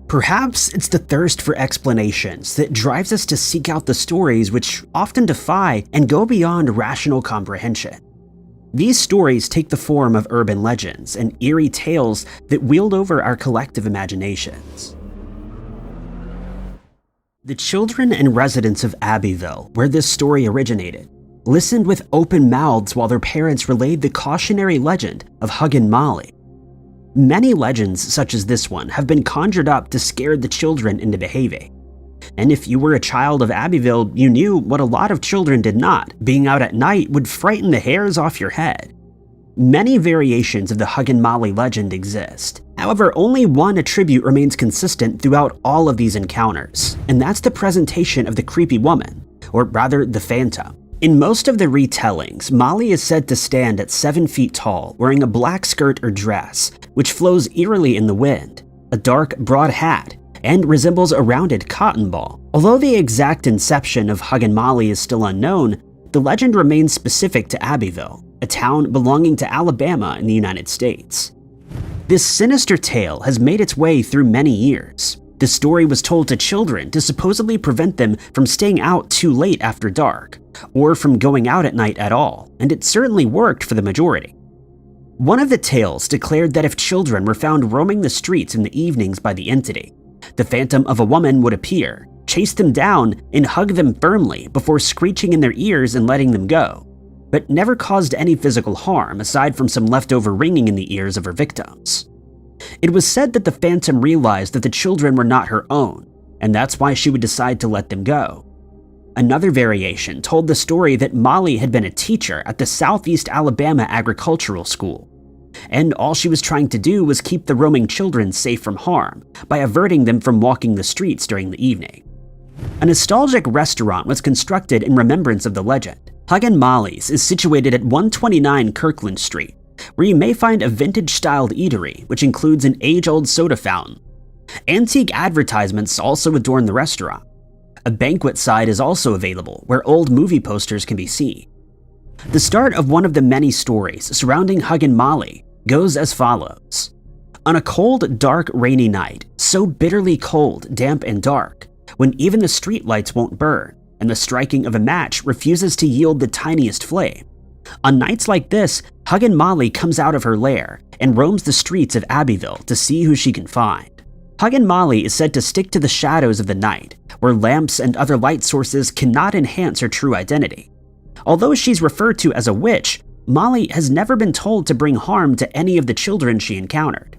Perhaps it's the thirst for explanations that drives us to seek out the stories which often defy and go beyond rational comprehension. These stories take the form of urban legends and eerie tales that wield over our collective imaginations. The children and residents of Abbeville, where this story originated, listened with open mouths while their parents relayed the cautionary legend of Huggin Molly. Many legends such as this one have been conjured up to scare the children into behaving. And if you were a child of Abbeville, you knew what a lot of children did not. Being out at night would frighten the hairs off your head. Many variations of the Huggin Molly legend exist. However, only one attribute remains consistent throughout all of these encounters, and that's the presentation of the creepy woman, or rather the phantom. In most of the retellings, Molly is said to stand at 7 feet tall, wearing a black skirt or dress, which flows eerily in the wind, a dark, broad hat, and resembles a rounded cotton ball. Although the exact inception of Huggin Molly is still unknown, the legend remains specific to Abbeville, a town belonging to Alabama in the United States. This sinister tale has made its way through many years. The story was told to children to supposedly prevent them from staying out too late after dark, or from going out at night at all, and it certainly worked for the majority. One of the tales declared that if children were found roaming the streets in the evenings by the entity, the phantom of a woman would appear, chase them down, and hug them firmly before screeching in their ears and letting them go, but never caused any physical harm aside from some leftover ringing in the ears of her victims. It was said that the phantom realized that the children were not her own, and that's why she would decide to let them go. Another variation told the story that Molly had been a teacher at the Southeast Alabama Agricultural School, and all she was trying to do was keep the roaming children safe from harm by averting them from walking the streets during the evening. A nostalgic restaurant was constructed in remembrance of the legend. Huggin Molly's is situated at 129 Kirkland Street, where you may find a vintage-styled eatery which includes an age-old soda fountain. Antique advertisements also adorn the restaurant. A banquet side is also available, where old movie posters can be seen. The start of one of the many stories surrounding Huggin Molly goes as follows. On a cold, dark, rainy night, so bitterly cold, damp, and dark, when even the streetlights won't burn, and the striking of a match refuses to yield the tiniest flame, on nights like this, Huggin Molly comes out of her lair and roams the streets of Abbeville to see who she can find. Huggin Molly is said to stick to the shadows of the night, where lamps and other light sources cannot enhance her true identity. Although she's referred to as a witch, Molly has never been told to bring harm to any of the children she encountered.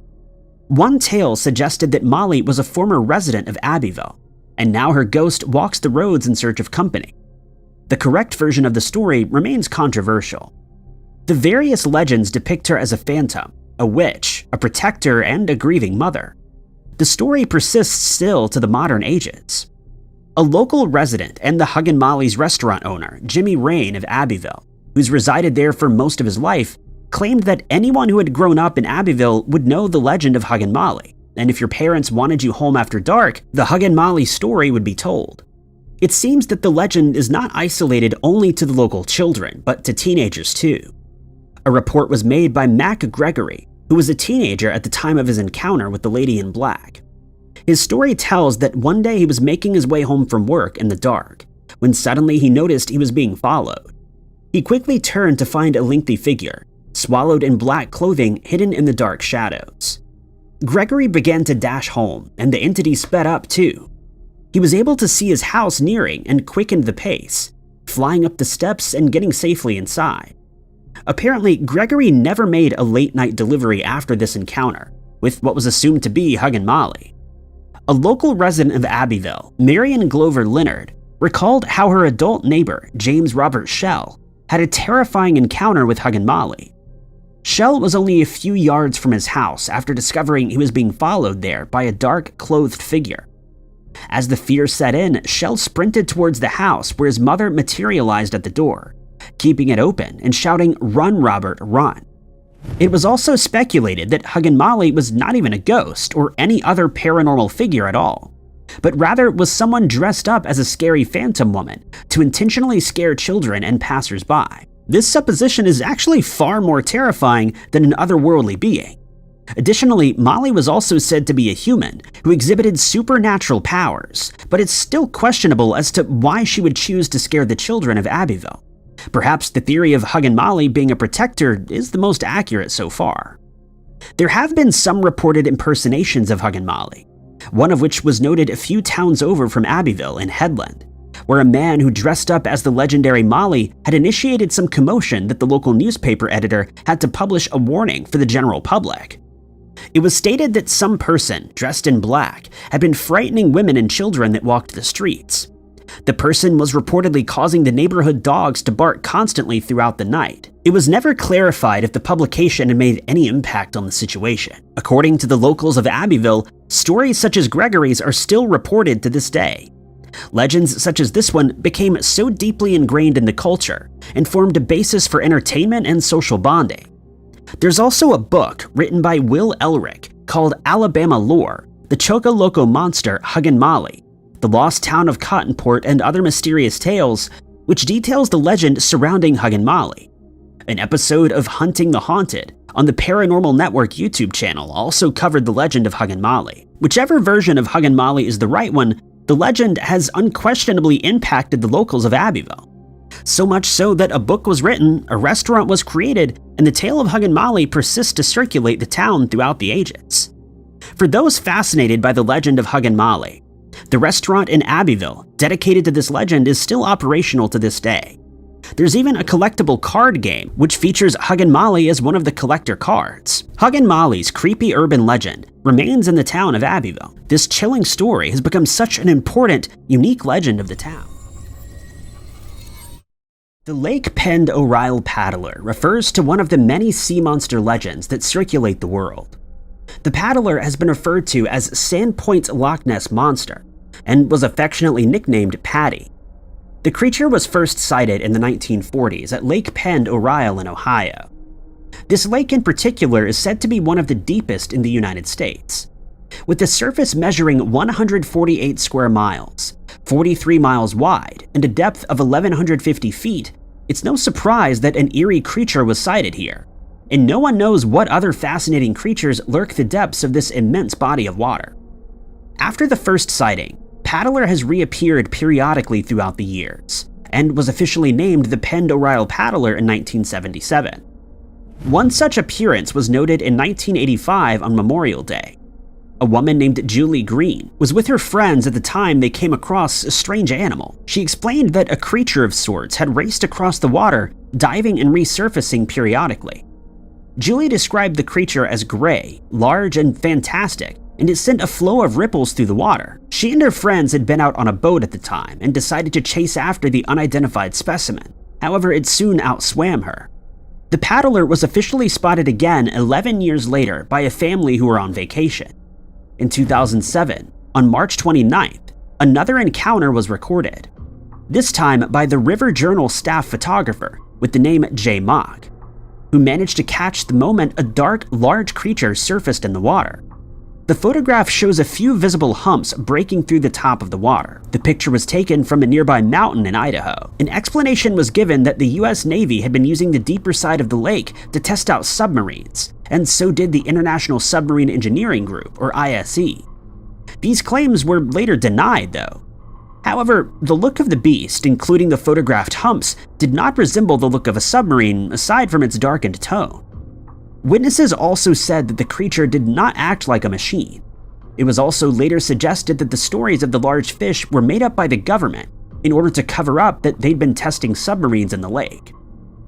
One tale suggested that Molly was a former resident of Abbeville, and now her ghost walks the roads in search of company. The correct version of the story remains controversial. The various legends depict her as a phantom, a witch, a protector, and a grieving mother. The story persists still to the modern ages. A local resident and the Huggin Molly's restaurant owner, Jimmy Rain of Abbeville, who's resided there for most of his life, claimed that anyone who had grown up in Abbeville would know the legend of Huggin Molly, and if your parents wanted you home after dark, the Huggin Molly story would be told. It seems that the legend is not isolated only to the local children, but to teenagers too. A report was made by Mac Gregory, who was a teenager at the time of his encounter with the lady in black. His story tells that one day he was making his way home from work in the dark, when suddenly he noticed he was being followed. He quickly turned to find a lengthy figure, swallowed in black clothing hidden in the dark shadows. Gregory began to dash home, and the entity sped up too. He was able to see his house nearing and quickened the pace, flying up the steps and getting safely inside. Apparently, Gregory never made a late-night delivery after this encounter, with what was assumed to be Huggin Molly. A local resident of Abbeville, Marion Glover Leonard, recalled how her adult neighbor, James Robert Schell, had a terrifying encounter with Huggin Molly. Schell was only a few yards from his house after discovering he was being followed there by a dark, clothed figure. As the fear set in, Schell sprinted towards the house where his mother materialized at the door, keeping it open and shouting, "Run, Robert, run." It was also speculated that Huggin Molly was not even a ghost or any other paranormal figure at all, but rather was someone dressed up as a scary phantom woman to intentionally scare children and passers-by. This supposition is actually far more terrifying than an otherworldly being. Additionally, Molly was also said to be a human who exhibited supernatural powers, but it's still questionable as to why she would choose to scare the children of Abbeville. Perhaps the theory of Huggin Molly being a protector is the most accurate so far. There have been some reported impersonations of Huggin Molly, one of which was noted a few towns over from Abbeville in Headland, where a man who dressed up as the legendary Molly had initiated some commotion that the local newspaper editor had to publish a warning for the general public. It was stated that some person, dressed in black, had been frightening women and children that walked the streets. The person was reportedly causing the neighborhood dogs to bark constantly throughout the night. It was never clarified if the publication had made any impact on the situation. According to the locals of Abbeville, stories such as Gregory's are still reported to this day. Legends such as this one became so deeply ingrained in the culture and formed a basis for entertainment and social bonding. There's also a book written by Will Elric called Alabama Lore, The Choco-Loco Monster Huggin Molly, The Lost Town of Cottonport and Other Mysterious Tales, which details the legend surrounding Huggin Molly. An episode of Hunting the Haunted on the Paranormal Network YouTube channel also covered the legend of Huggin Molly. Whichever version of Huggin Molly is the right one, the legend has unquestionably impacted the locals of Abbeville. So much so that a book was written, a restaurant was created, and the tale of Huggin Molly persists to circulate the town throughout the ages. For those fascinated by the legend of Huggin Molly, the restaurant in Abbeville, dedicated to this legend, is still operational to this day. There's even a collectible card game which features Huggin Molly as one of the collector cards. Huggin Molly's creepy urban legend remains in the town of Abbeville. This chilling story has become such an important, unique legend of the town. The lake-penned Oreille paddler refers to one of the many sea monster legends that circulate the world. The paddler has been referred to as Sandpoint's Loch Ness Monster and was affectionately nicknamed Patty. The creature was first sighted in the 1940s at Lake Pend, Oreille in Ohio. This lake in particular is said to be one of the deepest in the United States. With the surface measuring 148 square miles, 43 miles wide, and a depth of 1,150 feet, it's no surprise that an eerie creature was sighted here, and no one knows what other fascinating creatures lurk the depths of this immense body of water. After the first sighting, Paddler has reappeared periodically throughout the years, and was officially named the Pend Oreille Paddler in 1977. One such appearance was noted in 1985 on Memorial Day. A woman named Julie Green was with her friends at the time they came across a strange animal. She explained that a creature of sorts had raced across the water, diving and resurfacing periodically. Julie described the creature as gray, large, and fantastic, and it sent a flow of ripples through the water. She and her friends had been out on a boat at the time and decided to chase after the unidentified specimen. However, it soon outswam her. The paddler was officially spotted again 11 years later by a family who were on vacation. In 2007, on March 29th, another encounter was recorded, this time by the River Journal staff photographer with the name J. Mock, who managed to catch the moment a dark, large creature surfaced in the water. The photograph shows a few visible humps breaking through the top of the water. The picture was taken from a nearby mountain in Idaho. An explanation was given that the US Navy had been using the deeper side of the lake to test out submarines, and so did the International Submarine Engineering Group, or ISE. These claims were later denied, though. However, the look of the beast, including the photographed humps, did not resemble the look of a submarine aside from its darkened tone. Witnesses also said that the creature did not act like a machine. It was also later suggested that the stories of the large fish were made up by the government in order to cover up that they'd been testing submarines in the lake.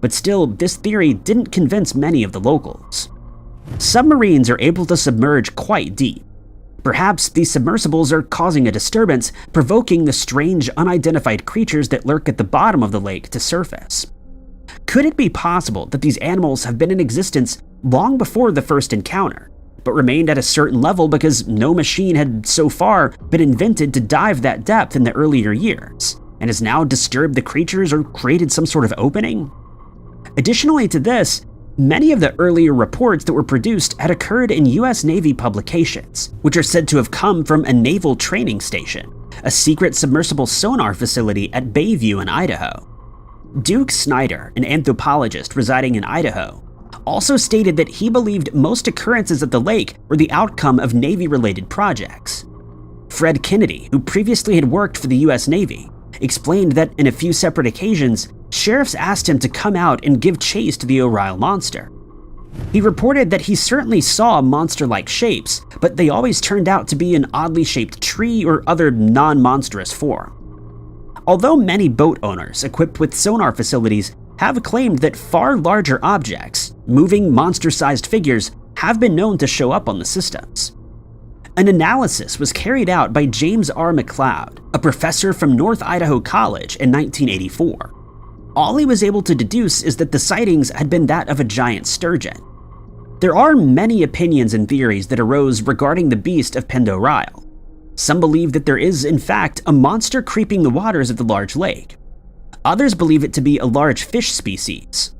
But still, this theory didn't convince many of the locals. Submarines are able to submerge quite deep. Perhaps these submersibles are causing a disturbance, provoking the strange, unidentified creatures that lurk at the bottom of the lake to surface. Could it be possible that these animals have been in existence long before the first encounter, but remained at a certain level because no machine had so far been invented to dive that depth in the earlier years, and has now disturbed the creatures or created some sort of opening? Additionally to this, many of the earlier reports that were produced had occurred in US Navy publications, which are said to have come from a naval training station, a secret submersible sonar facility at Bayview in Idaho. Duke Snyder, an anthropologist residing in Idaho, also stated that he believed most occurrences at the lake were the outcome of Navy-related projects. Fred Kennedy, who previously had worked for the US Navy, explained that in a few separate occasions, sheriffs asked him to come out and give chase to the Oreille monster. He reported that he certainly saw monster-like shapes, but they always turned out to be an oddly shaped tree or other non-monstrous form. Although many boat owners equipped with sonar facilities have claimed that far larger objects, moving monster-sized figures, have been known to show up on the systems. An analysis was carried out by James R. McLeod, a professor from North Idaho College in 1984. All he was able to deduce is that the sightings had been that of a giant sturgeon. There are many opinions and theories that arose regarding the beast of Pend Oreille. Some believe that there is, in fact, a monster creeping the waters of the large lake. Others believe it to be a large fish species.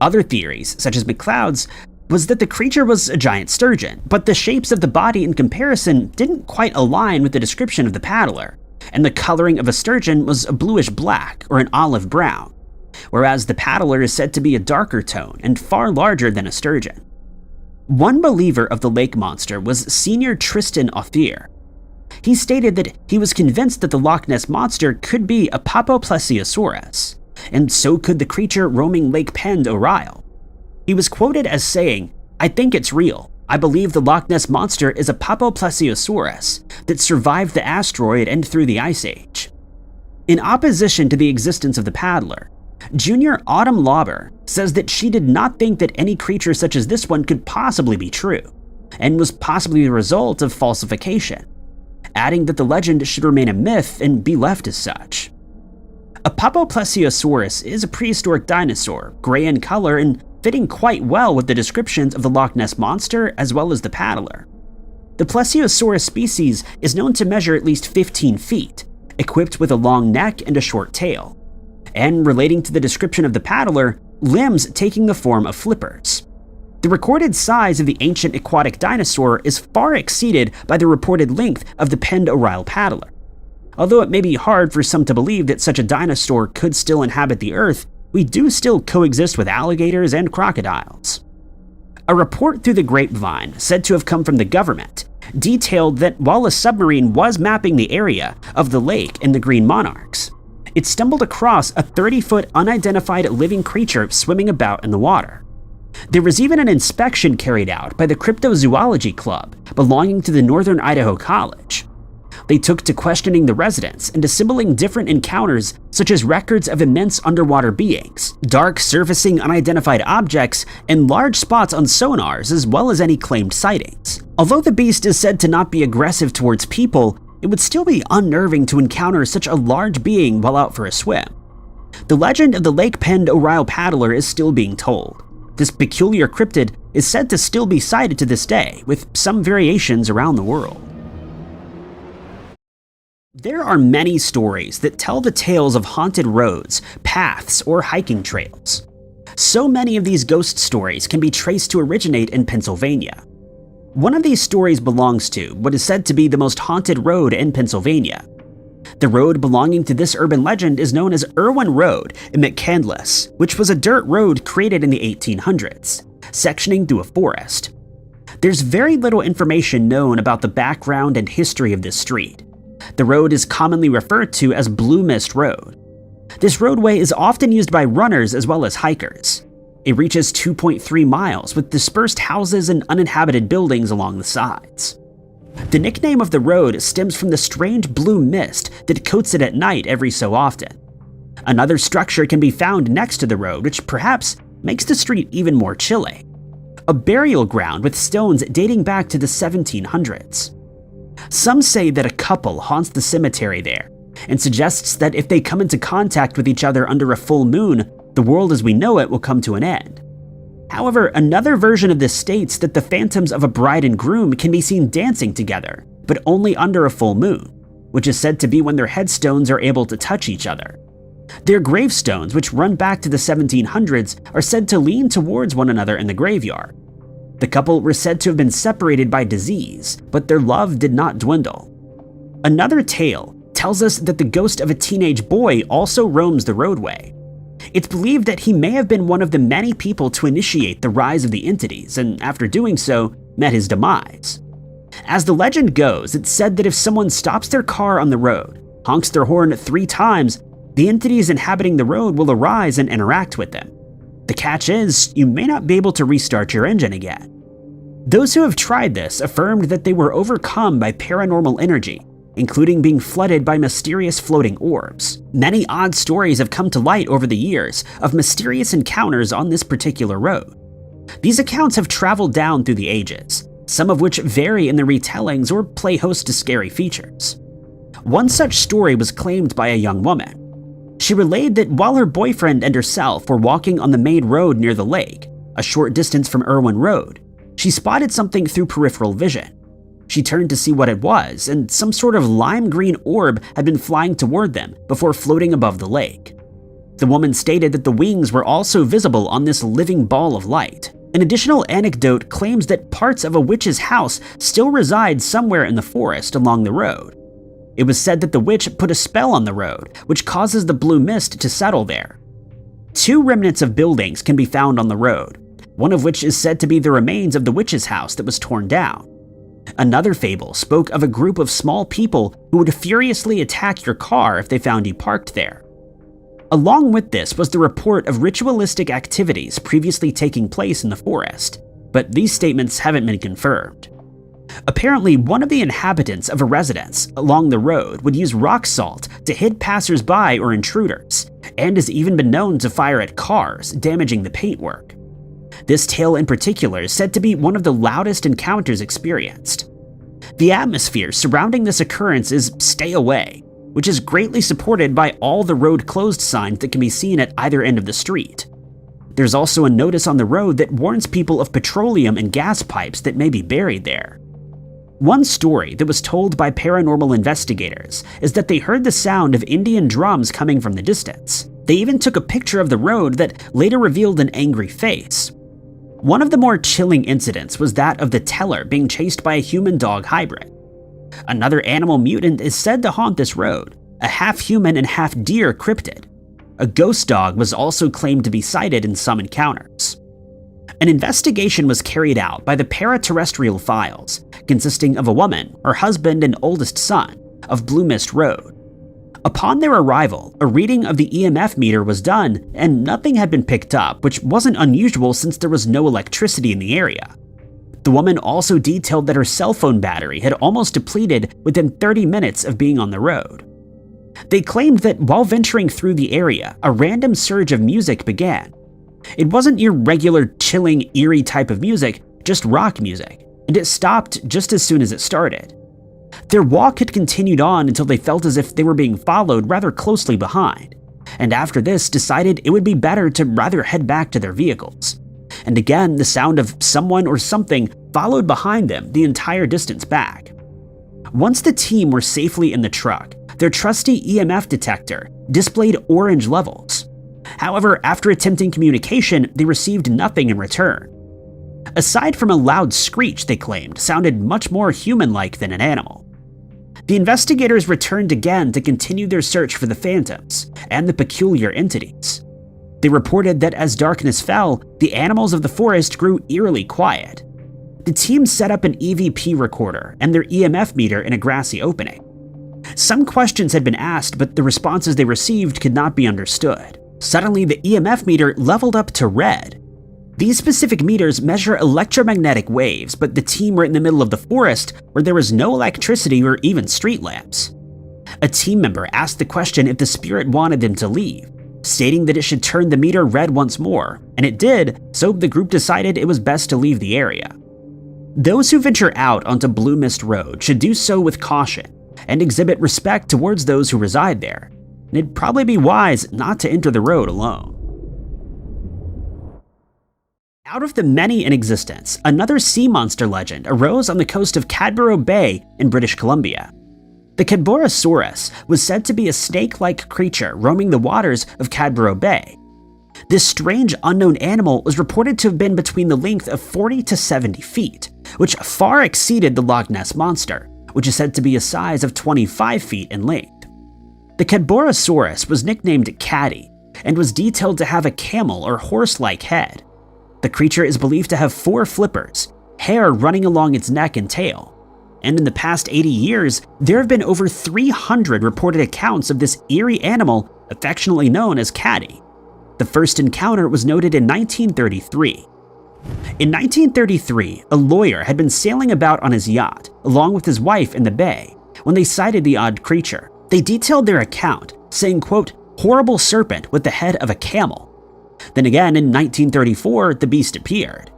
Other theories, such as McLeod's, was that the creature was a giant sturgeon, but the shapes of the body in comparison didn't quite align with the description of the paddler, and the coloring of a sturgeon was a bluish-black or an olive brown, whereas the paddler is said to be a darker tone and far larger than a sturgeon. One believer of the lake monster was Senior Tristan Oreille. He stated that he was convinced that the Loch Ness monster could be a Plesiosaurus, and so could the creature roaming Lake Pend Oreille. He was quoted as saying, "I think it's real. I believe the Loch Ness monster is a Plesiosaurus that survived the asteroid and through the Ice Age." In opposition to the existence of the paddler, Junior Autumn Lauber says that she did not think that any creature such as this one could possibly be true, and was possibly the result of falsification, adding that the legend should remain a myth and be left as such. A Plesiosaurus is a prehistoric dinosaur, gray in color and fitting quite well with the descriptions of the Loch Ness monster as well as the paddler. The Plesiosaurus species is known to measure at least 15 feet, equipped with a long neck and a short tail, and relating to the description of the paddler, limbs taking the form of flippers. The recorded size of the ancient aquatic dinosaur is far exceeded by the reported length of the Pend Oreille paddler. Although it may be hard for some to believe that such a dinosaur could still inhabit the Earth, we do still coexist with alligators and crocodiles. A report through the grapevine, said to have come from the government, detailed that while a submarine was mapping the area of the lake and the Green Monarchs, it stumbled across a 30-foot unidentified living creature swimming about in the water. There was even an inspection carried out by the Cryptozoology Club belonging to the Northern Idaho College. They took to questioning the residents and assembling different encounters such as records of immense underwater beings, dark surfacing unidentified objects, and large spots on sonars as well as any claimed sightings. Although the beast is said to not be aggressive towards people, it would still be unnerving to encounter such a large being while out for a swim. The legend of the Lake Pend Oreille paddler is still being told. This peculiar cryptid is said to still be sighted to this day, with some variations around the world. There are many stories that tell the tales of haunted roads, paths, or hiking trails. So many of these ghost stories can be traced to originate in Pennsylvania. One of these stories belongs to what is said to be the most haunted road in Pennsylvania. The road belonging to this urban legend is known as Irwin Road in McCandless, which was a dirt road created in the 1800s, sectioning through a forest. There's very little information known about the background and history of this street. The road is commonly referred to as Blue Mist Road. This roadway is often used by runners as well as hikers. It reaches 2.3 miles with dispersed houses and uninhabited buildings along the sides. The nickname of the road stems from the strange blue mist that coats it at night every so often. Another structure can be found next to the road, which perhaps makes the street even more chilling: a burial ground with stones dating back to the 1700s. Some say that a couple haunts the cemetery there, and suggests that if they come into contact with each other under a full moon, the world as we know it will come to an end. However, another version of this states that the phantoms of a bride and groom can be seen dancing together, but only under a full moon, which is said to be when their headstones are able to touch each other. Their gravestones, which run back to the 1700s, are said to lean towards one another in the graveyard. The couple were said to have been separated by disease, but their love did not dwindle. Another tale tells us that the ghost of a teenage boy also roams the roadway. It's believed that he may have been one of the many people to initiate the rise of the entities, and after doing so, met his demise. As the legend goes, it's said that if someone stops their car on the road, honks their horn 3 times, the entities inhabiting the road will arise and interact with them. The catch is, you may not be able to restart your engine again. Those who have tried this affirmed that they were overcome by paranormal energy, including being flooded by mysterious floating orbs. Many odd stories have come to light over the years of mysterious encounters on this particular road. These accounts have traveled down through the ages, some of which vary in the retellings or play host to scary features. One such story was claimed by a young woman. She relayed that while her boyfriend and herself were walking on the main road near the lake, a short distance from Irwin Road, she spotted something through peripheral vision. She turned to see what it was, and some sort of lime green orb had been flying toward them before floating above the lake. The woman stated that the wings were also visible on this living ball of light. An additional anecdote claims that parts of a witch's house still reside somewhere in the forest along the road. It was said that the witch put a spell on the road, which causes the blue mist to settle there. 2 remnants of buildings can be found on the road, one of which is said to be the remains of the witch's house that was torn down. Another fable spoke of a group of small people who would furiously attack your car if they found you parked there. Along with this was the report of ritualistic activities previously taking place in the forest, but these statements haven't been confirmed. Apparently, one of the inhabitants of a residence along the road would use rock salt to hit passersby or intruders, and has even been known to fire at cars, damaging the paintwork. This tale in particular is said to be one of the loudest encounters experienced. The atmosphere surrounding this occurrence is "stay away," which is greatly supported by all the road closed signs that can be seen at either end of the street. There's also a notice on the road that warns people of petroleum and gas pipes that may be buried there. One story that was told by paranormal investigators is that they heard the sound of Indian drums coming from the distance. They even took a picture of the road that later revealed an angry face. One of the more chilling incidents was that of the teller being chased by a human-dog hybrid. Another animal mutant is said to haunt this road, a half-human and half-deer cryptid. A ghost dog was also claimed to be sighted in some encounters. An investigation was carried out by the Paraterrestrial Files, consisting of a woman, her husband, and oldest son, of Blue Mist Road. Upon their arrival, a reading of the EMF meter was done, and nothing had been picked up, which wasn't unusual since there was no electricity in the area. The woman also detailed that her cell phone battery had almost depleted within 30 minutes of being on the road. They claimed that while venturing through the area, a random surge of music began. It wasn't your regular chilling, eerie type of music, just rock music, and it stopped just as soon as it started. Their walk had continued on until they felt as if they were being followed rather closely behind, and after this decided it would be better to rather head back to their vehicles. And again, the sound of someone or something followed behind them the entire distance back. Once the team were safely in the truck, their trusty EMF detector displayed orange levels. However, after attempting communication, they received nothing in return. Aside from a loud screech they claimed sounded much more human-like than an animal. The investigators returned again to continue their search for the phantoms and the peculiar entities. They reported that as darkness fell, the animals of the forest grew eerily quiet. The team set up an EVP recorder and their EMF meter in a grassy opening. Some questions had been asked, but the responses they received could not be understood. Suddenly, the EMF meter leveled up to red. These specific meters measure electromagnetic waves, but the team were in the middle of the forest where there was no electricity or even street lamps. A team member asked the question if the spirit wanted them to leave, stating that it should turn the meter red once more, and it did, so the group decided it was best to leave the area. Those who venture out onto Blue Mist Road should do so with caution and exhibit respect towards those who reside there, and it'd probably be wise not to enter the road alone. Out of the many in existence, another sea monster legend arose on the coast of Cadborough Bay in British Columbia. The Cadborosaurus was said to be a snake-like creature roaming the waters of Cadborough Bay. This strange unknown animal was reported to have been between the length of 40 to 70 feet, which far exceeded the Loch Ness Monster, which is said to be a size of 25 feet in length. The Cadborosaurus was nicknamed Caddy, and was detailed to have a camel or horse-like head. The creature is believed to have 4 flippers, hair running along its neck and tail. And in the past 80 years, there have been over 300 reported accounts of this eerie animal affectionately known as Caddy. The first encounter was noted in 1933. In 1933, a lawyer had been sailing about on his yacht, along with his wife in the bay, when they sighted the odd creature. They detailed their account, saying, quote, "horrible serpent with the head of a camel." Then again, in 1934, the beast appeared.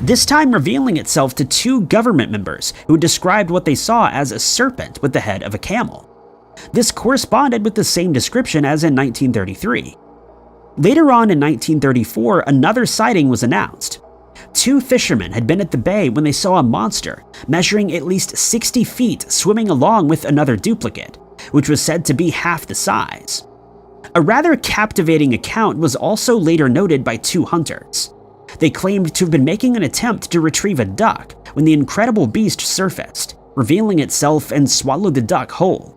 This time revealing itself to 2 government members who described what they saw as a serpent with the head of a camel. This corresponded with the same description as in 1933. Later on in 1934, another sighting was announced. 2 fishermen had been at the bay when they saw a monster measuring at least 60 feet swimming along with another duplicate, which was said to be half the size. A rather captivating account was also later noted by 2 hunters. They claimed to have been making an attempt to retrieve a duck when the incredible beast surfaced, revealing itself and swallowed the duck whole.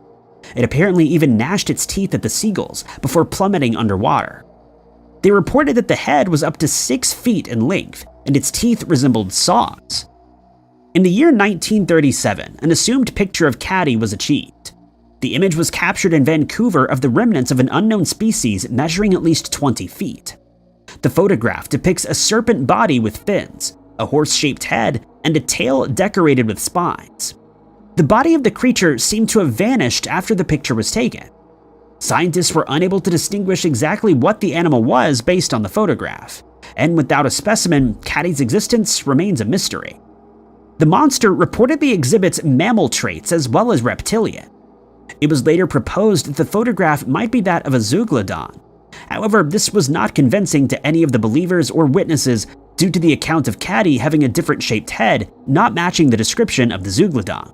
It apparently even gnashed its teeth at the seagulls before plummeting underwater. They reported that the head was up to 6 feet in length and its teeth resembled saws. In the year 1937, an assumed picture of Caddy was achieved. The image was captured in Vancouver of the remnants of an unknown species measuring at least 20 feet. The photograph depicts a serpent body with fins, a horse-shaped head, and a tail decorated with spines. The body of the creature seemed to have vanished after the picture was taken. Scientists were unable to distinguish exactly what the animal was based on the photograph, and without a specimen, Caddy's existence remains a mystery. The monster reportedly exhibits mammal traits as well as reptilian. It was later proposed that the photograph might be that of a zeuglodon. However, this was not convincing to any of the believers or witnesses due to the account of Caddy having a different shaped head not matching the description of the zeuglodon.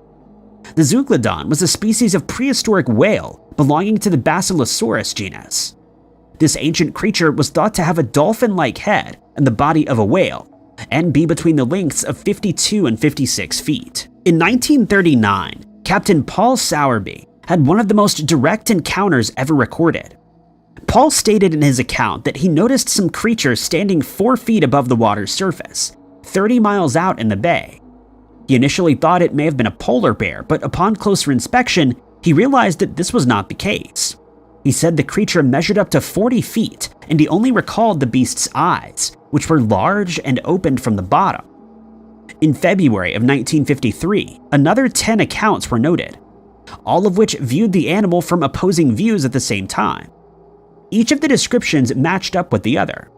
The zeuglodon was a species of prehistoric whale belonging to the Basilosaurus genus. This ancient creature was thought to have a dolphin-like head and the body of a whale, and be between the lengths of 52 and 56 feet. In 1939, Captain Paul Sowerby had one of the most direct encounters ever recorded. Paul stated in his account that he noticed some creature standing 4 feet above the water's surface, 30 miles out in the bay. He initially thought it may have been a polar bear, but upon closer inspection, he realized that this was not the case. He said the creature measured up to 40 feet, and he only recalled the beast's eyes, which were large and opened from the bottom. In February of 1953, another 10 accounts were noted, all of which viewed the animal from opposing views at the same time. Each of the descriptions matched up with the other.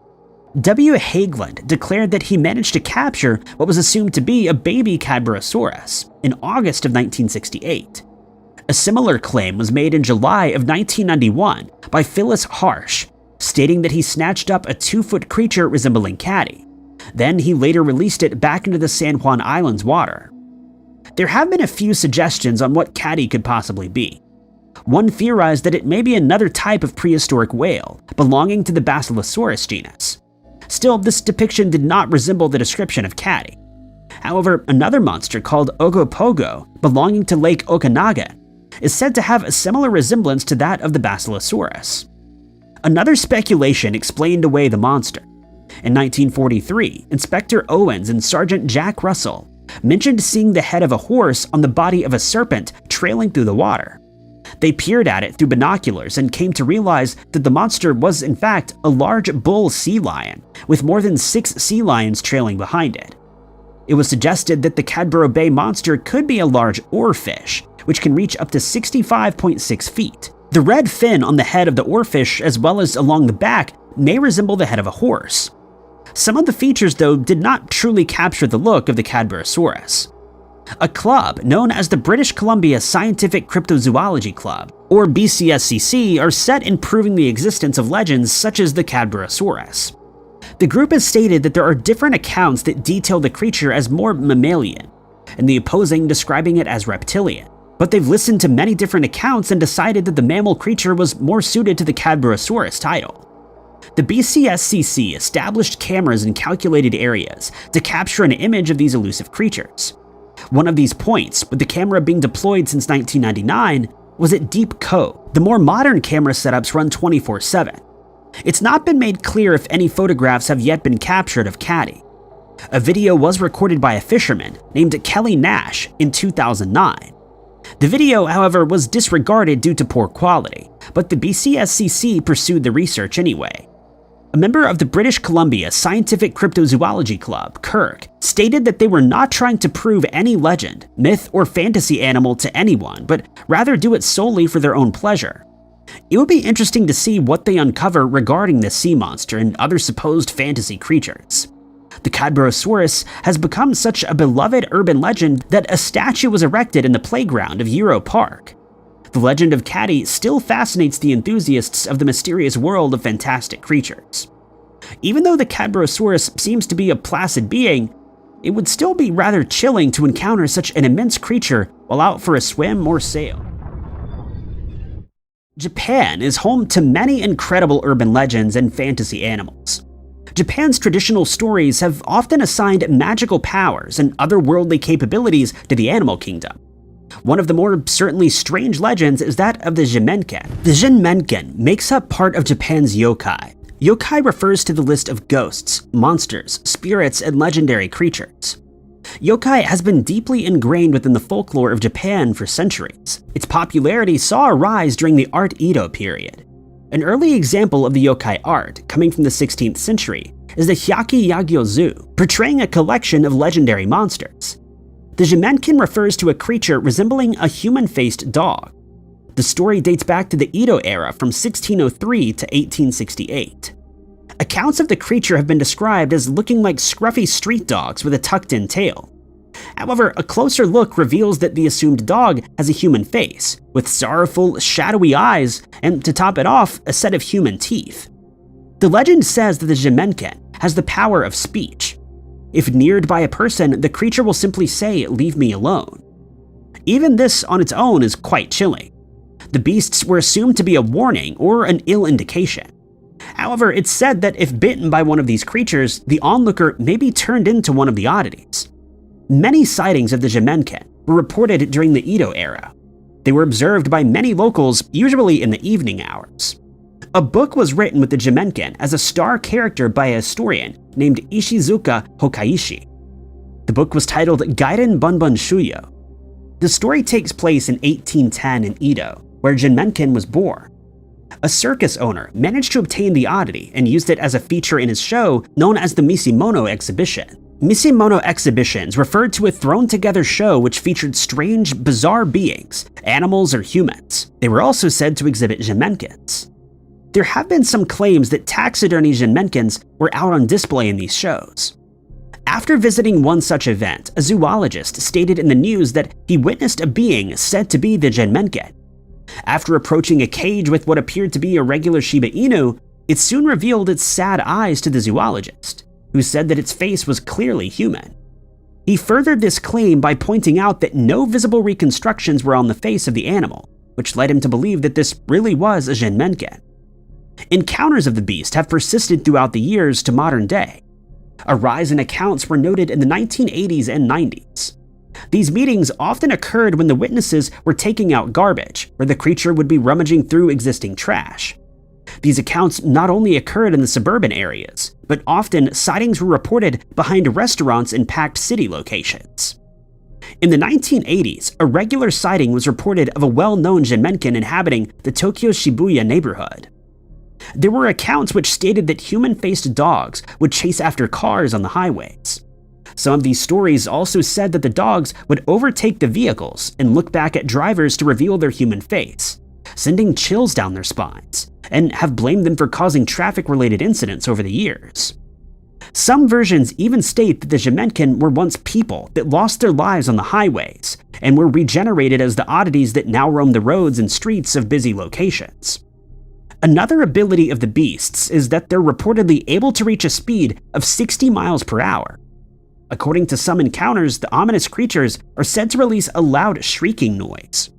W. Hageland declared that he managed to capture what was assumed to be a baby Cadborosaurus in August of 1968. A similar claim was made in July of 1991 by Phyllis Harsh, stating that he snatched up a 2-foot creature resembling Caddy. Then he later released it back into the San Juan Islands water. There have been a few suggestions on what Caddy could possibly be. One theorized that it may be another type of prehistoric whale belonging to the Basilosaurus genus. Still, this depiction did not resemble the description of Caddy. However, another monster called Ogopogo, belonging to Lake Okanagan, is said to have a similar resemblance to that of the Basilosaurus. Another speculation explained away the monster. In 1943, Inspector Owens and Sergeant Jack Russell mentioned seeing the head of a horse on the body of a serpent trailing through the water. They peered at it through binoculars and came to realize that the monster was in fact a large bull sea lion, with more than 6 sea lions trailing behind it. It was suggested that the Cadboro Bay monster could be a large oarfish, which can reach up to 65.6 feet. The red fin on the head of the oarfish as well as along the back may resemble the head of a horse. Some of the features, though, did not truly capture the look of the Cadborosaurus. A club known as the British Columbia Scientific Cryptozoology Club, or BCSCC, are set in proving the existence of legends such as the Cadborosaurus. The group has stated that there are different accounts that detail the creature as more mammalian, and the opposing describing it as reptilian. But they've listened to many different accounts and decided that the mammal creature was more suited to the Cadborosaurus title. The BCSCC established cameras in calculated areas to capture an image of these elusive creatures. One of these points, with the camera being deployed since 1999, was at Deep Cove. The more modern camera setups run 24/7. It's not been made clear if any photographs have yet been captured of Caddy. A video was recorded by a fisherman named Kelly Nash in 2009. The video, however, was disregarded due to poor quality, but the BCSCC pursued the research anyway. A member of the British Columbia Scientific Cryptozoology Club, Kirk, stated that they were not trying to prove any legend, myth, or fantasy animal to anyone, but rather do it solely for their own pleasure. It would be interesting to see what they uncover regarding this sea monster and other supposed fantasy creatures. The Cadborosaurus has become such a beloved urban legend that a statue was erected in the playground of Euro Park. The legend of Caddy still fascinates the enthusiasts of the mysterious world of fantastic creatures. Even though the Cadborosaurus seems to be a placid being, it would still be rather chilling to encounter such an immense creature while out for a swim or sail. Japan is home to many incredible urban legends and fantasy animals. Japan's traditional stories have often assigned magical powers and otherworldly capabilities to the animal kingdom. One of the more certainly strange legends is that of the Jimenken. The Jimenken makes up part of Japan's yokai. Yokai refers to the list of ghosts, monsters, spirits, and legendary creatures. Yokai has been deeply ingrained within the folklore of Japan for centuries. Its popularity saw a rise during the Art Edo period. An early example of the yokai art, coming from the 16th century, is the Hyaki Yagyozu, portraying a collection of legendary monsters. The Jimenken refers to a creature resembling a human-faced dog. The story dates back to the Edo era from 1603 to 1868. Accounts of the creature have been described as looking like scruffy street dogs with a tucked-in tail. However, a closer look reveals that the assumed dog has a human face, with sorrowful, shadowy eyes, and to top it off, a set of human teeth. The legend says that the Jimenken has the power of speech. If neared by a person, the creature will simply say, "Leave me alone." Even this on its own is quite chilling. The beasts were assumed to be a warning or an ill indication. However, it's said that if bitten by one of these creatures, the onlooker may be turned into one of the oddities. Many sightings of the Jimenken were reported during the Edo era. They were observed by many locals, usually in the evening hours. A book was written with the Jimenken as a star character by a historian named Ishizuka Hokaishi. The book was titled Gaiden Bunbun Shuyo. The story takes place in 1810 in Edo, where Jimenken was born. A circus owner managed to obtain the oddity and used it as a feature in his show known as the Misimono exhibition. Misimono exhibitions referred to a thrown-together show which featured strange, bizarre beings, animals or humans. They were also said to exhibit Jimenkens. There have been some claims that taxidermy Jimenkens were out on display in these shows. After visiting one such event, a zoologist stated in the news that he witnessed a being said to be the Jimenken. After approaching a cage with what appeared to be a regular Shiba Inu, it soon revealed its sad eyes to the zoologist, who said that its face was clearly human. He furthered this claim by pointing out that no visible reconstructions were on the face of the animal, which led him to believe that this really was a Jimenken. Encounters of the beast have persisted throughout the years to modern day. A rise in accounts were noted in the 1980s and 90s. These meetings often occurred when the witnesses were taking out garbage, where the creature would be rummaging through existing trash. These accounts not only occurred in the suburban areas, but often sightings were reported behind restaurants in packed city locations. In the 1980s, a regular sighting was reported of a well-known Jimenken inhabiting the Tokyo Shibuya neighborhood. There were accounts which stated that human-faced dogs would chase after cars on the highways. Some of these stories also said that the dogs would overtake the vehicles and look back at drivers to reveal their human face, sending chills down their spines, and have blamed them for causing traffic-related incidents over the years. Some versions even state that the Jimenken were once people that lost their lives on the highways and were regenerated as the oddities that now roam the roads and streets of busy locations. Another ability of the beasts is that they're reportedly able to reach a speed of 60 miles per hour. According to some encounters, the ominous creatures are said to release a loud shrieking noise.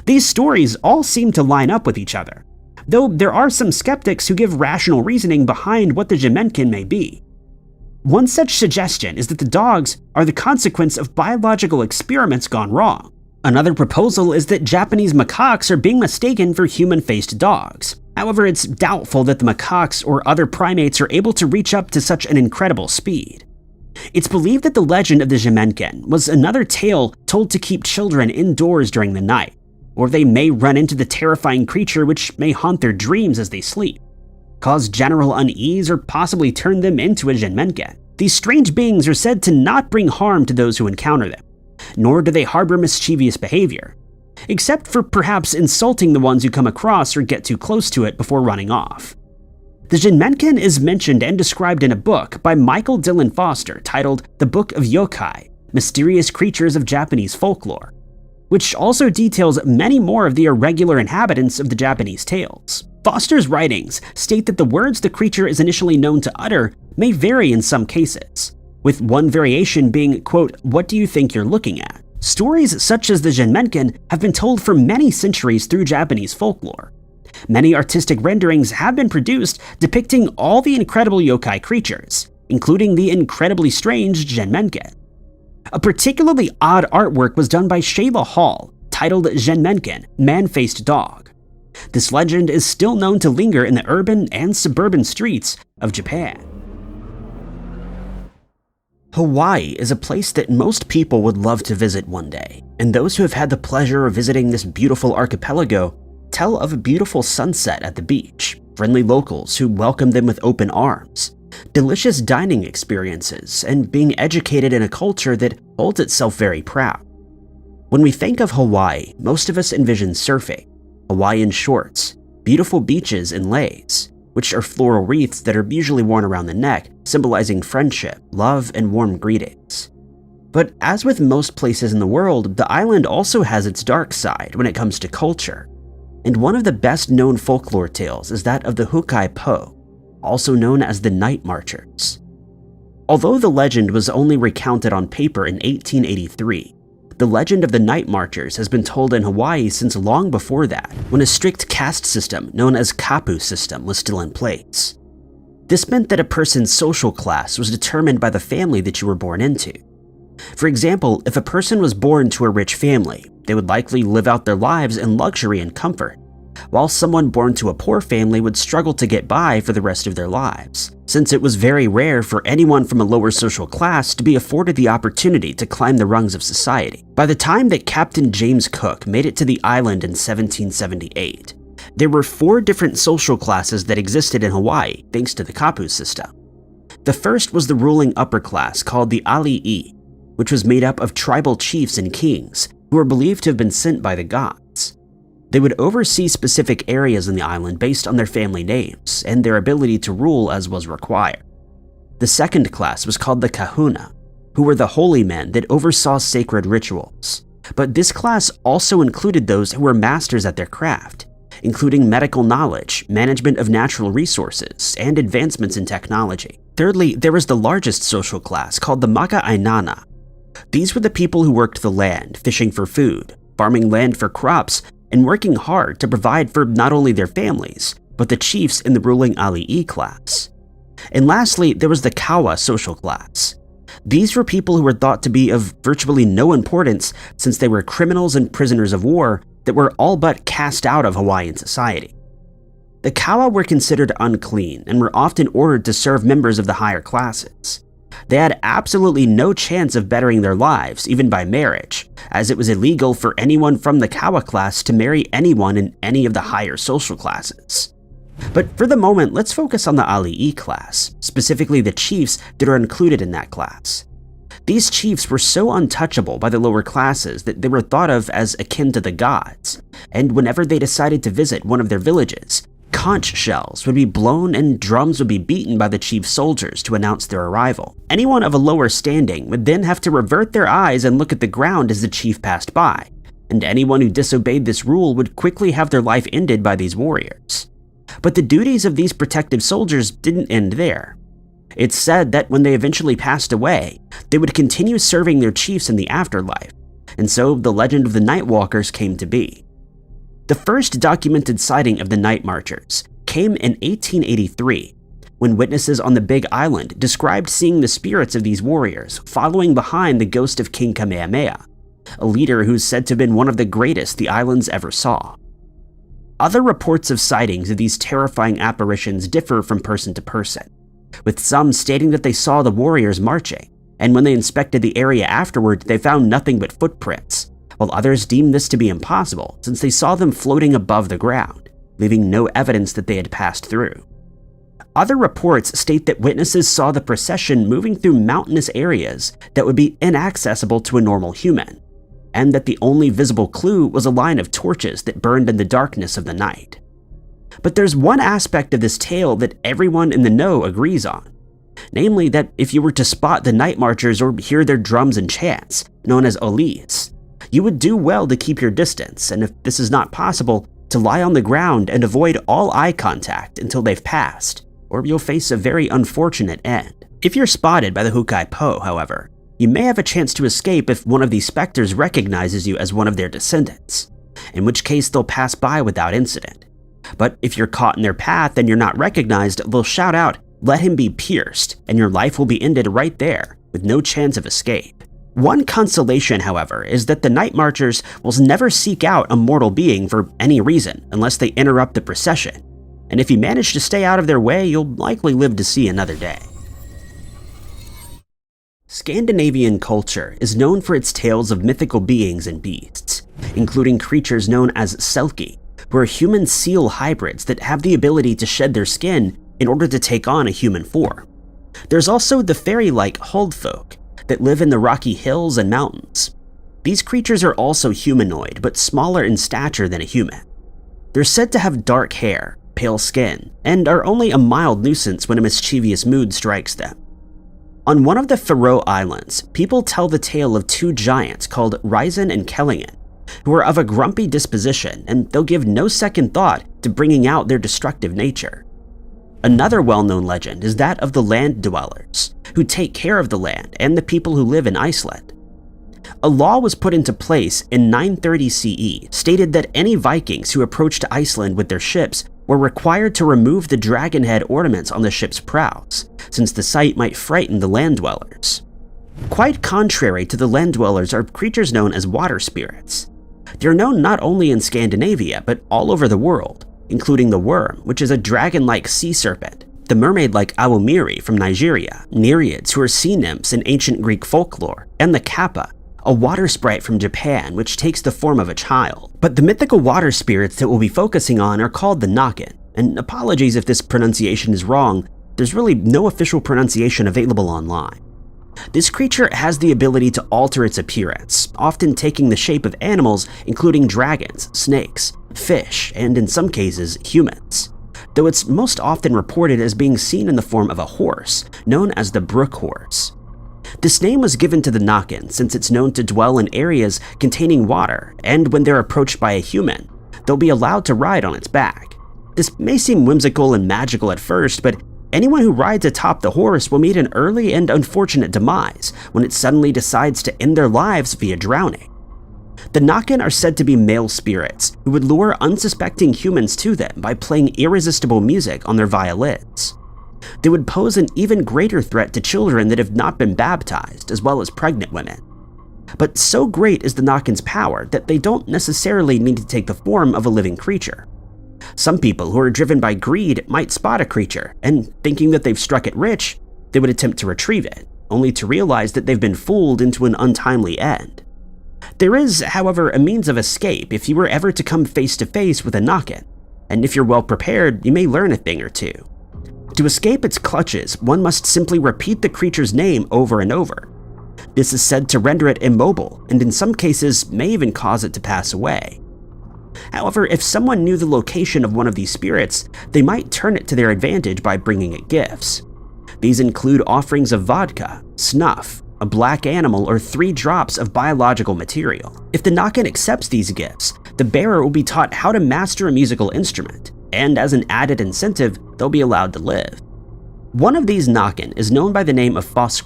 These stories all seem to line up with each other, though there are some skeptics who give rational reasoning behind what the Jimenken may be. One such suggestion is that the dogs are the consequence of biological experiments gone wrong. Another proposal is that Japanese macaques are being mistaken for human-faced dogs. However, it's doubtful that the macaques or other primates are able to reach up to such an incredible speed. It's believed that the legend of the Jemenken was another tale told to keep children indoors during the night, or they may run into the terrifying creature which may haunt their dreams as they sleep, cause general unease, or possibly turn them into a Jemenken. These strange beings are said to not bring harm to those who encounter them, nor do they harbor mischievous behavior, except for perhaps insulting the ones who come across or get too close to it before running off. The Jemenken is mentioned and described in a book by Michael Dillon Foster titled The Book of Yokai, Mysterious Creatures of Japanese Folklore, which also details many more of the irregular inhabitants of the Japanese tales. Foster's writings state that the words the creature is initially known to utter may vary in some cases, with one variation being, quote, "What do you think you're looking at?" Stories such as the Jemenken have been told for many centuries through Japanese folklore. Many artistic renderings have been produced depicting all the incredible yokai creatures, including the incredibly strange Jemenken. A particularly odd artwork was done by Shayla Hall, titled Jemenken, Man-Faced Dog. This legend is still known to linger in the urban and suburban streets of Japan. Hawaii is a place that most people would love to visit one day, and those who have had the pleasure of visiting this beautiful archipelago tell of a beautiful sunset at the beach, friendly locals who welcome them with open arms, delicious dining experiences, and being educated in a culture that holds itself very proud. When we think of Hawaii, most of us envision surfing, Hawaiian shorts, beautiful beaches and leis, which are floral wreaths that are usually worn around the neck, symbolizing friendship, love, and warm greetings. But as with most places in the world, the island also has its dark side when it comes to culture. And one of the best known folklore tales is that of the Hukai Po, also known as the Night Marchers. Although the legend was only recounted on paper in 1883, the legend of the Night Marchers has been told in Hawaii since long before that, when a strict caste system known as kapu system was still in place. This meant that a person's social class was determined by the family that you were born into. For example, if a person was born to a rich family, they would likely live out their lives in luxury and comfort, while someone born to a poor family would struggle to get by for the rest of their lives, since it was very rare for anyone from a lower social class to be afforded the opportunity to climb the rungs of society. By the time that Captain James Cook made it to the island in 1778, there were 4 different social classes that existed in Hawaii thanks to the kapu system. The first was the ruling upper class called the Ali'i, which was made up of tribal chiefs and kings who were believed to have been sent by the gods. They would oversee specific areas in the island based on their family names and their ability to rule as was required. The second class was called the Kahuna, who were the holy men that oversaw sacred rituals. But this class also included those who were masters at their craft, including medical knowledge, management of natural resources, and advancements in technology. Thirdly, there was the largest social class called the Maka'ainana. These were the people who worked the land, fishing for food, farming land for crops, and working hard to provide for not only their families, but the chiefs in the ruling Ali'i class. And lastly, there was the Kawa social class. These were people who were thought to be of virtually no importance since they were criminals and prisoners of war that were all but cast out of Hawaiian society. The Kawa were considered unclean and were often ordered to serve members of the higher classes. They had absolutely no chance of bettering their lives, even by marriage, as it was illegal for anyone from the Kawa class to marry anyone in any of the higher social classes. But for the moment, let's focus on the Ali'i class, specifically the chiefs that are included in that class. These chiefs were so untouchable by the lower classes that they were thought of as akin to the gods, and whenever they decided to visit one of their villages, conch shells would be blown and drums would be beaten by the chief's soldiers to announce their arrival. Anyone of a lower standing would then have to revert their eyes and look at the ground as the chief passed by, and anyone who disobeyed this rule would quickly have their life ended by these warriors. But the duties of these protective soldiers didn't end there. It's said that when they eventually passed away, they would continue serving their chiefs in the afterlife, and so the legend of the Night Walkers came to be. The first documented sighting of the Night Marchers came in 1883, when witnesses on the Big Island described seeing the spirits of these warriors following behind the ghost of King Kamehameha, a leader who's said to have been one of the greatest the islands ever saw. Other reports of sightings of these terrifying apparitions differ from person to person, with some stating that they saw the warriors marching, and when they inspected the area afterward, they found nothing but footprints, while others deemed this to be impossible since they saw them floating above the ground, leaving no evidence that they had passed through. Other reports state that witnesses saw the procession moving through mountainous areas that would be inaccessible to a normal human, and that the only visible clue was a line of torches that burned in the darkness of the night. But there's one aspect of this tale that everyone in the know agrees on, namely that if you were to spot the night marchers or hear their drums and chants, known as Oreilles, you would do well to keep your distance, and if this is not possible, to lie on the ground and avoid all eye contact until they've passed, or you'll face a very unfortunate end. If you're spotted by the Hukai Po, however, you may have a chance to escape if one of these specters recognizes you as one of their descendants, in which case they'll pass by without incident. But if you're caught in their path and you're not recognized, they'll shout out, "Let him be pierced," and your life will be ended right there, with no chance of escape. One consolation, however, is that the night marchers will never seek out a mortal being for any reason unless they interrupt the procession, and if you manage to stay out of their way, you'll likely live to see another day. Scandinavian culture is known for its tales of mythical beings and beasts, including creatures known as selkie, who are human seal hybrids that have the ability to shed their skin in order to take on a human form. There's also the fairy-like huldfolk that live in the rocky hills and mountains. These creatures are also humanoid, but smaller in stature than a human. They're said to have dark hair, pale skin, and are only a mild nuisance when a mischievous mood strikes them. On one of the Faroe Islands, people tell the tale of two giants called Ryzen and Kellingen, who are of a grumpy disposition, and they'll give no second thought to bringing out their destructive nature. Another well-known legend is that of the land dwellers, who take care of the land and the people who live in Iceland. A law was put into place in 930 CE, stated that any Vikings who approached Iceland with their ships were required to remove the dragon head ornaments on the ship's prows, since the sight might frighten the land dwellers. Quite contrary to the land dwellers are creatures known as water spirits. They're known not only in Scandinavia, but all over the world, including the worm, which is a dragon-like sea serpent, the mermaid-like awomiri from Nigeria, nereids who are sea nymphs in ancient Greek folklore, and the kappa, a water sprite from Japan which takes the form of a child. But the mythical water spirits that we'll be focusing on are called the Nakin, and apologies if this pronunciation is wrong, there's really no official pronunciation available online. This creature has the ability to alter its appearance, often taking the shape of animals including dragons, snakes, fish, and in some cases, humans. Though it's most often reported as being seen in the form of a horse, known as the brook horse. This name was given to the Nakin since it's known to dwell in areas containing water, and when they're approached by a human, they'll be allowed to ride on its back. This may seem whimsical and magical at first, but anyone who rides atop the horse will meet an early and unfortunate demise when it suddenly decides to end their lives via drowning. The Nakin are said to be male spirits who would lure unsuspecting humans to them by playing irresistible music on their violins. They would pose an even greater threat to children that have not been baptized, as well as pregnant women. But so great is the Nakin's power that they don't necessarily need to take the form of a living creature. Some people who are driven by greed might spot a creature, and thinking that they've struck it rich, they would attempt to retrieve it, only to realize that they've been fooled into an untimely end. There is, however, a means of escape if you were ever to come face to face with a Nakin, and if you're well prepared, you may learn a thing or two. To escape its clutches, one must simply repeat the creature's name over and over. This is said to render it immobile, and in some cases may even cause it to pass away. However, if someone knew the location of one of these spirits, they might turn it to their advantage by bringing it gifts. These include offerings of vodka, snuff, a black animal, or 3 drops of biological material. If the Nakin accepts these gifts, the bearer will be taught how to master a musical instrument, and as an added incentive, they'll be allowed to live. One of these Nakin is known by the name of Fosse.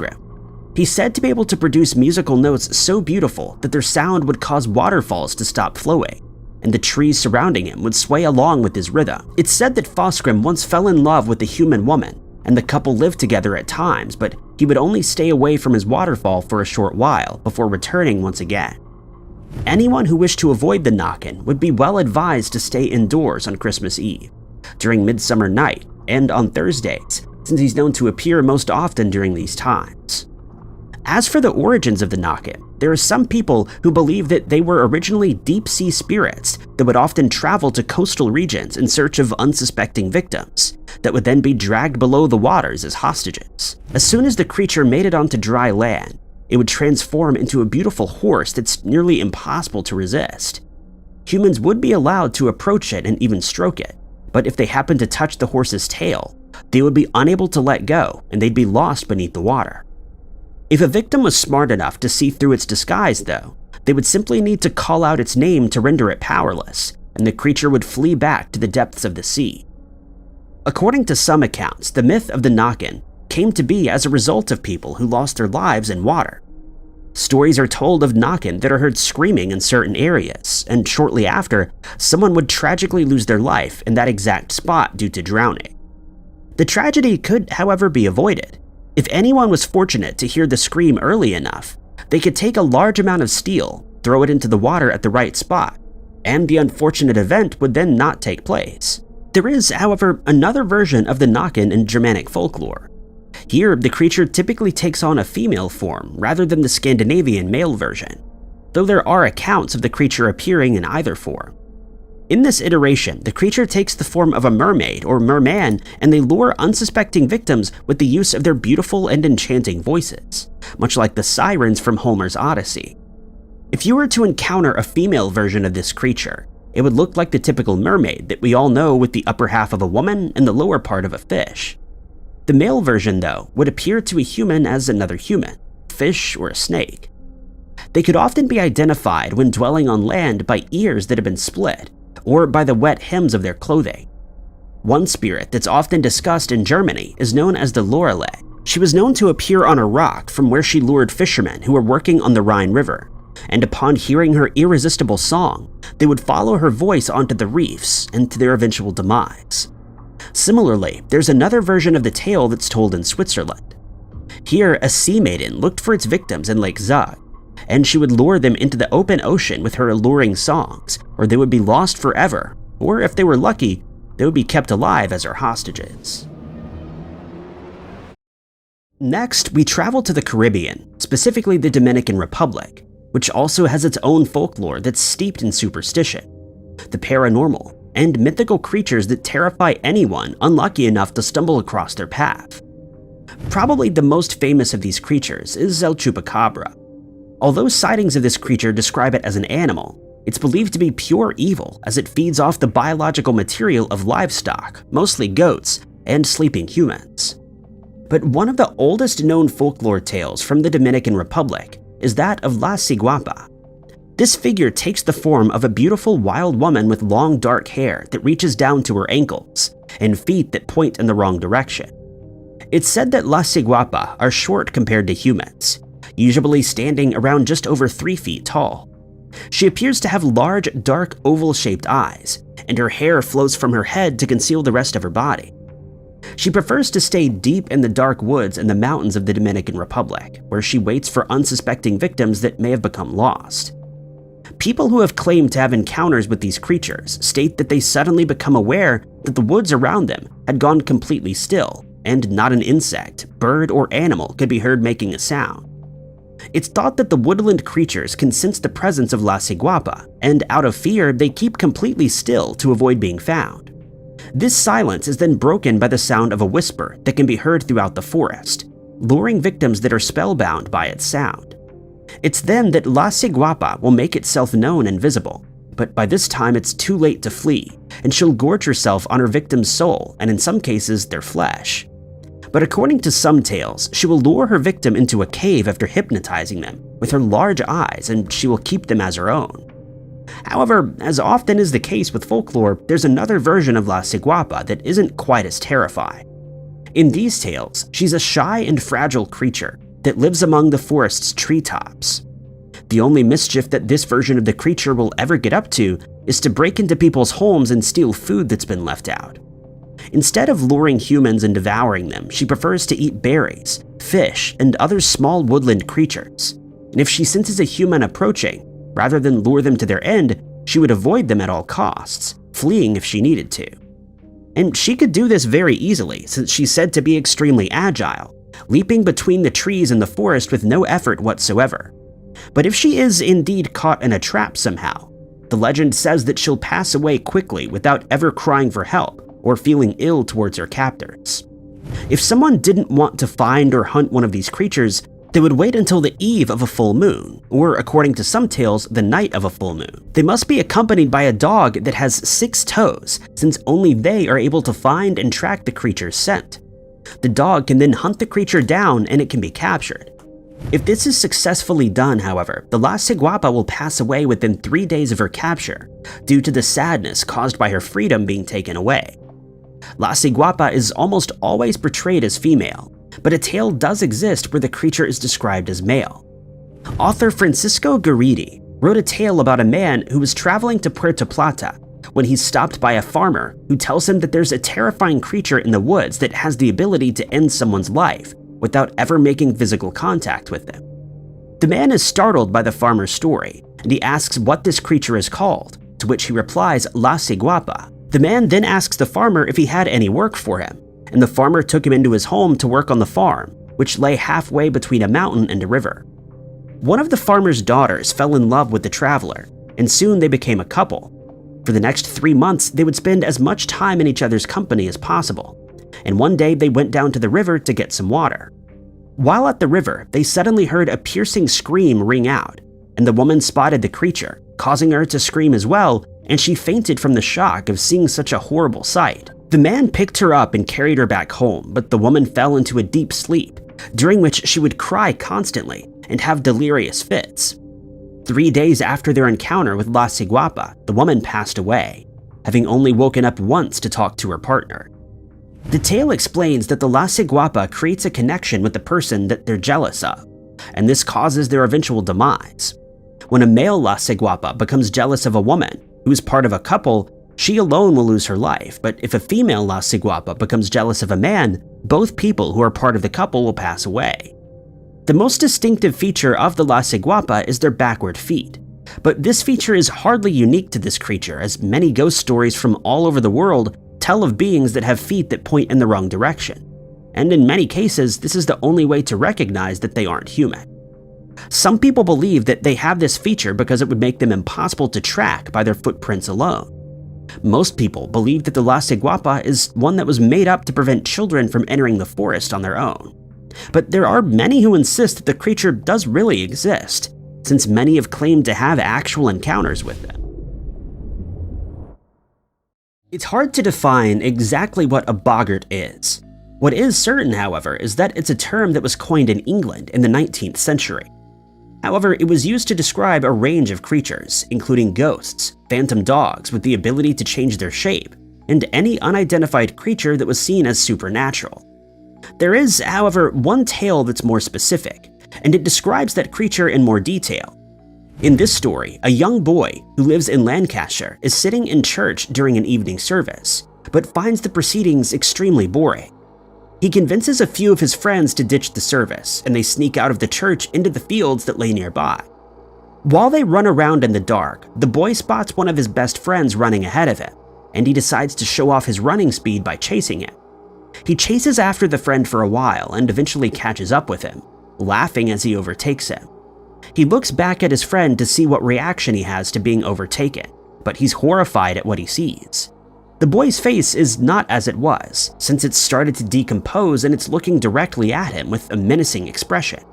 He's said to be able to produce musical notes so beautiful that their sound would cause waterfalls to stop flowing, and the trees surrounding him would sway along with his rhythm. It's said that Fosse once fell in love with a human woman, and the couple lived together at times, but he would only stay away from his waterfall for a short while before returning once again. Anyone who wished to avoid the knock-in would be well advised to stay indoors on Christmas Eve, during Midsummer Night, and on Thursdays, since he's known to appear most often during these times. As for the origins of the knock-in, there are some people who believe that they were originally deep-sea spirits that would often travel to coastal regions in search of unsuspecting victims that would then be dragged below the waters as hostages. As soon as the creature made it onto dry land, it would transform into a beautiful horse that's nearly impossible to resist. Humans would be allowed to approach it and even stroke it, but if they happened to touch the horse's tail, they would be unable to let go and they'd be lost beneath the water. If a victim was smart enough to see through its disguise, though, they would simply need to call out its name to render it powerless, and the creature would flee back to the depths of the sea. According to some accounts, the myth of the knock-in came to be as a result of people who lost their lives in water. Stories are told of knock-in that are heard screaming in certain areas, and shortly after, someone would tragically lose their life in that exact spot due to drowning. The tragedy could, however, be avoided. If anyone was fortunate to hear the scream early enough, they could take a large amount of steel, throw it into the water at the right spot, and the unfortunate event would then not take place. There is, however, another version of the knock-in in Germanic folklore. Here, the creature typically takes on a female form rather than the Scandinavian male version, though there are accounts of the creature appearing in either form. In this iteration, the creature takes the form of a mermaid or merman, and they lure unsuspecting victims with the use of their beautiful and enchanting voices, much like the sirens from Homer's Odyssey. If you were to encounter a female version of this creature, it would look like the typical mermaid that we all know, with the upper half of a woman and the lower part of a fish. The male version, though, would appear to a human as another human, fish, or a snake. They could often be identified when dwelling on land by ears that have been split, or by the wet hems of their clothing. One spirit that's often discussed in Germany is known as the Oreille. She was known to appear on a rock from where she lured fishermen who were working on the Rhine River, and upon hearing her irresistible song, they would follow her voice onto the reefs and to their eventual demise. Similarly, there's another version of the tale that's told in Switzerland. Here, a sea maiden looked for its victims in Lake Zug, and she would lure them into the open ocean with her alluring songs, or they would be lost forever, or if they were lucky, they would be kept alive as her hostages. Next, we travel to the Caribbean, specifically the Dominican Republic, which also has its own folklore that's steeped in superstition, the paranormal, and mythical creatures that terrify anyone unlucky enough to stumble across their path. Probably the most famous of these creatures is El Chupacabra. Although sightings of this creature describe it as an animal, it's believed to be pure evil as it feeds off the biological material of livestock, mostly goats, and sleeping humans. But one of the oldest known folklore tales from the Dominican Republic is that of La Ciguapa. This figure takes the form of a beautiful wild woman with long dark hair that reaches down to her ankles, and feet that point in the wrong direction. It's said that La Ciguapa are short compared to humans, usually standing around just over 3 feet tall. She appears to have large, dark, oval-shaped eyes, and her hair flows from her head to conceal the rest of her body. She prefers to stay deep in the dark woods and the mountains of the Dominican Republic, where she waits for unsuspecting victims that may have become lost. People who have claimed to have encounters with these creatures state that they suddenly become aware that the woods around them had gone completely still, and not an insect, bird, or animal could be heard making a sound. It's thought that the woodland creatures can sense the presence of La Ciguapa, and out of fear, they keep completely still to avoid being found. This silence is then broken by the sound of a whisper that can be heard throughout the forest, luring victims that are spellbound by its sound. It's then that La Ciguapa will make itself known and visible, but by this time it's too late to flee, and she'll gorge herself on her victim's soul, and in some cases, their flesh. But according to some tales, she will lure her victim into a cave after hypnotizing them with her large eyes, and she will keep them as her own. However, as often is the case with folklore, there's another version of La Ciguapa that isn't quite as terrifying. In these tales, she's a shy and fragile creature that lives among the forest's treetops. The only mischief that this version of the creature will ever get up to is to break into people's homes and steal food that's been left out. Instead of luring humans and devouring them, she prefers to eat berries, fish, and other small woodland creatures. And if she senses a human approaching, Rather than lure them to their end, she would avoid them at all costs, fleeing if she needed to. And she could do this very easily, since she's said to be extremely agile, leaping between the trees in the forest with no effort whatsoever. But if she is indeed caught in a trap somehow, the legend says that she'll pass away quickly without ever crying for help or feeling ill towards her captors. If someone didn't want to find or hunt one of these creatures, they would wait until the eve of a full moon, or according to some tales, the night of a full moon. They must be accompanied by a dog that has 6 toes, since only they are able to find and track the creature's scent. The dog can then hunt the creature down and it can be captured. If this is successfully done, however, the La Ciguapa will pass away within 3 days of her capture, due to the sadness caused by her freedom being taken away. La Ciguapa is almost always portrayed as female, but a tale does exist where the creature is described as male. Author Francisco Garidi wrote a tale about a man who was traveling to Puerto Plata when he's stopped by a farmer who tells him that there's a terrifying creature in the woods that has the ability to end someone's life without ever making physical contact with them. The man is startled by the farmer's story, and he asks what this creature is called, to which he replies La Ciguapa. The man then asks the farmer if he had any work for him, and the farmer took him into his home to work on the farm, which lay halfway between a mountain and a river. One of the farmer's daughters fell in love with the traveler, and soon they became a couple. For the next 3 months, they would spend as much time in each other's company as possible, and one day they went down to the river to get some water. While at the river, they suddenly heard a piercing scream ring out, and the woman spotted the creature, causing her to scream as well, and she fainted from the shock of seeing such a horrible sight. The man picked her up and carried her back home, but the woman fell into a deep sleep, during which she would cry constantly and have delirious fits. 3 days after their encounter with La Ciguapa, the woman passed away, having only woken up once to talk to her partner. The tale explains that the La Ciguapa creates a connection with the person that they're jealous of, and this causes their eventual demise. When a male La Ciguapa becomes jealous of a woman who is part of a couple, she alone will lose her life, but if a female La Ciguapa becomes jealous of a man, both people who are part of the couple will pass away. The most distinctive feature of the La Ciguapa is their backward feet, but this feature is hardly unique to this creature, as many ghost stories from all over the world tell of beings that have feet that point in the wrong direction, and in many cases, this is the only way to recognize that they aren't human. Some people believe that they have this feature because it would make them impossible to track by their footprints alone. Most people believe that the La Ciguapa is one that was made up to prevent children from entering the forest on their own. But there are many who insist that the creature does really exist, since many have claimed to have actual encounters with them. It's hard to define exactly what a Bogart is. What is certain, however, is that it's a term that was coined in England in the 19th century. However, it was used to describe a range of creatures, including ghosts, phantom dogs with the ability to change their shape, and any unidentified creature that was seen as supernatural. There is, however, one tale that's more specific, and it describes that creature in more detail. In this story, a young boy who lives in Lancashire is sitting in church during an evening service, but finds the proceedings extremely boring. He convinces a few of his friends to ditch the service, and they sneak out of the church into the fields that lay nearby. While they run around in the dark, the boy spots one of his best friends running ahead of him, and he decides to show off his running speed by chasing him. He chases after the friend for a while and eventually catches up with him, laughing as he overtakes him. He looks back at his friend to see what reaction he has to being overtaken, but he's horrified at what he sees. The boy's face is not as it was, since it's started to decompose and it's looking directly at him with a menacing expression.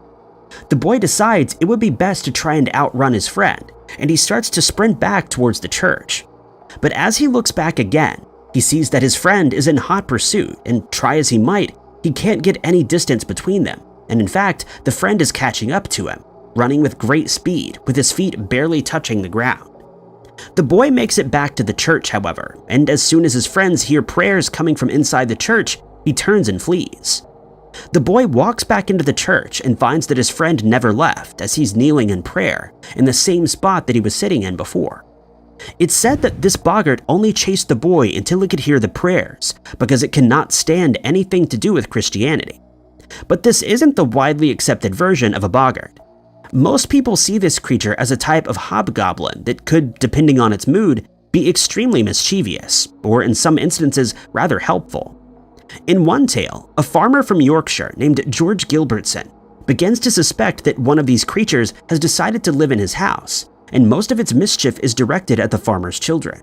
The boy decides it would be best to try and outrun his friend, and he starts to sprint back towards the church. But as he looks back again, he sees that his friend is in hot pursuit, and try as he might, he can't get any distance between them, and in fact, the friend is catching up to him, running with great speed, with his feet barely touching the ground. The boy makes it back to the church, however, and as soon as his friends hear prayers coming from inside the church, he turns and flees. The boy walks back into the church and finds that his friend never left, as he's kneeling in prayer in the same spot that he was sitting in before. It's said that this Bogart only chased the boy until it could hear the prayers, because it cannot stand anything to do with Christianity. But this isn't the widely accepted version of a Bogart. Most people see this creature as a type of hobgoblin that could, depending on its mood, be extremely mischievous, or in some instances, rather helpful. In one tale, a farmer from Yorkshire named George Gilbertson begins to suspect that one of these creatures has decided to live in his house, and most of its mischief is directed at the farmer's children.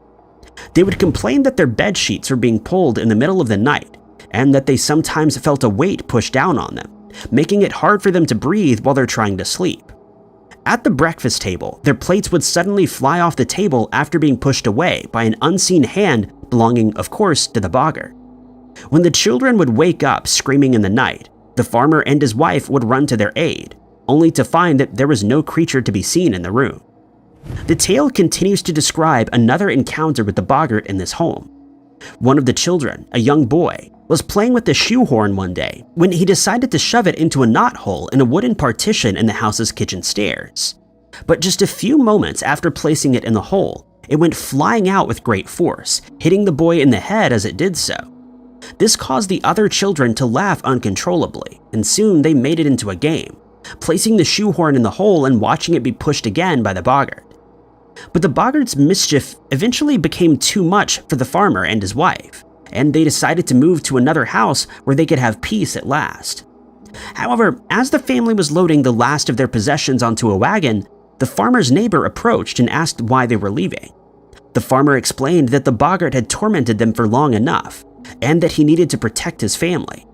They would complain that their bed sheets were being pulled in the middle of the night, and that they sometimes felt a weight pushed down on them, making it hard for them to breathe while they're trying to sleep. At the breakfast table, their plates would suddenly fly off the table after being pushed away by an unseen hand belonging, of course, to the Bogart. When the children would wake up screaming in the night, the farmer and his wife would run to their aid, only to find that there was no creature to be seen in the room. The tale continues to describe another encounter with the Bogart in this home. One of the children, a young boy, was playing with the shoehorn one day when he decided to shove it into a knothole in a wooden partition in the house's kitchen stairs. But just a few moments after placing it in the hole, it went flying out with great force, hitting the boy in the head as it did so. This caused the other children to laugh uncontrollably, and soon they made it into a game, placing the shoehorn in the hole and watching it be pushed again by the Bogart. But the Bogart's mischief eventually became too much for the farmer and his wife, and they decided to move to another house where they could have peace at last. However, as the family was loading the last of their possessions onto a wagon, the farmer's neighbor approached and asked why they were leaving. The farmer explained that the Bogart had tormented them for long enough, and that he needed to protect his family.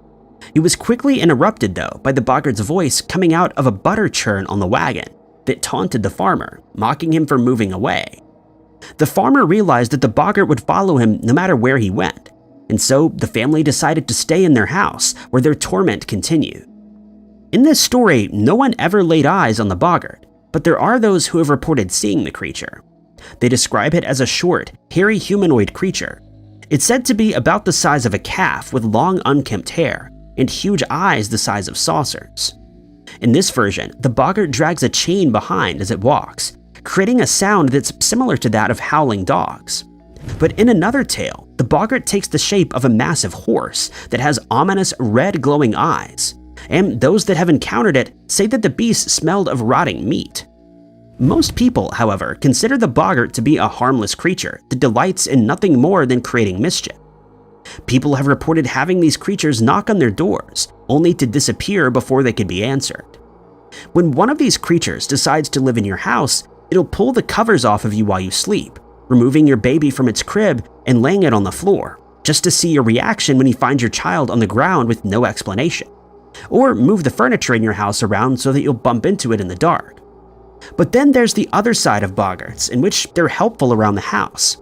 He was quickly interrupted, though, by the Bogart's voice coming out of a butter churn on the wagon that taunted the farmer, mocking him for moving away. The farmer realized that the Bogart would follow him no matter where he went, and so the family decided to stay in their house where their torment continued. In this story, no one ever laid eyes on the Bogart, but there are those who have reported seeing the creature. They describe it as a short, hairy humanoid creature. It's said to be about the size of a calf with long unkempt hair and huge eyes the size of saucers. In this version, the Bogart drags a chain behind as it walks, creating a sound that's similar to that of howling dogs. But in another tale, the Bogart takes the shape of a massive horse that has ominous red glowing eyes, and those that have encountered it say that the beast smelled of rotting meat. Most people, however, consider the Bogart to be a harmless creature that delights in nothing more than creating mischief. People have reported having these creatures knock on their doors, only to disappear before they could be answered. When one of these creatures decides to live in your house, it'll pull the covers off of you while you sleep, removing your baby from its crib and laying it on the floor, just to see your reaction when you find your child on the ground with no explanation. Or move the furniture in your house around so that you'll bump into it in the dark. But then there's the other side of Bogarts, in which they're helpful around the house.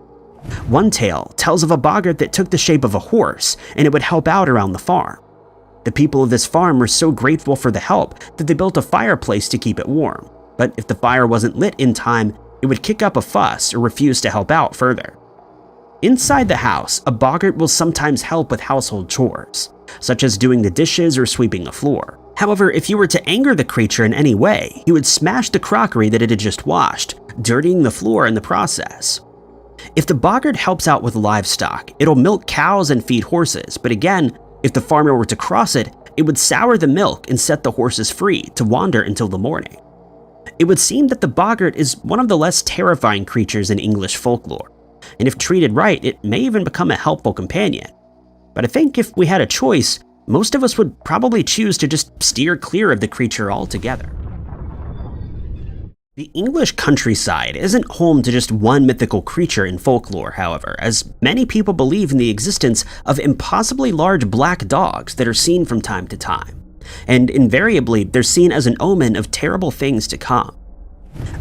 One tale tells of a Bogart that took the shape of a horse, and it would help out around the farm. The people of this farm were so grateful for the help that they built a fireplace to keep it warm, but if the fire wasn't lit in time, it would kick up a fuss or refuse to help out further. Inside the house, a Bogart will sometimes help with household chores, such as doing the dishes or sweeping the floor. However, if you were to anger the creature in any way, he would smash the crockery that it had just washed, dirtying the floor in the process. If the Bogart helps out with livestock, it'll milk cows and feed horses, but again, if the farmer were to cross it, it would sour the milk and set the horses free to wander until the morning. It would seem that the Bogart is one of the less terrifying creatures in English folklore, and if treated right, it may even become a helpful companion. But I think if we had a choice, most of us would probably choose to just steer clear of the creature altogether. The English countryside isn't home to just one mythical creature in folklore, however, as many people believe in the existence of impossibly large black dogs that are seen from time to time, and invariably they're seen as an omen of terrible things to come.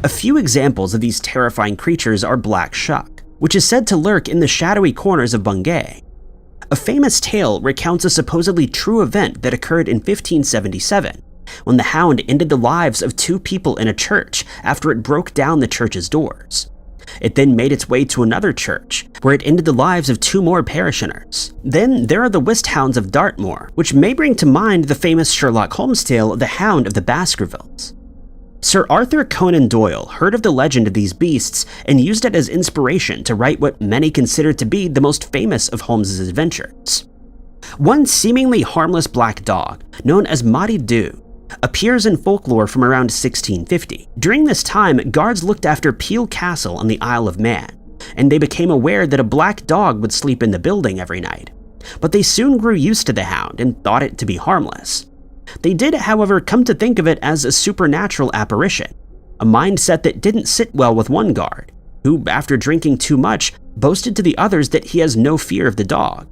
A few examples of these terrifying creatures are Black Shuck, which is said to lurk in the shadowy corners of Bungay. A famous tale recounts a supposedly true event that occurred in 1577, when the hound ended the lives of 2 people in a church after it broke down the church's doors. It then made its way to another church, where it ended the lives of 2 more parishioners. Then there are the Whist Hounds of Dartmoor, which may bring to mind the famous Sherlock Holmes tale, The Hound of the Baskervilles. Sir Arthur Conan Doyle heard of the legend of these beasts and used it as inspiration to write what many consider to be the most famous of Holmes's adventures. One seemingly harmless black dog, known as Matty Doo, appears in folklore from around 1650. During this time, guards looked after Peel Castle on the Isle of Man, and they became aware that a black dog would sleep in the building every night. But they soon grew used to the hound and thought it to be harmless. They did, however, come to think of it as a supernatural apparition, a mindset that didn't sit well with one guard, who, after drinking too much, boasted to the others that he has no fear of the dog.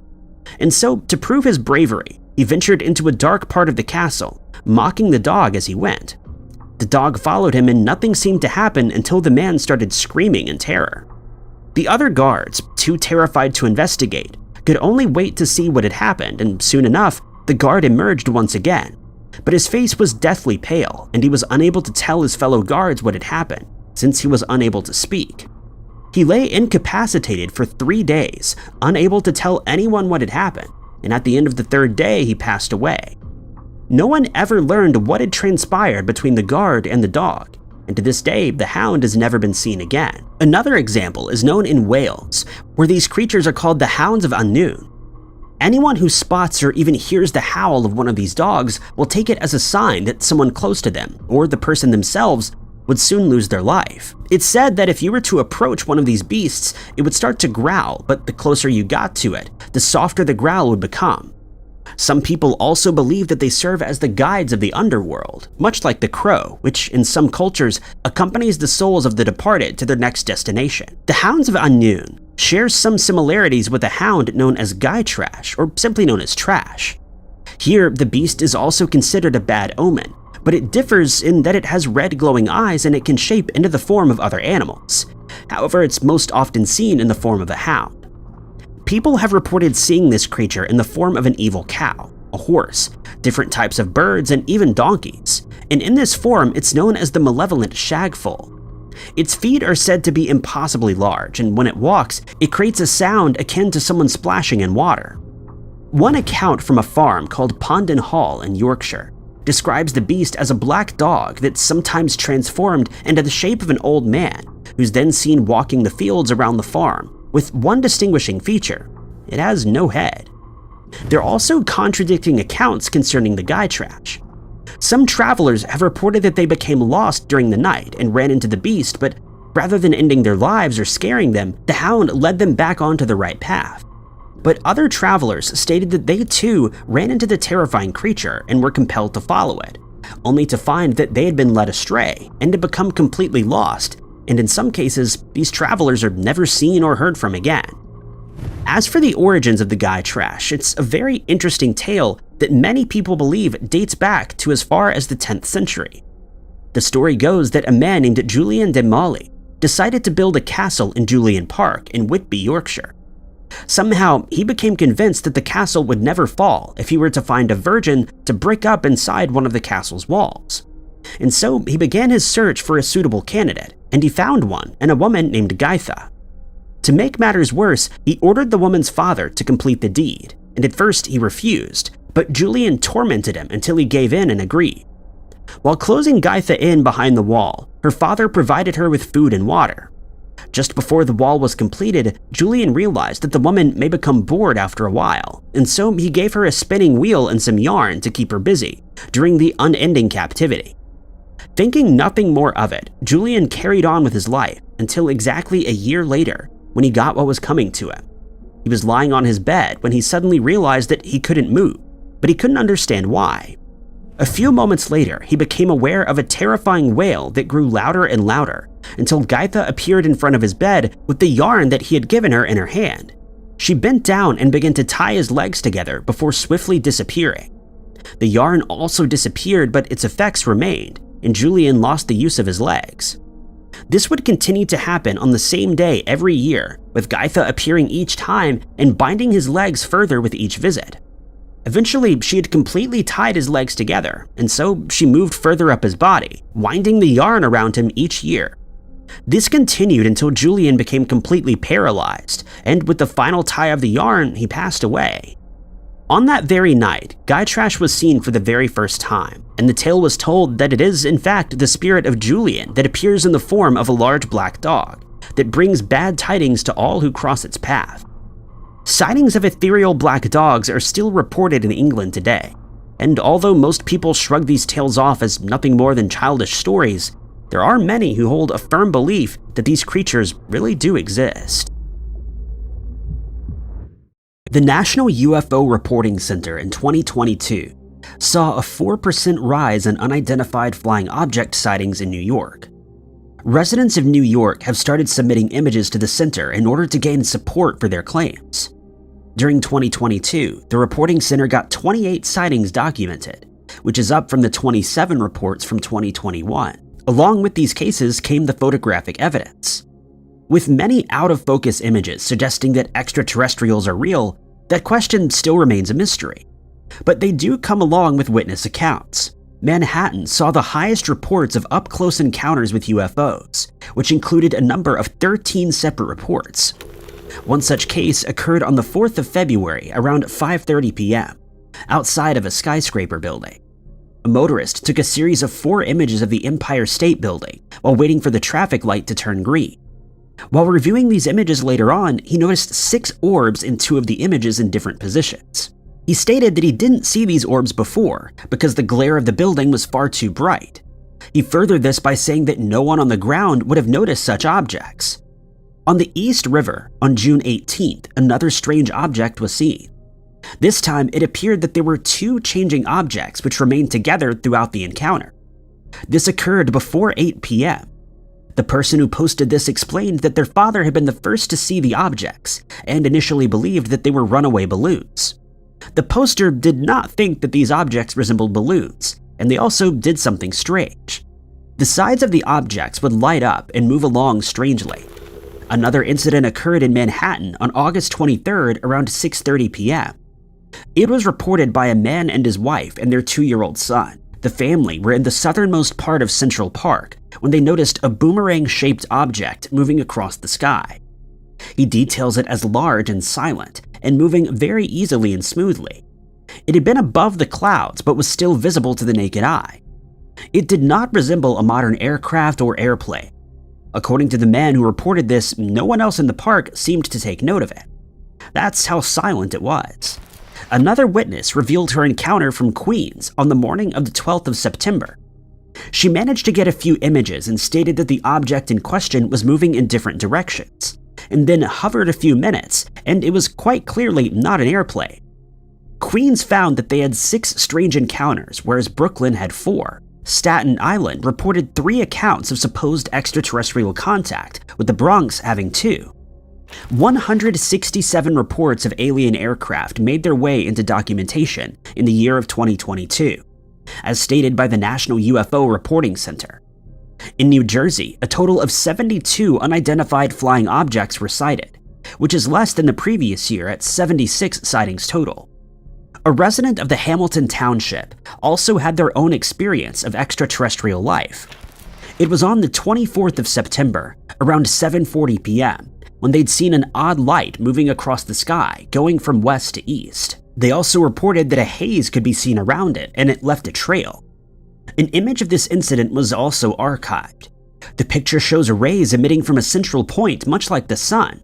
And so, to prove his bravery, he ventured into a dark part of the castle, mocking the dog as he went. The dog followed him and nothing seemed to happen until the man started screaming in terror. The other guards, too terrified to investigate, could only wait to see what had happened, and soon enough, the guard emerged once again. But his face was deathly pale, and he was unable to tell his fellow guards what had happened, since he was unable to speak. He lay incapacitated for 3 days, unable to tell anyone what had happened, and at the end of the 3rd day, he passed away. No one ever learned what had transpired between the guard and the dog, and to this day, the hound has never been seen again. Another example is known in Wales, where these creatures are called the Hounds of Annwn. Anyone who spots or even hears the howl of one of these dogs will take it as a sign that someone close to them, or the person themselves, would soon lose their life. It's said that if you were to approach one of these beasts, it would start to growl, but the closer you got to it, the softer the growl would become. Some people also believe that they serve as the guides of the underworld, much like the crow, which in some cultures accompanies the souls of the departed to their next destination. The Hounds of Annwn shares some similarities with a hound known as Guy Trash, or simply known as Trash. Here, the beast is also considered a bad omen, but it differs in that it has red glowing eyes and it can shape into the form of other animals. However, it's most often seen in the form of a hound. People have reported seeing this creature in the form of an evil cow, a horse, different types of birds, and even donkeys, and in this form it's known as the malevolent shagfoal. Its feet are said to be impossibly large, and when it walks, it creates a sound akin to someone splashing in water. One account from a farm called Pondon Hall in Yorkshire describes the beast as a black dog that's sometimes transformed into the shape of an old man, who's then seen walking the fields around the farm, with one distinguishing feature: it has no head. There are also contradicting accounts concerning the Guy Trash. Some travelers have reported that they became lost during the night and ran into the beast, but rather than ending their lives or scaring them, the hound led them back onto the right path. But other travelers stated that they too ran into the terrifying creature and were compelled to follow it, only to find that they had been led astray and had become completely lost, and in some cases, these travelers are never seen or heard from again. As for the origins of the Guy Trash, it's a very interesting tale that many people believe dates back to as far as the 10th century. The story goes that a man named Julian de Molly decided to build a castle in Julian Park in Whitby, Yorkshire. Somehow, he became convinced that the castle would never fall if he were to find a virgin to brick up inside one of the castle's walls. And so he began his search for a suitable candidate, and he found one in a woman named Gaitha. To make matters worse, he ordered the woman's father to complete the deed, and at first he refused, but Julian tormented him until he gave in and agreed. While closing Gaitha in behind the wall, her father provided her with food and water. Just before the wall was completed, Julian realized that the woman may become bored after a while, and so he gave her a spinning wheel and some yarn to keep her busy during the unending captivity. Thinking nothing more of it, Julian carried on with his life until exactly a year later, when he got what was coming to him. He was lying on his bed when he suddenly realized that he couldn't move, but he couldn't understand why. A few moments later, he became aware of a terrifying wail that grew louder and louder until Gaitha appeared in front of his bed with the yarn that he had given her in her hand. She bent down and began to tie his legs together before swiftly disappearing. The yarn also disappeared, but its effects remained, and Julian lost the use of his legs. This would continue to happen on the same day every year, with Gaitha appearing each time and binding his legs further with each visit. Eventually, she had completely tied his legs together, and so she moved further up his body, winding the yarn around him each year. This continued until Julian became completely paralyzed, and with the final tie of the yarn, he passed away. On that very night, Guy Trash was seen for the very first time, and the tale was told that it is in fact the spirit of Julian that appears in the form of a large black dog that brings bad tidings to all who cross its path. Sightings of ethereal black dogs are still reported in England today. And although most people shrug these tales off as nothing more than childish stories, there are many who hold a firm belief that these creatures really do exist. The National UFO Reporting Center in 2022 saw a 4% rise in unidentified flying object sightings in New York. Residents of New York have started submitting images to the center in order to gain support for their claims. During 2022, the reporting center got 28 sightings documented, which is up from the 27 reports from 2021. Along with these cases came the photographic evidence. With many out-of-focus images suggesting that extraterrestrials are real, that question still remains a mystery. But they do come along with witness accounts. Manhattan saw the highest reports of up-close encounters with UFOs, which included a number of 13 separate reports. One such case occurred on the 4th of February around 5:30 p.m., outside of a skyscraper building. A motorist took a series of 4 images of the Empire State Building while waiting for the traffic light to turn green. While reviewing these images later on, he noticed 6 orbs in 2 of the images in different positions. He stated that he didn't see these orbs before because the glare of the building was far too bright. He furthered this by saying that no one on the ground would have noticed such objects. On the East River, on June 18th, another strange object was seen. This time, it appeared that there were 2 changing objects which remained together throughout the encounter. This occurred before 8 p.m. The person who posted this explained that their father had been the first to see the objects and initially believed that they were runaway balloons. The poster did not think that these objects resembled balloons, and they also did something strange. The sides of the objects would light up and move along strangely. Another incident occurred in Manhattan on August 23rd around 6:30 p.m. It was reported by a man and his wife and their 2-year-old son. The family were in the southernmost part of Central Park when they noticed a boomerang-shaped object moving across the sky. He details it as large and silent, and moving very easily and smoothly. It had been above the clouds but was still visible to the naked eye. It did not resemble a modern aircraft or airplane. According to the man who reported this, no one else in the park seemed to take note of it. That's how silent it was. Another witness revealed her encounter from Queens on the morning of the 12th of September. She managed to get a few images and stated that the object in question was moving in different directions, and then hovered a few minutes, and it was quite clearly not an airplane. Queens found that they had 6 strange encounters, whereas Brooklyn had 4. Staten Island reported 3 accounts of supposed extraterrestrial contact, with the Bronx having 2. 167 reports of alien aircraft made their way into documentation in the year of 2022, as stated by the National UFO Reporting Center. In New Jersey, a total of 72 unidentified flying objects were sighted, which is less than the previous year at 76 sightings total. A resident of the Hamilton Township also had their own experience of extraterrestrial life. It was on the 24th of September, around 7:40 p.m., when they'd seen an odd light moving across the sky, going from west to east. They also reported that a haze could be seen around it, and it left a trail. An image of this incident was also archived. The picture shows rays emitting from a central point much like the sun,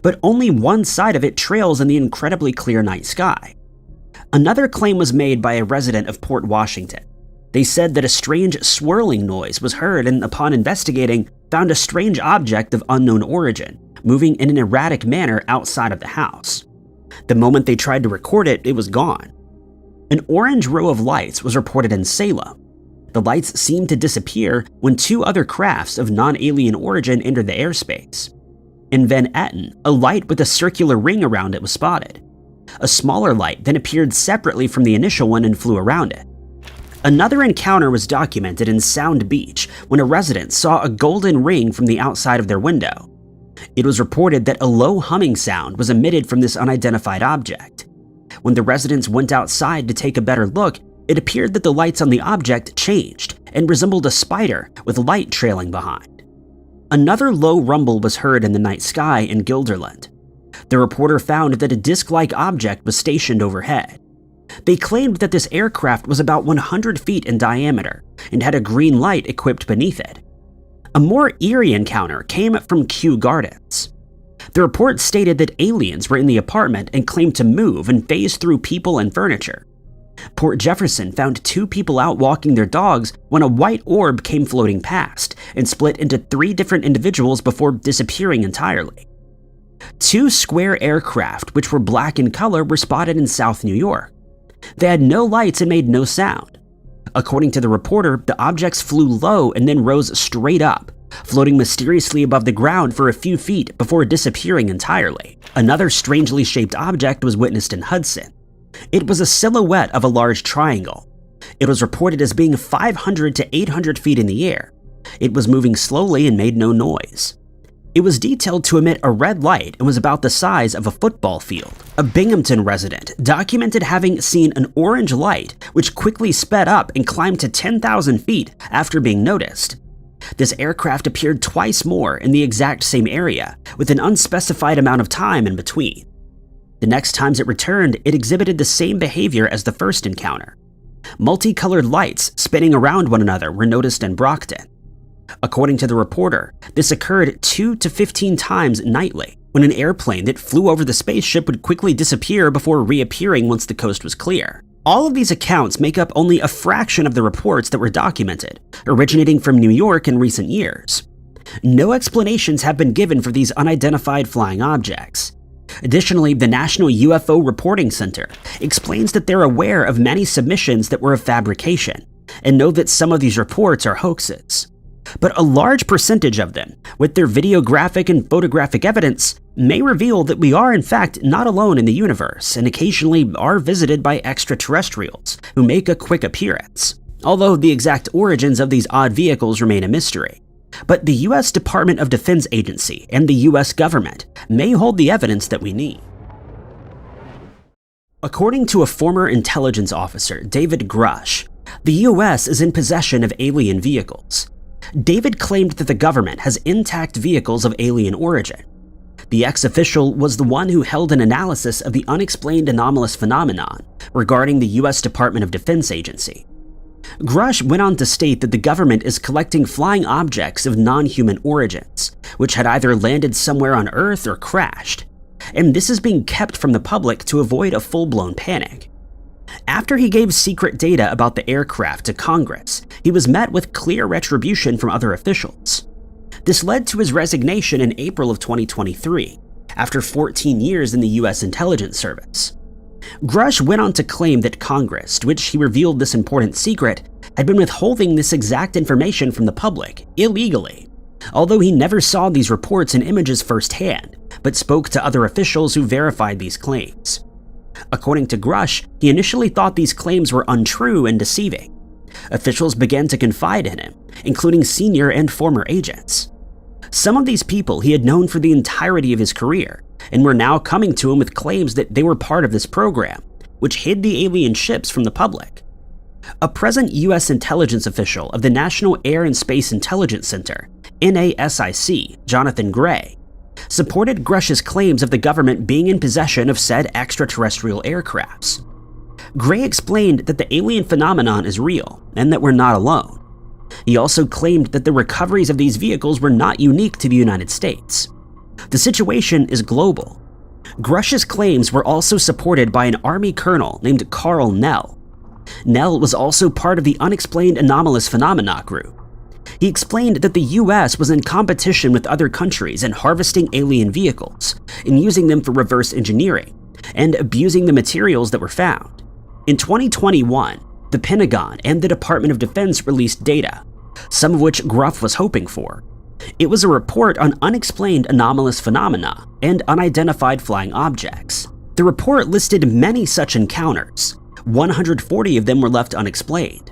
but only one side of it trails in the incredibly clear night sky. Another claim was made by a resident of Port Washington. They said that a strange swirling noise was heard and upon investigating, found a strange object of unknown origin, moving in an erratic manner outside of the house. The moment they tried to record it, it was gone. An orange row of lights was reported in Salem. The lights seemed to disappear when 2 other crafts of non-alien origin entered the airspace. In Van Etten, a light with a circular ring around it was spotted. A smaller light then appeared separately from the initial one and flew around it. Another encounter was documented in Sound Beach when a resident saw a golden ring from the outside of their window. It was reported that a low humming sound was emitted from this unidentified object. When the residents went outside to take a better look, it appeared that the lights on the object changed and resembled a spider with light trailing behind. Another low rumble was heard in the night sky in Guilderland. The reporter found that a disc-like object was stationed overhead. They claimed that this aircraft was about 100 feet in diameter and had a green light equipped beneath it. A more eerie encounter came from Kew Gardens. The report stated that aliens were in the apartment and claimed to move and phase through people and furniture. Port Jefferson found 2 people out walking their dogs when a white orb came floating past and split into 3 different individuals before disappearing entirely. 2 square aircraft, which were black in color, were spotted in South New York. They had no lights and made no sound. According to the reporter, the objects flew low and then rose straight up, floating mysteriously above the ground for a few feet before disappearing entirely. Another strangely shaped object was witnessed in Hudson. It was a silhouette of a large triangle. It was reported as being 500 to 800 feet in the air. It was moving slowly and made no noise. It was detailed to emit a red light and was about the size of a football field. A Binghamton resident documented having seen an orange light which quickly sped up and climbed to 10,000 feet after being noticed. This aircraft appeared twice more in the exact same area, with an unspecified amount of time in between. The next times it returned, it exhibited the same behavior as the first encounter. Multicolored lights spinning around one another were noticed in Brockton. According to the reporter, this occurred 2 to 15 times nightly, when an airplane that flew over the spaceship would quickly disappear before reappearing once the coast was clear. All of these accounts make up only a fraction of the reports that were documented, originating from New York in recent years. No explanations have been given for these unidentified flying objects. Additionally, the National UFO Reporting Center explains that they're aware of many submissions that were a fabrication, and know that some of these reports are hoaxes. But a large percentage of them, with their videographic and photographic evidence, may reveal that we are in fact not alone in the universe and occasionally are visited by extraterrestrials who make a quick appearance, although the exact origins of these odd vehicles remain a mystery. But the US Department of Defense Agency and the US government may hold the evidence that we need. According to a former intelligence officer, David Grush, the US is in possession of alien vehicles. David claimed that the government has intact vehicles of alien origin. The ex-official was the one who held an analysis of the unexplained anomalous phenomenon regarding the US Department of Defense Agency. Grush went on to state that the government is collecting flying objects of non-human origins, which had either landed somewhere on Earth or crashed, and this is being kept from the public to avoid a full-blown panic. After he gave secret data about the aircraft to Congress, he was met with clear retribution from other officials. This led to his resignation in April of 2023, after 14 years in the US intelligence service. Grush went on to claim that Congress, to which he revealed this important secret, had been withholding this exact information from the public, illegally, although he never saw these reports and images firsthand, but spoke to other officials who verified these claims. According to Grush, he initially thought these claims were untrue and deceiving. Officials began to confide in him, including senior and former agents. Some of these people he had known for the entirety of his career, and were now coming to him with claims that they were part of this program, which hid the alien ships from the public. A present US intelligence official of the National Air and Space Intelligence Center, NASIC, Jonathan Gray, supported Grush's claims of the government being in possession of said extraterrestrial aircrafts. Gray explained that the alien phenomenon is real and that we're not alone. He also claimed that the recoveries of these vehicles were not unique to the United States. The situation is global. Grush's claims were also supported by an Army colonel named Carl Nell. Nell was also part of the Unexplained Anomalous Phenomena group. He explained that the US was in competition with other countries in harvesting alien vehicles and using them for reverse engineering and abusing the materials that were found. In 2021, the Pentagon and the Department of Defense released data, some of which Grush was hoping for. It was a report on unexplained anomalous phenomena and unidentified flying objects. The report listed many such encounters. 140 of them were left unexplained.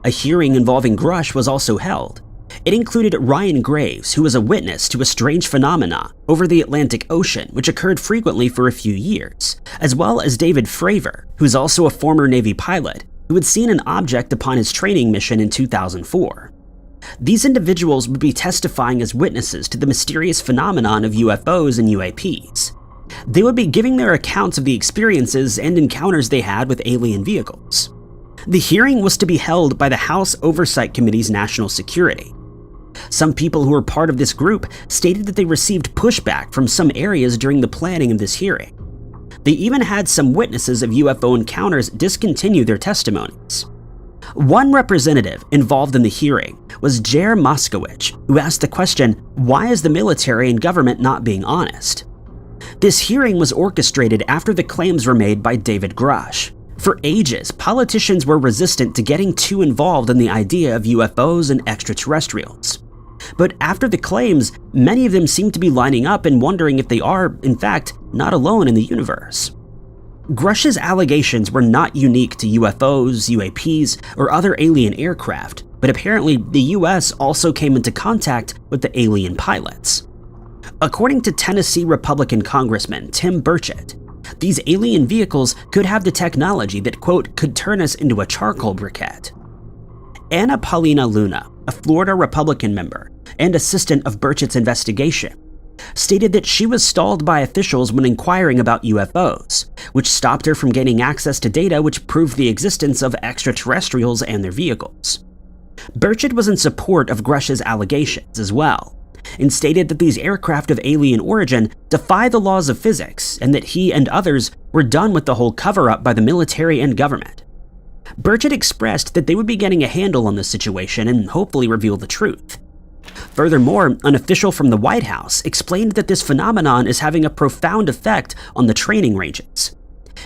A hearing involving Grush was also held. It included Ryan Graves, who was a witness to a strange phenomena over the Atlantic Ocean which occurred frequently for a few years, as well as David Fravor, who's also a former Navy pilot, who had seen an object upon his training mission in 2004. These individuals would be testifying as witnesses to the mysterious phenomenon of UFOs and UAPs. They would be giving their accounts of the experiences and encounters they had with alien vehicles. The hearing was to be held by the House Oversight Committee's National Security. Some people who were part of this group stated that they received pushback from some areas during the planning of this hearing. They even had some witnesses of UFO encounters discontinue their testimonies. One representative involved in the hearing was Jair Moskowitz, who asked the question, why is the military and government not being honest? This hearing was orchestrated after the claims were made by David Grush. For ages, politicians were resistant to getting too involved in the idea of UFOs and extraterrestrials. But after the claims, many of them seem to be lining up and wondering if they are, in fact, not alone in the universe. Grush's allegations were not unique to UFOs, UAPs, or other alien aircraft, but apparently the US also came into contact with the alien pilots. According to Tennessee Republican Congressman Tim Burchett, these alien vehicles could have the technology that, quote, could turn us into a charcoal briquette. Anna Paulina Luna, a Florida Republican member and assistant of Burchett's investigation, stated that she was stalled by officials when inquiring about UFOs, which stopped her from gaining access to data which proved the existence of extraterrestrials and their vehicles. Burchett was in support of Grush's allegations as well, and stated that these aircraft of alien origin defy the laws of physics and that he and others were done with the whole cover-up by the military and government. Burchett expressed that they would be getting a handle on the situation and hopefully reveal the truth. Furthermore, an official from the White House explained that this phenomenon is having a profound effect on the training ranges.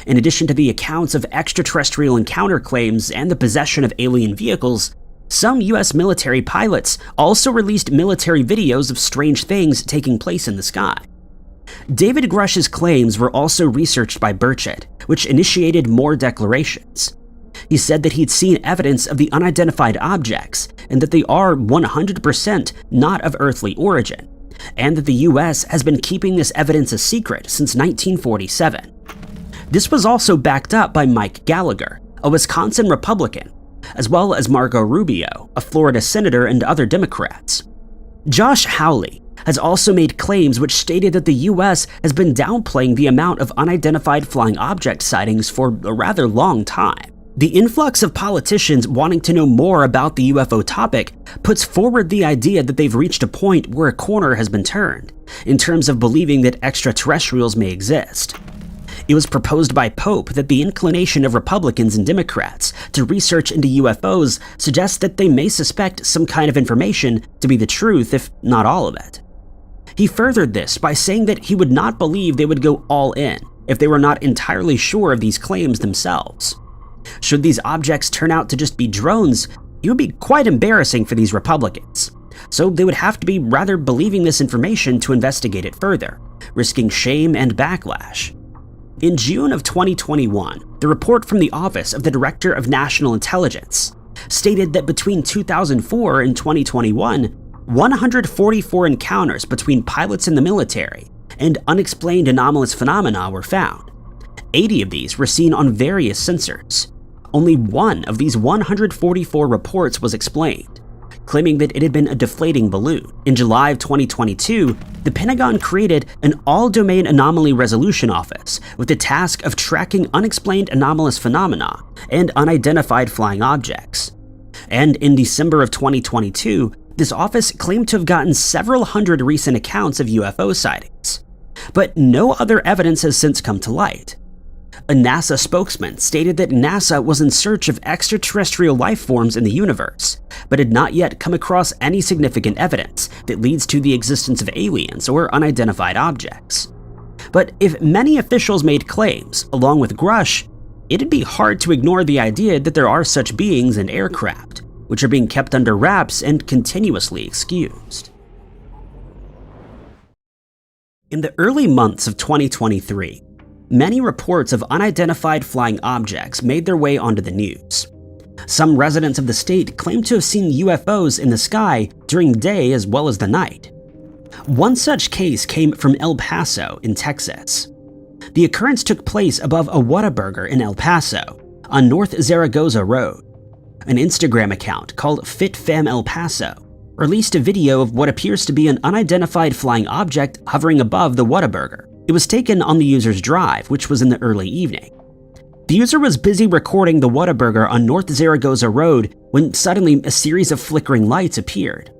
In addition to the accounts of extraterrestrial encounter claims and the possession of alien vehicles, some US military pilots also released military videos of strange things taking place in the sky. David Grush's claims were also researched by Burchett, which initiated more declarations. He said that he'd seen evidence of the unidentified objects and that they are 100% not of earthly origin, and that the US has been keeping this evidence a secret since 1947. This was also backed up by Mike Gallagher, a Wisconsin Republican, as well as Marco Rubio, a Florida senator, and other Democrats. Josh Hawley has also made claims which stated that the US has been downplaying the amount of unidentified flying object sightings for a rather long time. The influx of politicians wanting to know more about the UFO topic puts forward the idea that they've reached a point where a corner has been turned, in terms of believing that extraterrestrials may exist. It was proposed by Pope that the inclination of Republicans and Democrats to research into UFOs suggests that they may suspect some kind of information to be the truth, if not all of it. He furthered this by saying that he would not believe they would go all in if they were not entirely sure of these claims themselves. Should these objects turn out to just be drones, it would be quite embarrassing for these Republicans, so they would have to be rather believing this information to investigate it further, risking shame and backlash. In June of 2021, the report from the Office of the Director of National Intelligence stated that between 2004 and 2021, 144 encounters between pilots in the military and unexplained anomalous phenomena were found. 80 of these were seen on various sensors. Only one of these 144 reports was explained, claiming that it had been a deflating balloon. In July of 2022, the Pentagon created an all-domain anomaly resolution office with the task of tracking unexplained anomalous phenomena and unidentified flying objects. And in December of 2022, this office claimed to have gotten several hundred recent accounts of UFO sightings. But no other evidence has since come to light. A NASA spokesman stated that NASA was in search of extraterrestrial life forms in the universe, but had not yet come across any significant evidence that leads to the existence of aliens or unidentified objects. But if many officials made claims, along with Grush, it'd be hard to ignore the idea that there are such beings and aircraft, which are being kept under wraps and continuously excused. In the early months of 2023, many reports of unidentified flying objects made their way onto the news. Some residents of the state claimed to have seen UFOs in the sky during the day as well as the night. One such case came from El Paso in Texas. The occurrence took place above a Whataburger in El Paso on North Zaragoza Road. An Instagram account called FitFam El Paso released a video of what appears to be an unidentified flying object hovering above the Whataburger. It was taken on the user's drive, which was in the early evening. The user was busy recording the Whataburger on North Zaragoza Road when suddenly a series of flickering lights appeared.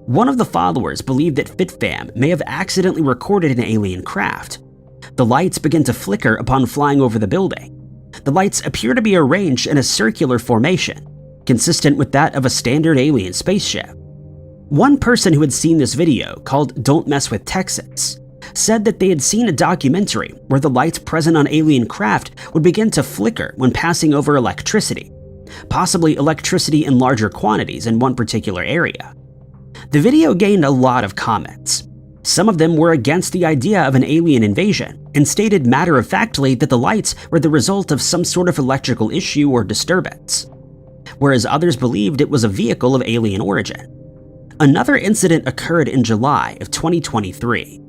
One of the followers believed that FitFam may have accidentally recorded an alien craft. The lights begin to flicker upon flying over the building. The lights appear to be arranged in a circular formation, consistent with that of a standard alien spaceship. One person who had seen this video, called Don't Mess with Texas, said that they had seen a documentary where the lights present on alien craft would begin to flicker when passing over electricity, possibly electricity in larger quantities in one particular area. The video gained a lot of comments. Some of them were against the idea of an alien invasion and stated matter-of-factly that the lights were the result of some sort of electrical issue or disturbance, whereas others believed it was a vehicle of alien origin. Another incident occurred in July of 2023.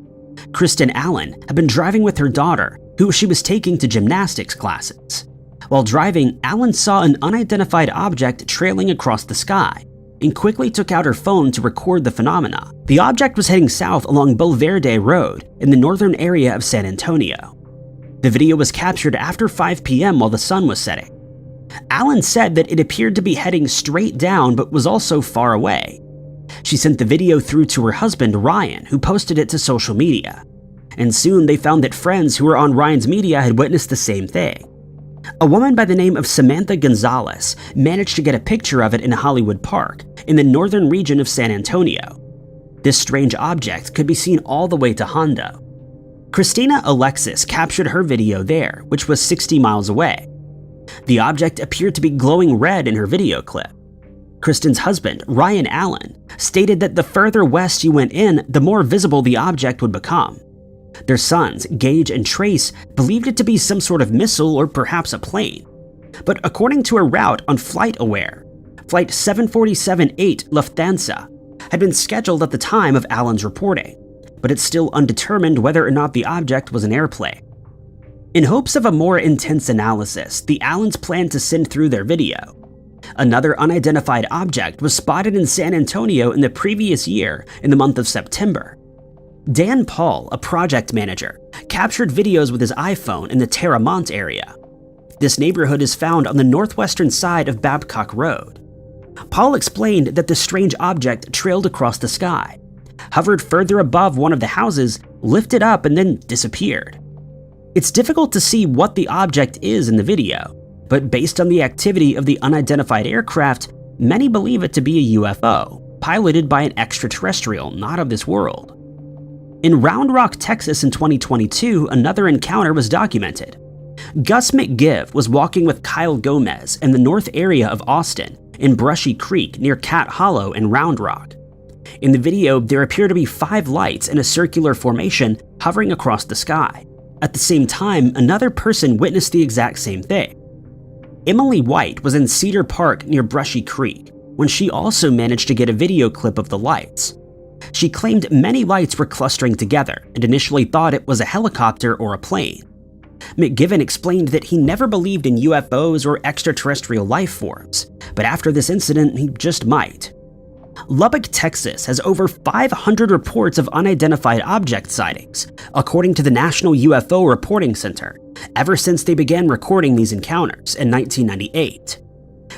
Kristen Allen had been driving with her daughter, who she was taking to gymnastics classes. While driving, Allen saw an unidentified object trailing across the sky and quickly took out her phone to record the phenomena. The object was heading south along Belverde Road in the northern area of San Antonio. The video was captured after 5 p.m. while the sun was setting. Allen said that it appeared to be heading straight down but was also far away. She sent the video through to her husband, Ryan, who posted it to social media. And soon they found that friends who were on Ryan's media had witnessed the same thing. A woman by the name of Samantha Gonzalez managed to get a picture of it in Hollywood Park, in the northern region of San Antonio. This strange object could be seen all the way to Hondo. Christina Alexis captured her video there, which was 60 miles away. The object appeared to be glowing red in her video clip. Kristen's husband, Ryan Allen, stated that the further west you went in, the more visible the object would become. Their sons, Gage and Trace, believed it to be some sort of missile or perhaps a plane. But according to a route on FlightAware, Flight 747-8 Lufthansa had been scheduled at the time of Allen's reporting, but it's still undetermined whether or not the object was an airplane. In hopes of a more intense analysis, the Allens planned to send through their video. Another unidentified object was spotted in San Antonio in the previous year in the month of September. Dan Paul, a project manager, captured videos with his iPhone in the Terramont area. This neighborhood is found on the northwestern side of Babcock Road. Paul explained that the strange object trailed across the sky, hovered further above one of the houses, lifted up, and then disappeared. It's difficult to see what the object is in the video, but based on the activity of the unidentified aircraft, many believe it to be a UFO, piloted by an extraterrestrial not of this world. In Round Rock, Texas in 2022, another encounter was documented. Gus McGive was walking with Kyle Gomez in the north area of Austin in Brushy Creek near Cat Hollow in Round Rock. In the video, there appear to be 5 lights in a circular formation hovering across the sky. At the same time, another person witnessed the exact same thing. Emily White was in Cedar Park near Brushy Creek when she also managed to get a video clip of the lights. She claimed many lights were clustering together and initially thought it was a helicopter or a plane. McGiven explained that he never believed in UFOs or extraterrestrial life forms, but after this incident, he just might. Lubbock, Texas has over 500 reports of unidentified object sightings, according to the National UFO Reporting Center, ever since they began recording these encounters in 1998.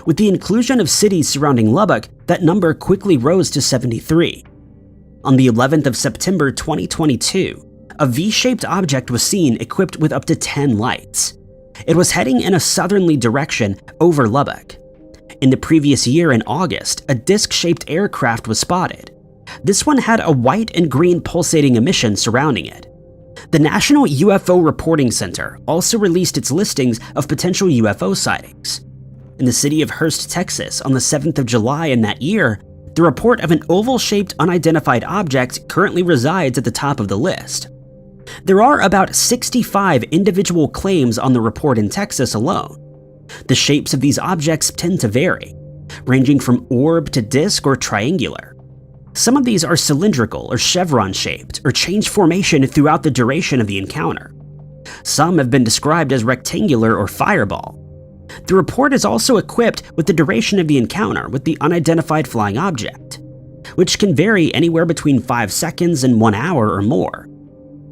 With the inclusion of cities surrounding Lubbock, that number quickly rose to 73. On the 11th of September 2022, a V-shaped object was seen equipped with up to 10 lights. It was heading in a southerly direction over Lubbock. In the previous year in August, a disc-shaped aircraft was spotted. This one had a white and green pulsating emission surrounding it. The National UFO Reporting Center also released its listings of potential UFO sightings. In the city of Hurst, Texas, on the 7th of July in that year, the report of an oval-shaped unidentified object currently resides at the top of the list. There are about 65 individual claims on the report in Texas alone. The shapes of these objects tend to vary, ranging from orb to disc or triangular. Some of these are cylindrical or chevron-shaped or change formation throughout the duration of the encounter. Some have been described as rectangular or fireball. The report is also equipped with the duration of the encounter with the unidentified flying object, which can vary anywhere between 5 seconds and 1 hour or more.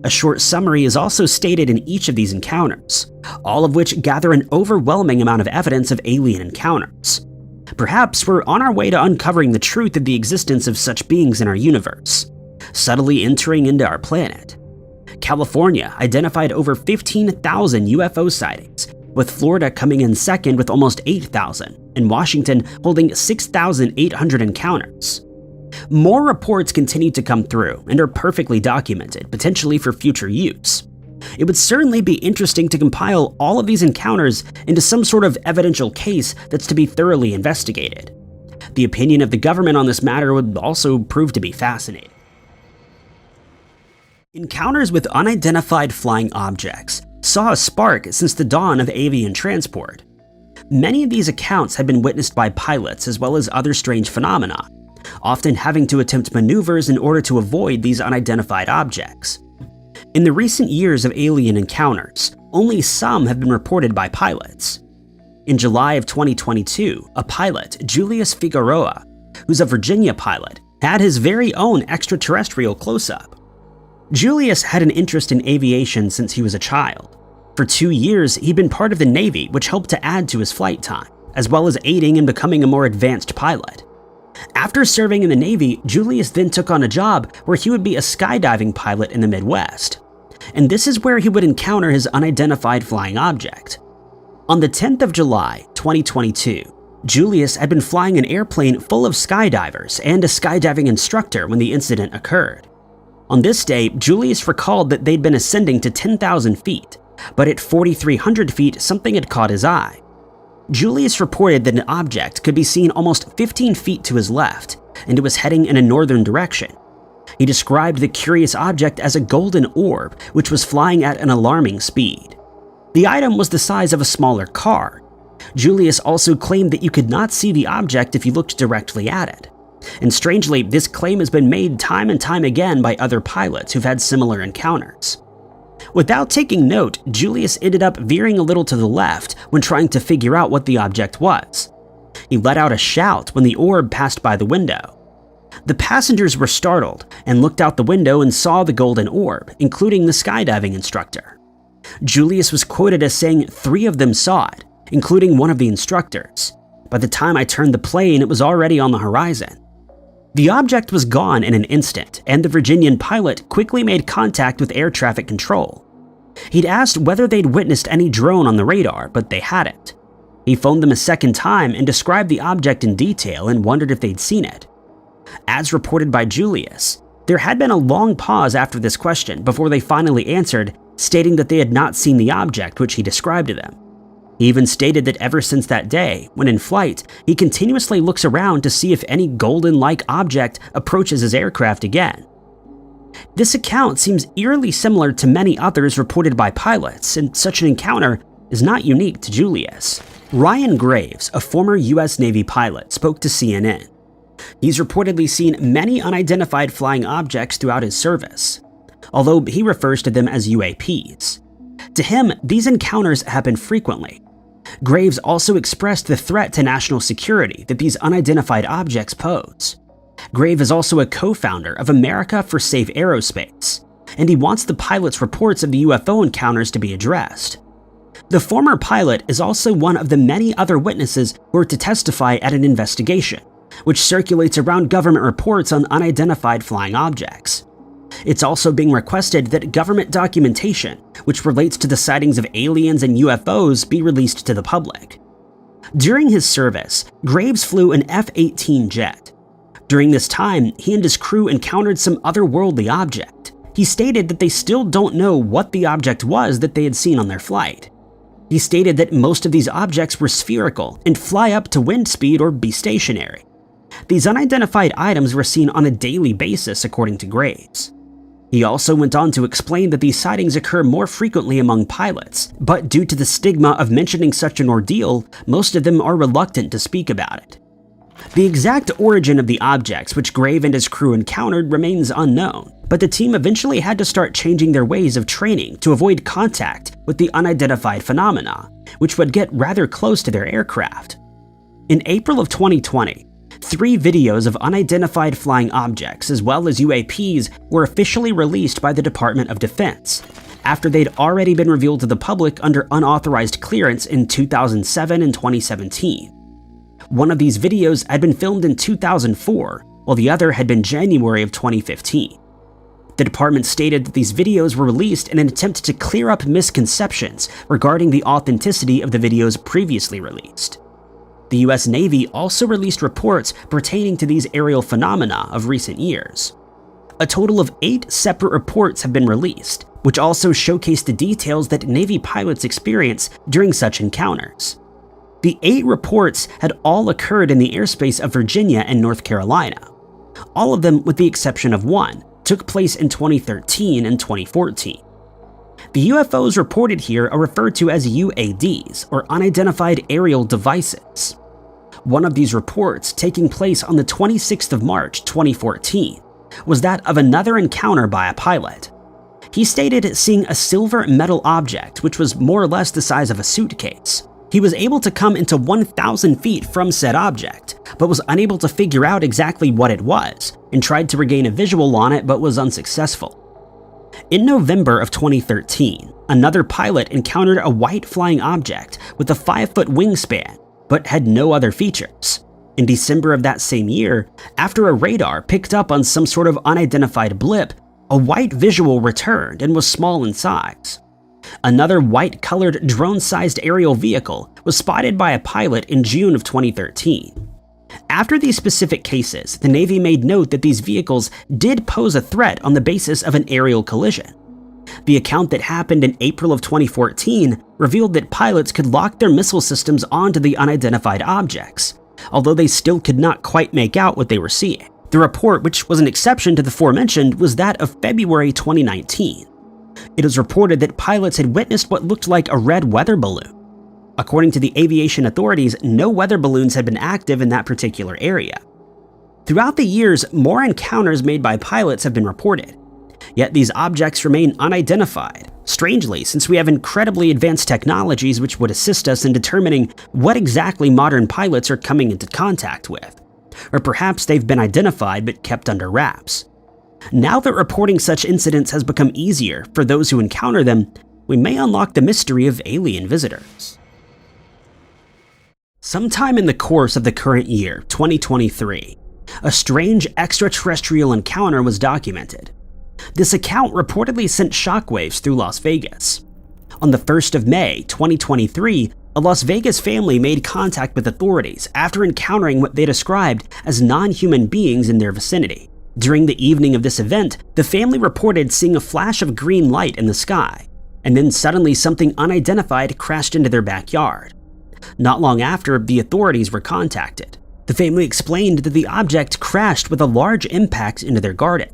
A short summary is also stated in each of these encounters, all of which gather an overwhelming amount of evidence of alien encounters. Perhaps we're on our way to uncovering the truth of the existence of such beings in our universe, subtly entering into our planet. California identified over 15,000 UFO sightings, with Florida coming in second with almost 8,000, and Washington holding 6,800 encounters. More reports continue to come through and are perfectly documented, potentially for future use. It would certainly be interesting to compile all of these encounters into some sort of evidential case that's to be thoroughly investigated. The opinion of the government on this matter would also prove to be fascinating. Encounters with unidentified flying objects saw a spark since the dawn of avian transport. Many of these accounts had been witnessed by pilots as well as other strange phenomena, often having to attempt maneuvers in order to avoid these unidentified objects. In the recent years of alien encounters, only some have been reported by pilots. In July of 2022, a pilot, Julius Figueroa, who's a Virginia pilot, had his very own extraterrestrial close-up. Julius had an interest in aviation since he was a child. For 2 years, he'd been part of the Navy, which helped to add to his flight time, as well as aiding in becoming a more advanced pilot. After serving in the Navy, Julius then took on a job where he would be a skydiving pilot in the Midwest. And this is where he would encounter his unidentified flying object. On the 10th of July, 2022, Julius had been flying an airplane full of skydivers and a skydiving instructor when the incident occurred. On this day, Julius recalled that they'd been ascending to 10,000 feet, but at 4,300 feet, something had caught his eye. Julius reported that an object could be seen almost 15 feet to his left, and it was heading in a northern direction. He described the curious object as a golden orb, which was flying at an alarming speed. The item was the size of a smaller car. Julius also claimed that you could not see the object if you looked directly at it. And strangely, this claim has been made time and time again by other pilots who've had similar encounters. Without taking note, Julius ended up veering a little to the left when trying to figure out what the object was. He let out a shout when the orb passed by the window. The passengers were startled and looked out the window and saw the golden orb, including the skydiving instructor. Julius was quoted as saying 3 of them saw it, including one of the instructors. By the time I turned the plane, it was already on the horizon. The object was gone in an instant, and the Virginian pilot quickly made contact with air traffic control. He'd asked whether they'd witnessed any drone on the radar, but they hadn't. He phoned them a second time and described the object in detail and wondered if they'd seen it. As reported by Julius, there had been a long pause after this question before they finally answered, stating that they had not seen the object which he described to them. He even stated that ever since that day, when in flight, he continuously looks around to see if any golden-like object approaches his aircraft again. This account seems eerily similar to many others reported by pilots, and such an encounter is not unique to Julius. Ryan Graves, a former US Navy pilot, spoke to CNN. He's reportedly seen many unidentified flying objects throughout his service, although he refers to them as UAPs. To him, these encounters happen frequently. Graves also expressed the threat to national security that these unidentified objects pose. Graves is also a co-founder of America for Safe Aerospace, and he wants the pilot's reports of the UFO encounters to be addressed. The former pilot is also one of the many other witnesses who are to testify at an investigation, which circulates around government reports on unidentified flying objects. It's also being requested that government documentation, which relates to the sightings of aliens and UFOs, be released to the public. During his service, Graves flew an F-18 jet. During this time, he and his crew encountered some otherworldly object. He stated that they still don't know what the object was that they had seen on their flight. He stated that most of these objects were spherical and fly up to wind speed or be stationary. These unidentified items were seen on a daily basis, according to Graves. He also went on to explain that these sightings occur more frequently among pilots, but due to the stigma of mentioning such an ordeal, most of them are reluctant to speak about it. The exact origin of the objects which Graves and his crew encountered remains unknown, but the team eventually had to start changing their ways of training to avoid contact with the unidentified phenomena, which would get rather close to their aircraft. In April of 2020, 3 videos of unidentified flying objects as well as UAPs were officially released by the Department of Defense, after they'd already been revealed to the public under unauthorized clearance in 2007 and 2017. One of these videos had been filmed in 2004, while the other had been January of 2015. The department stated that these videos were released in an attempt to clear up misconceptions regarding the authenticity of the videos previously released. The US Navy also released reports pertaining to these aerial phenomena of recent years. A total of 8 separate reports have been released, which also showcase the details that Navy pilots experience during such encounters. The 8 reports had all occurred in the airspace of Virginia and North Carolina. All of them, with the exception of one, took place in 2013 and 2014. The UFOs reported here are referred to as UADs, or Unidentified Aerial Devices. One of these reports, taking place on the 26th of March 2014, was that of another encounter by a pilot. He stated seeing a silver metal object which was more or less the size of a suitcase. He was able to come into 1,000 feet from said object, but was unable to figure out exactly what it was, and tried to regain a visual on it but was unsuccessful. In November of 2013, another pilot encountered a white flying object with a 5-foot wingspan, but had no other features. In December of that same year, after a radar picked up on some sort of unidentified blip, a white visual returned and was small in size. Another white-colored drone-sized aerial vehicle was spotted by a pilot in June of 2013. After these specific cases, the Navy made note that these vehicles did pose a threat on the basis of an aerial collision. The account that happened in April of 2014 revealed that pilots could lock their missile systems onto the unidentified objects, although they still could not quite make out what they were seeing. The report, which was an exception to the aforementioned, was that of February 2019. It was reported that pilots had witnessed what looked like a red weather balloon. According to the aviation authorities, no weather balloons had been active in that particular area. Throughout the years, more encounters made by pilots have been reported. Yet these objects remain unidentified, strangely, since we have incredibly advanced technologies which would assist us in determining what exactly modern pilots are coming into contact with. Or perhaps they've been identified but kept under wraps. Now that reporting such incidents has become easier for those who encounter them, we may unlock the mystery of alien visitors. Sometime in the course of the current year, 2023, a strange extraterrestrial encounter was documented. This account reportedly sent shockwaves through Las Vegas. On the 1st of May, 2023, a Las Vegas family made contact with authorities after encountering what they described as non-human beings in their vicinity. During the evening of this event, the family reported seeing a flash of green light in the sky, and then suddenly something unidentified crashed into their backyard. Not long after, the authorities were contacted. The family explained that the object crashed with a large impact into their garden.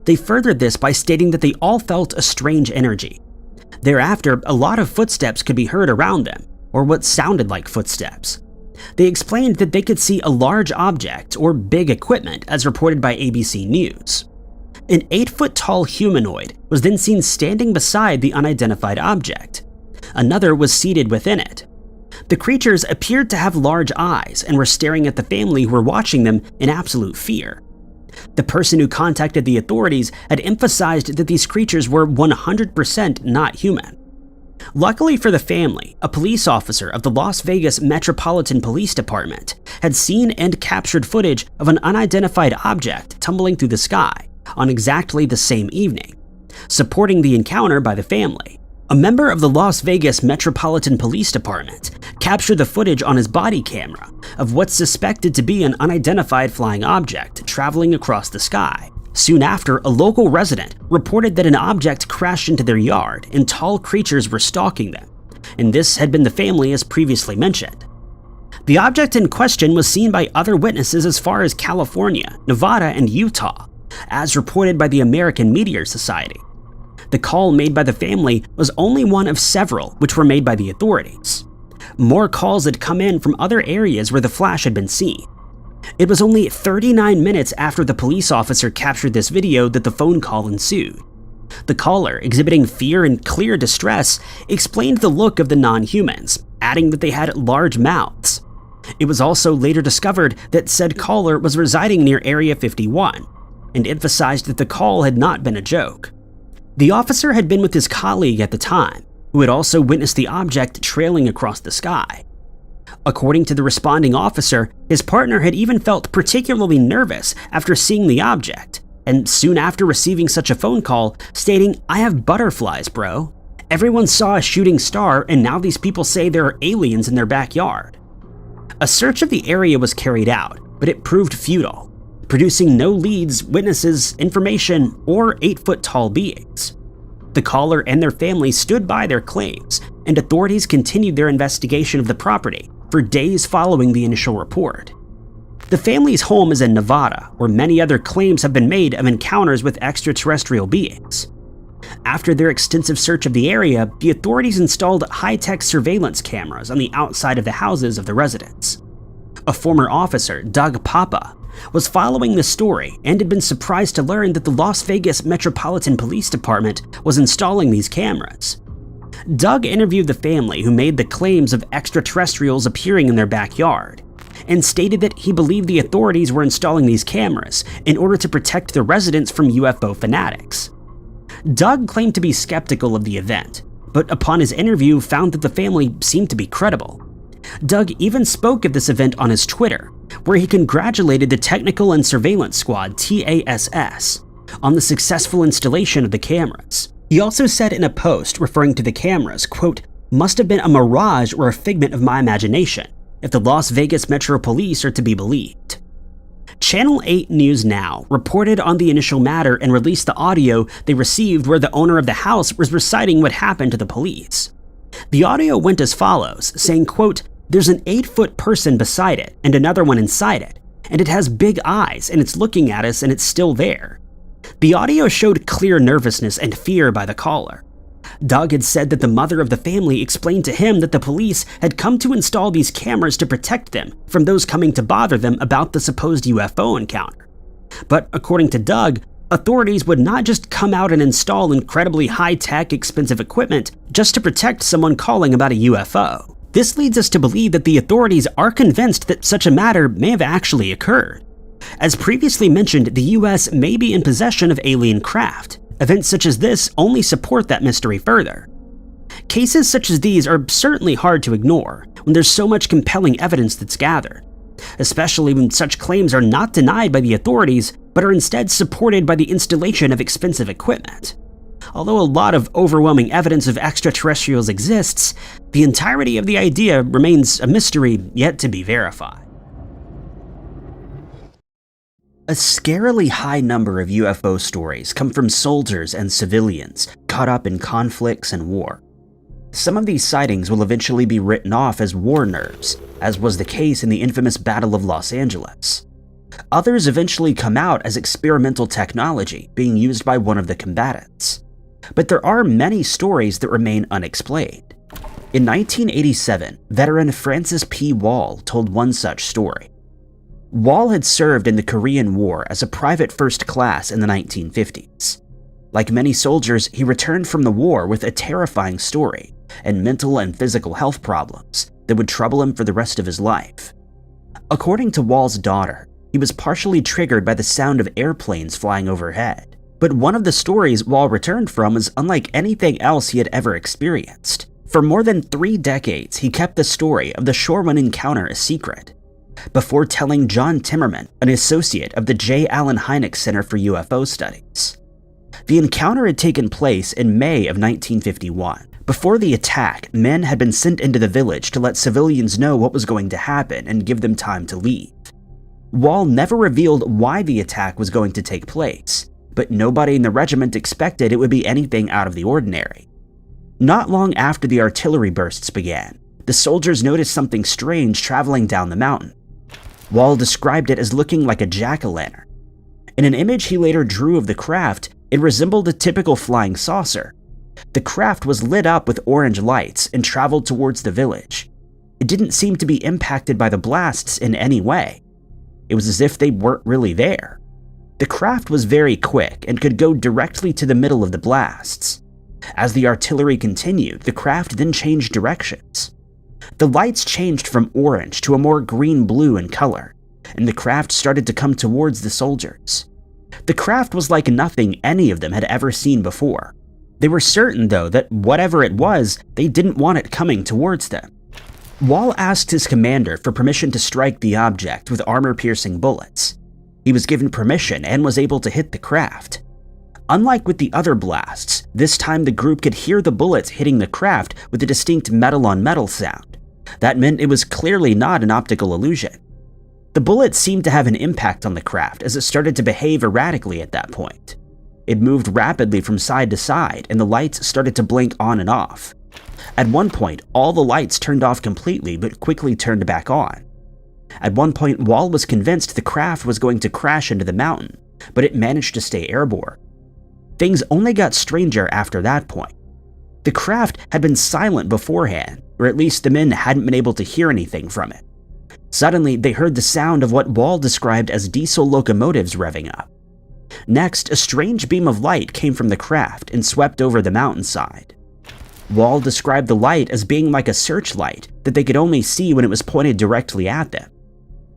They furthered this by stating that they all felt a strange energy. Thereafter, a lot of footsteps could be heard around them, or what sounded like footsteps. They explained that they could see a large object or big equipment as reported by ABC News. An 8-foot-tall humanoid was then seen standing beside the unidentified object. Another was seated within it. The creatures appeared to have large eyes and were staring at the family who were watching them in absolute fear. The person who contacted the authorities had emphasized that these creatures were 100% not human. Luckily for the family, a police officer of the Las Vegas Metropolitan Police Department had seen and captured footage of an unidentified object tumbling through the sky on exactly the same evening, supporting the encounter by the family. A member of the Las Vegas Metropolitan Police Department captured the footage on his body camera of what's suspected to be an unidentified flying object traveling across the sky. Soon after, a local resident reported that an object crashed into their yard and tall creatures were stalking them, and this had been the family as previously mentioned. The object in question was seen by other witnesses as far as California, Nevada, and Utah, as reported by the American Meteor Society. The call made by the family was only one of several which were made by the authorities. More calls had come in from other areas where the flash had been seen. It was only 39 minutes after the police officer captured this video that the phone call ensued. The caller, exhibiting fear and clear distress, explained the look of the non-humans, adding that they had large mouths. It was also later discovered that said caller was residing near Area 51, and emphasized that the call had not been a joke. The officer had been with his colleague at the time, who had also witnessed the object trailing across the sky. According to the responding officer, his partner had even felt particularly nervous after seeing the object, and soon after receiving such a phone call stating, "I have butterflies, bro. Everyone saw a shooting star and now these people say there are aliens in their backyard." A search of the area was carried out, but it proved futile, producing no leads, witnesses, information, or 8-foot-tall beings. The caller and their family stood by their claims, and authorities continued their investigation of the property for days following the initial report. The family's home is in Nevada, where many other claims have been made of encounters with extraterrestrial beings. After their extensive search of the area, the authorities installed high-tech surveillance cameras on the outside of the houses of the residents. A former officer, Doug Papa, was following the story and had been surprised to learn that the Las Vegas Metropolitan Police Department was installing these cameras. Doug interviewed the family who made the claims of extraterrestrials appearing in their backyard, and stated that he believed the authorities were installing these cameras in order to protect the residents from UFO fanatics. Doug claimed to be skeptical of the event, but upon his interview found that the family seemed to be credible. Doug even spoke of this event on his Twitter, where he congratulated the Technical and Surveillance Squad TASS on the successful installation of the cameras. He also said in a post referring to the cameras, quote, "Must have been a mirage or a figment of my imagination, if the Las Vegas Metro Police are to be believed." Channel 8 News Now reported on the initial matter and released the audio they received where the owner of the house was reciting what happened to the police. The audio went as follows, saying, quote, "There's an 8-foot person beside it and another one inside it, and it has big eyes and it's looking at us and it's still there." The audio showed clear nervousness and fear by the caller. Doug had said that the mother of the family explained to him that the police had come to install these cameras to protect them from those coming to bother them about the supposed UFO encounter. But according to Doug, authorities would not just come out and install incredibly high-tech, expensive equipment just to protect someone calling about a UFO. This leads us to believe that the authorities are convinced that such a matter may have actually occurred. As previously mentioned, the US may be in possession of alien craft. Events such as this only support that mystery further. Cases such as these are certainly hard to ignore when there's so much compelling evidence that's gathered, especially when such claims are not denied by the authorities but are instead supported by the installation of expensive equipment. Although a lot of overwhelming evidence of extraterrestrials exists, the entirety of the idea remains a mystery yet to be verified. A scarily high number of UFO stories come from soldiers and civilians caught up in conflicts and war. Some of these sightings will eventually be written off as war nerves, as was the case in the infamous Battle of Los Angeles. Others eventually come out as experimental technology being used by one of the combatants. But there are many stories that remain unexplained. In 1987, veteran Francis P. Wall told one such story. Wall had served in the Korean War as a private first class in the 1950s. Like many soldiers, he returned from the war with a terrifying story and mental and physical health problems that would trouble him for the rest of his life. According to Wall's daughter, he was partially triggered by the sound of airplanes flying overhead. But one of the stories Wall returned from was unlike anything else he had ever experienced. For more than 3 decades, he kept the story of the Shorewin encounter a secret, before telling John Timmerman, an associate of the J. Allen Hynek Center for UFO Studies. The encounter had taken place in May of 1951. Before the attack, men had been sent into the village to let civilians know what was going to happen and give them time to leave. Wall never revealed why the attack was going to take place, but nobody in the regiment expected it would be anything out of the ordinary. Not long after the artillery bursts began, the soldiers noticed something strange traveling down the mountain. Wall described it as looking like a jack-o'-lantern. In an image he later drew of the craft, it resembled a typical flying saucer. The craft was lit up with orange lights and traveled towards the village. It didn't seem to be impacted by the blasts in any way. It was as if they weren't really there. The craft was very quick and could go directly to the middle of the blasts. As the artillery continued, the craft then changed directions. The lights changed from orange to a more green-blue in color, and the craft started to come towards the soldiers. The craft was like nothing any of them had ever seen before. They were certain, though, that whatever it was, they didn't want it coming towards them. Wall asked his commander for permission to strike the object with armor-piercing bullets. He was given permission and was able to hit the craft. Unlike with the other blasts, this time the group could hear the bullets hitting the craft with a distinct metal-on-metal sound. That meant it was clearly not an optical illusion. The bullets seemed to have an impact on the craft as it started to behave erratically at that point. It moved rapidly from side to side, and the lights started to blink on and off. At one point, all the lights turned off completely but quickly turned back on. At one point, Wall was convinced the craft was going to crash into the mountain, but it managed to stay airborne. Things only got stranger after that point. The craft had been silent beforehand, or at least the men hadn't been able to hear anything from it. Suddenly, they heard the sound of what Wall described as diesel locomotives revving up. Next, a strange beam of light came from the craft and swept over the mountainside. Wall described the light as being like a searchlight that they could only see when it was pointed directly at them.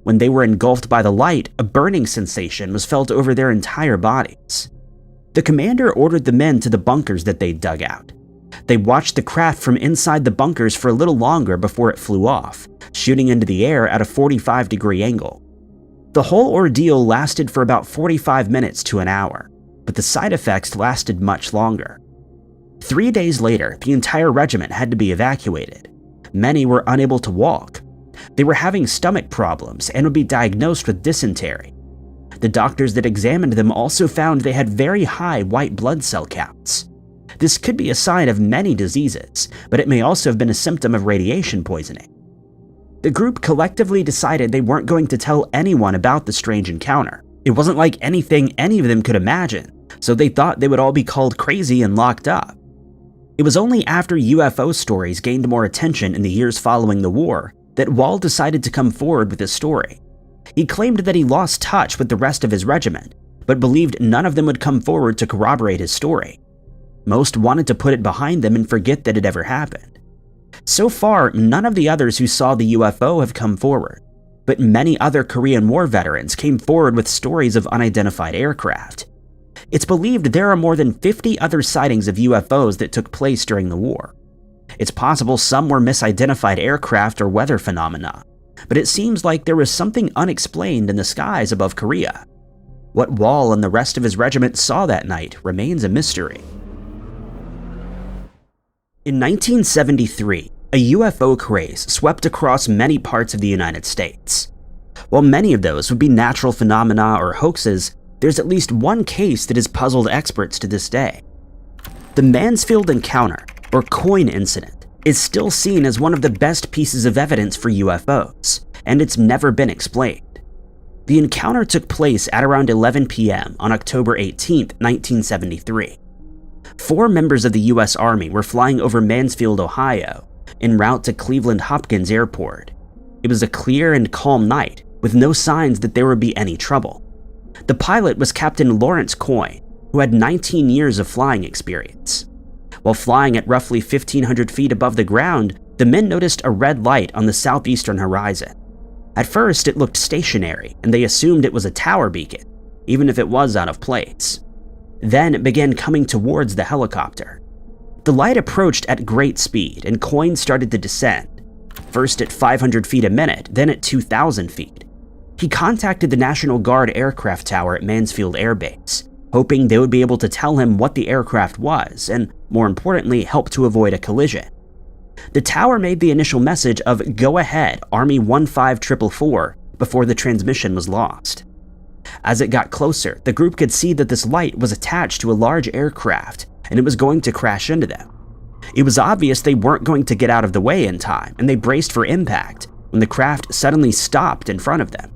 When they were engulfed by the light, a burning sensation was felt over their entire bodies. The commander ordered the men to the bunkers that they'd dug out. They watched the craft from inside the bunkers for a little longer before it flew off, shooting into the air at a 45-degree angle. The whole ordeal lasted for about 45 minutes to an hour, but the side effects lasted much longer. 3 days later, the entire regiment had to be evacuated. Many were unable to walk. They were having stomach problems and would be diagnosed with dysentery. The doctors that examined them also found they had very high white blood cell counts. This could be a sign of many diseases, but it may also have been a symptom of radiation poisoning. The group collectively decided they weren't going to tell anyone about the strange encounter. It wasn't like anything any of them could imagine, so they thought they would all be called crazy and locked up. It was only after UFO stories gained more attention in the years following the war that Wall decided to come forward with his story. He claimed that he lost touch with the rest of his regiment, but believed none of them would come forward to corroborate his story. Most wanted to put it behind them and forget that it ever happened. So far, none of the others who saw the UFO have come forward, but many other Korean War veterans came forward with stories of unidentified aircraft. It's believed there are more than 50 other sightings of UFOs that took place during the war. It's possible some were misidentified aircraft or weather phenomena, but it seems like there was something unexplained in the skies above Korea. What Wall and the rest of his regiment saw that night remains a mystery. In 1973, a UFO craze swept across many parts of the United States. While many of those would be natural phenomena or hoaxes, there's at least one case that has puzzled experts to this day. The Mansfield Encounter, or Coin Incident, is still seen as one of the best pieces of evidence for UFOs, and it's never been explained. The encounter took place at around 11 p.m. on October 18, 1973. 4 members of the U.S. Army were flying over Mansfield, Ohio, en route to Cleveland Hopkins Airport. It was a clear and calm night, with no signs that there would be any trouble. The pilot was Captain Lawrence Coyne, who had 19 years of flying experience. While flying at roughly 1,500 feet above the ground, the men noticed a red light on the southeastern horizon. At first, it looked stationary, and they assumed it was a tower beacon, even if it was out of place. Then it began coming towards the helicopter. The light approached at great speed, and Coyne started to descend, first at 500 feet a minute, then at 2,000 feet. He contacted the National Guard aircraft tower at Mansfield Air Base, hoping they would be able to tell him what the aircraft was, and more importantly, help to avoid a collision. The tower made the initial message of "Go ahead, Army 15444" before the transmission was lost. As it got closer, the group could see that this light was attached to a large aircraft, and it was going to crash into them. It was obvious they weren't going to get out of the way in time, and they braced for impact when the craft suddenly stopped in front of them.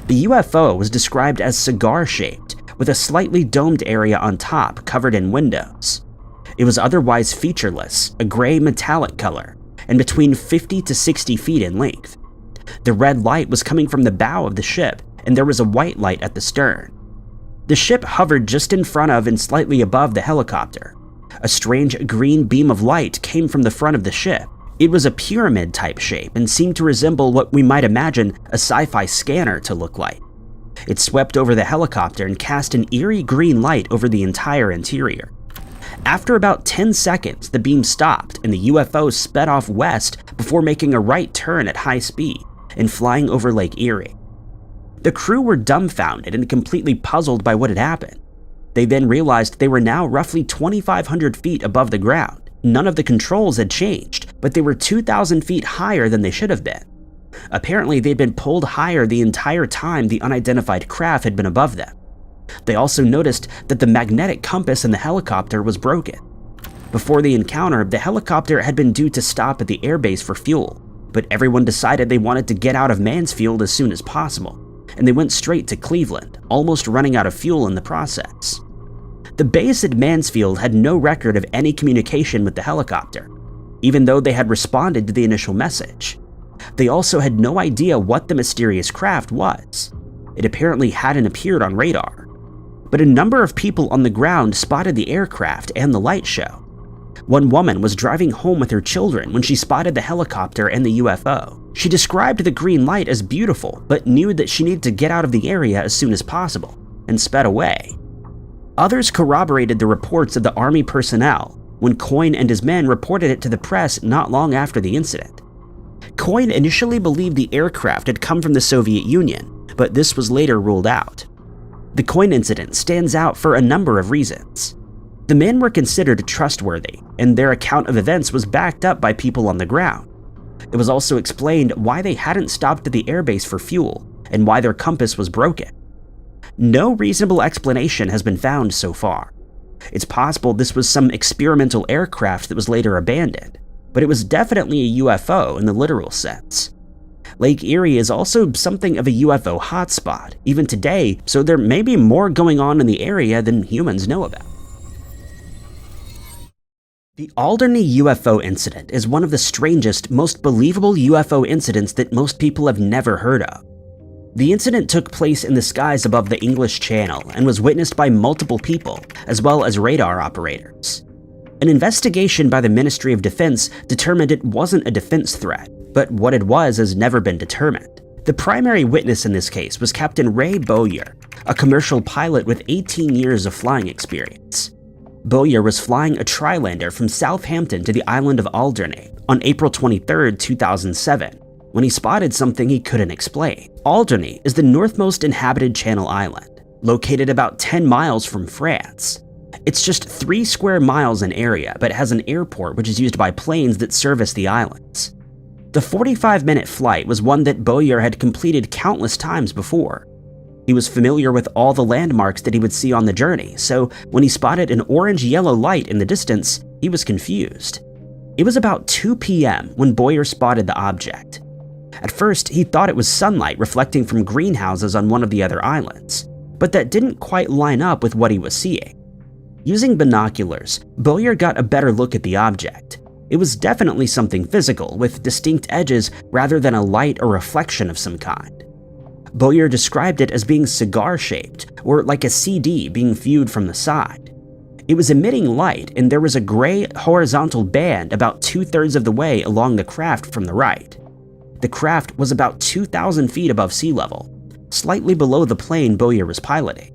The UFO was described as cigar-shaped, with a slightly domed area on top covered in windows. It was otherwise featureless, a gray metallic color, and between 50 to 60 feet in length. The red light was coming from the bow of the ship, and there was a white light at the stern. The ship hovered just in front of and slightly above the helicopter. A strange green beam of light came from the front of the ship. It was a pyramid-type shape and seemed to resemble what we might imagine a sci-fi scanner to look like. It swept over the helicopter and cast an eerie green light over the entire interior. After about 10 seconds, the beam stopped and the UFO sped off west before making a right turn at high speed and flying over Lake Erie. The crew were dumbfounded and completely puzzled by what had happened. They then realized they were now roughly 2,500 feet above the ground. None of the controls had changed, but they were 2,000 feet higher than they should have been. Apparently, they'd been pulled higher the entire time the unidentified craft had been above them. They also noticed that the magnetic compass in the helicopter was broken. Before the encounter, the helicopter had been due to stop at the airbase for fuel, but everyone decided they wanted to get out of Mansfield as soon as possible, and they went straight to Cleveland, almost running out of fuel in the process. The base at Mansfield had no record of any communication with the helicopter, even though they had responded to the initial message. They also had no idea what the mysterious craft was. It apparently hadn't appeared on radar. But a number of people on the ground spotted the aircraft and the light show. One woman was driving home with her children when she spotted the helicopter and the UFO. She described the green light as beautiful, but knew that she needed to get out of the area as soon as possible, and sped away. Others corroborated the reports of the Army personnel when Coyne and his men reported it to the press not long after the incident. Coyne initially believed the aircraft had come from the Soviet Union, but this was later ruled out. The Coyne incident stands out for a number of reasons. The men were considered trustworthy, and their account of events was backed up by people on the ground. It was also explained why they hadn't stopped at the airbase for fuel, and why their compass was broken. No reasonable explanation has been found so far. It's possible this was some experimental aircraft that was later abandoned, but it was definitely a UFO in the literal sense. Lake Erie is also something of a UFO hotspot, even today, so there may be more going on in the area than humans know about. The Alderney UFO incident is one of the strangest, most believable UFO incidents that most people have never heard of. The incident took place in the skies above the English Channel and was witnessed by multiple people, as well as radar operators. An investigation by the Ministry of Defense determined it wasn't a defense threat, but what it was has never been determined. The primary witness in this case was Captain Ray Bowyer, a commercial pilot with 18 years of flying experience. Bowyer was flying a Trilander from Southampton to the island of Alderney on April 23, 2007, when he spotted something he couldn't explain. Alderney is the northmost inhabited Channel island, located about 10 miles from France. It's just 3 square miles in area, but has an airport which is used by planes that service the islands. The 45-minute flight was one that Bowyer had completed countless times before. He was familiar with all the landmarks that he would see on the journey, so when he spotted an orange-yellow light in the distance, he was confused. It was about 2 p.m. when Bowyer spotted the object. At first, he thought it was sunlight reflecting from greenhouses on one of the other islands, but that didn't quite line up with what he was seeing. Using binoculars, Bowyer got a better look at the object. It was definitely something physical, with distinct edges rather than a light or reflection of some kind. Bowyer described it as being cigar-shaped, or like a CD being viewed from the side. It was emitting light, and there was a gray horizontal band about 2/3 of the way along the craft from the right. The craft was about 2,000 feet above sea level, slightly below the plane Bowyer was piloting.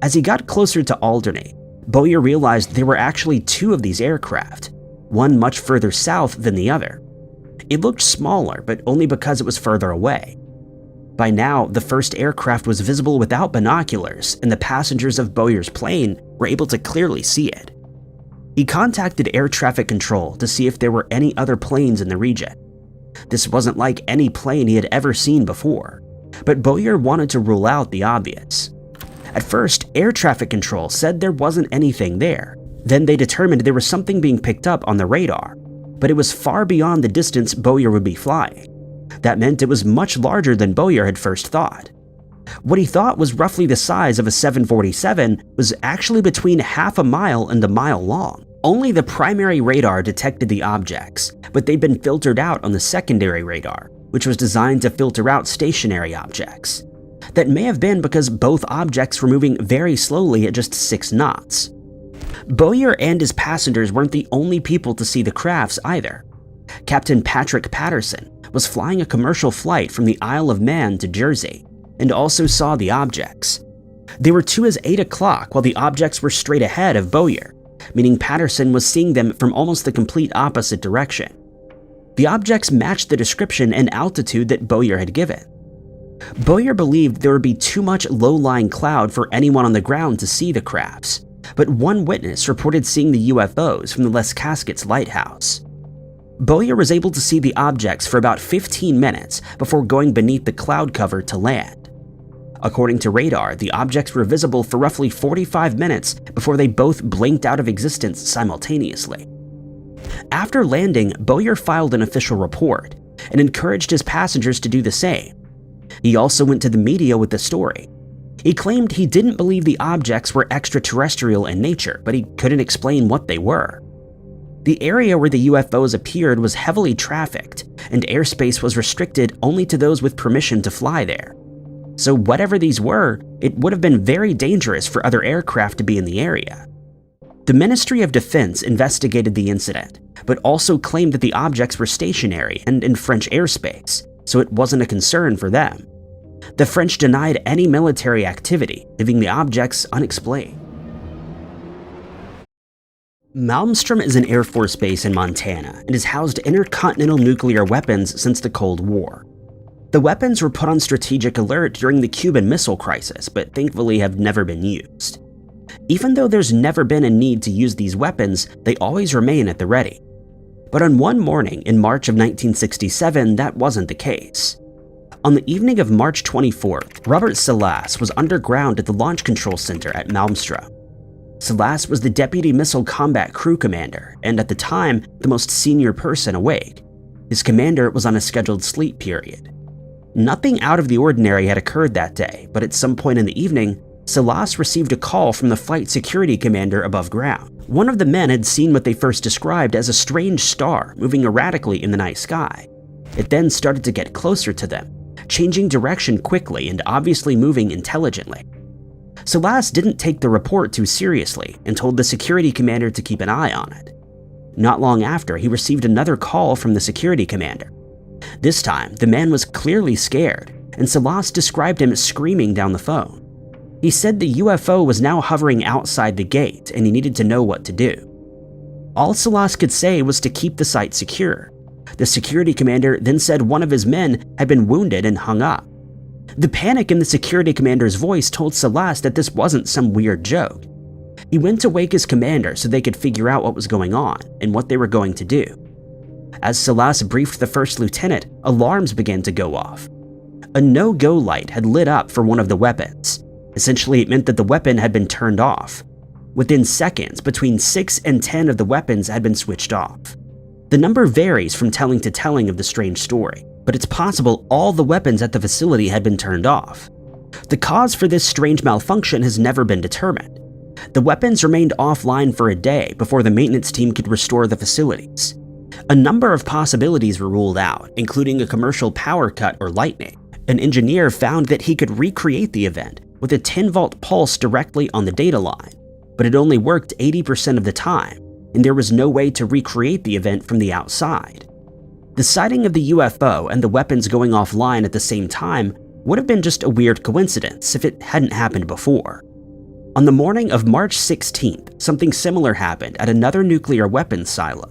As he got closer to Alderney, Bowyer realized there were actually 2 of these aircraft, one much further south than the other. It looked smaller, but only because it was further away. By now, the first aircraft was visible without binoculars, and the passengers of Bowyer's plane were able to clearly see it. He contacted air traffic control to see if there were any other planes in the region. This wasn't like any plane he had ever seen before, but Bowyer wanted to rule out the obvious. At first, air traffic control said there wasn't anything there. Then they determined there was something being picked up on the radar, but it was far beyond the distance Bowyer would be flying. That meant it was much larger than Bowyer had first thought. What he thought was roughly the size of a 747 was actually between half a mile and a mile long. Only the primary radar detected the objects, but they'd been filtered out on the secondary radar, which was designed to filter out stationary objects. That may have been because both objects were moving very slowly at just 6 knots. Bowyer and his passengers weren't the only people to see the crafts either. Captain Patrick Patterson was flying a commercial flight from the Isle of Man to Jersey, and also saw the objects. They were to his 8 o'clock while the objects were straight ahead of Bowyer, meaning Patterson was seeing them from almost the complete opposite direction. The objects matched the description and altitude that Bowyer had given. Bowyer believed there would be too much low-lying cloud for anyone on the ground to see the crafts, but one witness reported seeing the UFOs from the Les Casquets lighthouse. Bowyer was able to see the objects for about 15 minutes before going beneath the cloud cover to land. According to radar, the objects were visible for roughly 45 minutes before they both blinked out of existence simultaneously. After landing, Bowyer filed an official report and encouraged his passengers to do the same. He also went to the media with the story. He claimed he didn't believe the objects were extraterrestrial in nature, but he couldn't explain what they were. The area where the UFOs appeared was heavily trafficked, and airspace was restricted only to those with permission to fly there. So whatever these were, it would have been very dangerous for other aircraft to be in the area. The Ministry of Defense investigated the incident, but also claimed that the objects were stationary and in French airspace, so it wasn't a concern for them. The French denied any military activity, leaving the objects unexplained. Malmstrom is an Air Force base in Montana and has housed intercontinental nuclear weapons since the Cold War. The weapons were put on strategic alert during the Cuban Missile Crisis, but thankfully have never been used. Even though there's never been a need to use these weapons, they always remain at the ready. But on one morning in March of 1967, that wasn't the case. On the evening of March 24th, Robert Salas was underground at the Launch Control Center at Malmstrom. Salas was the Deputy Missile Combat Crew Commander, and at the time, the most senior person awake. His commander was on a scheduled sleep period. Nothing out of the ordinary had occurred that day, but at some point in the evening, Salas received a call from the flight security commander above ground. One of the men had seen what they first described as a strange star moving erratically in the night sky. It then started to get closer to them, changing direction quickly and obviously moving intelligently. Salas didn't take the report too seriously and told the security commander to keep an eye on it. Not long after, he received another call from the security commander. This time, the man was clearly scared, and Salas described him screaming down the phone. He said the UFO was now hovering outside the gate and he needed to know what to do. All Salas could say was to keep the site secure. The security commander then said one of his men had been wounded and hung up. The panic in the security commander's voice told Salas that this wasn't some weird joke. He went to wake his commander so they could figure out what was going on and what they were going to do. As Salas briefed the first lieutenant, alarms began to go off. A no-go light had lit up for one of the weapons. Essentially, it meant that the weapon had been turned off. Within seconds, between 6 and 10 of the weapons had been switched off. The number varies from telling to telling of the strange story, but it's possible all the weapons at the facility had been turned off. The cause for this strange malfunction has never been determined. The weapons remained offline for a day before the maintenance team could restore the facilities. A number of possibilities were ruled out, including a commercial power cut or lightning. An engineer found that he could recreate the event with a 10-volt pulse directly on the data line, but it only worked 80% of the time, and there was no way to recreate the event from the outside. The sighting of the UFO and the weapons going offline at the same time would have been just a weird coincidence if it hadn't happened before. On the morning of March 16th, something similar happened at another nuclear weapons silo.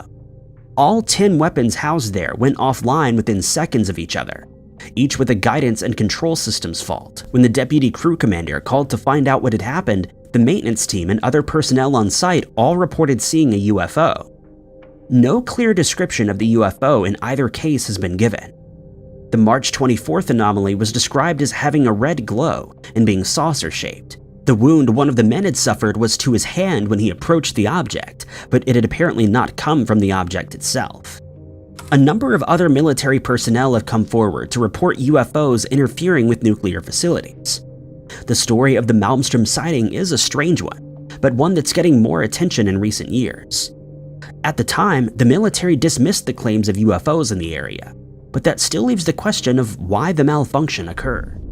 All 10 weapons housed there went offline within seconds of each other, each with a guidance and control systems fault. When the deputy crew commander called to find out what had happened, the maintenance team and other personnel on site all reported seeing a UFO. No clear description of the UFO in either case has been given. The March 24th anomaly was described as having a red glow and being saucer-shaped. The wound one of the men had suffered was to his hand when he approached the object, but it had apparently not come from the object itself. A number of other military personnel have come forward to report UFOs interfering with nuclear facilities. The story of the Malmstrom sighting is a strange one, but one that's getting more attention in recent years. At the time, the military dismissed the claims of UFOs in the area, but that still leaves the question of why the malfunction occurred.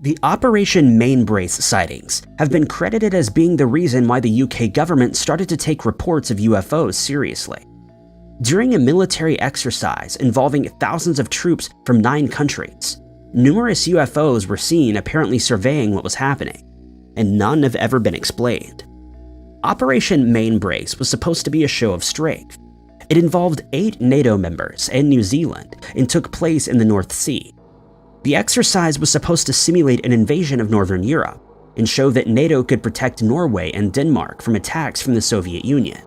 The Operation Mainbrace sightings have been credited as being the reason why the UK government started to take reports of UFOs seriously. During a military exercise involving thousands of troops from 9 countries, numerous UFOs were seen apparently surveying what was happening, and none have ever been explained. Operation Mainbrace was supposed to be a show of strength. It involved 8 NATO members and New Zealand and took place in the North Sea. The exercise was supposed to simulate an invasion of Northern Europe and show that NATO could protect Norway and Denmark from attacks from the Soviet Union.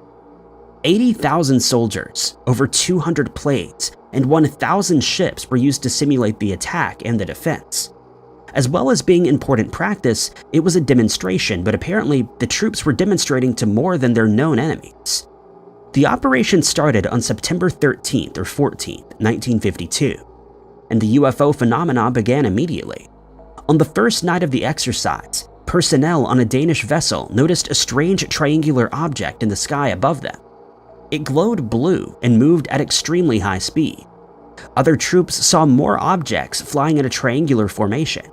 80,000 soldiers, over 200 planes, and 1,000 ships were used to simulate the attack and the defense. As well as being important practice, it was a demonstration, but apparently the troops were demonstrating to more than their known enemies. The operation started on September 13th or 14th, 1952, and the UFO phenomena began immediately. On the first night of the exercise, personnel on a Danish vessel noticed a strange triangular object in the sky above them. It glowed blue and moved at extremely high speed. Other troops saw more objects flying in a triangular formation.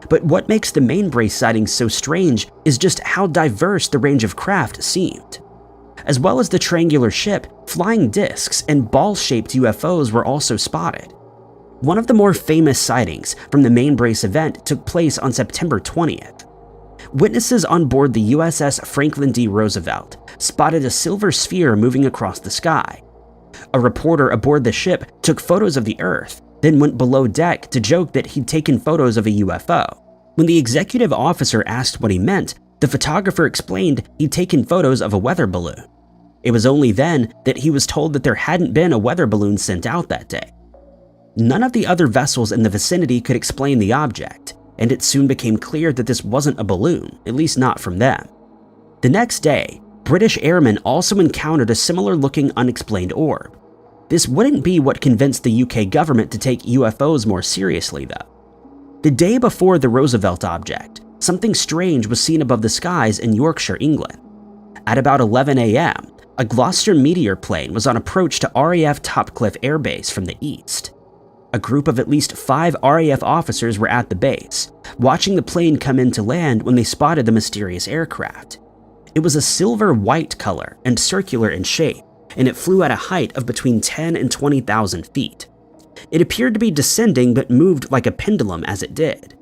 But what makes the Mainbrace sightings so strange is just how diverse the range of craft seemed. As well as the triangular ship, flying discs and ball-shaped UFOs were also spotted. One of the more famous sightings from the Mainbrace event took place on September 20th. Witnesses on board the USS Franklin D. Roosevelt spotted a silver sphere moving across the sky. A reporter aboard the ship took photos of the Earth, then went below deck to joke that he'd taken photos of a UFO. When the executive officer asked what he meant, the photographer explained he'd taken photos of a weather balloon. It was only then that he was told that there hadn't been a weather balloon sent out that day. None of the other vessels in the vicinity could explain the object, and it soon became clear that this wasn't a balloon, at least not from them. The next day, British airmen also encountered a similar-looking unexplained orb. This wouldn't be what convinced the UK government to take UFOs more seriously, though. The day before the Roosevelt object, something strange was seen above the skies in Yorkshire, England. At about 11 a.m., a Gloucester meteor plane was on approach to RAF Topcliffe Air Base from the east. A group of at least 5 RAF officers were at the base, watching the plane come in to land when they spotted the mysterious aircraft. It was a silver-white color and circular in shape, and it flew at a height of between 10 and 20,000 feet. It appeared to be descending but moved like a pendulum as it did.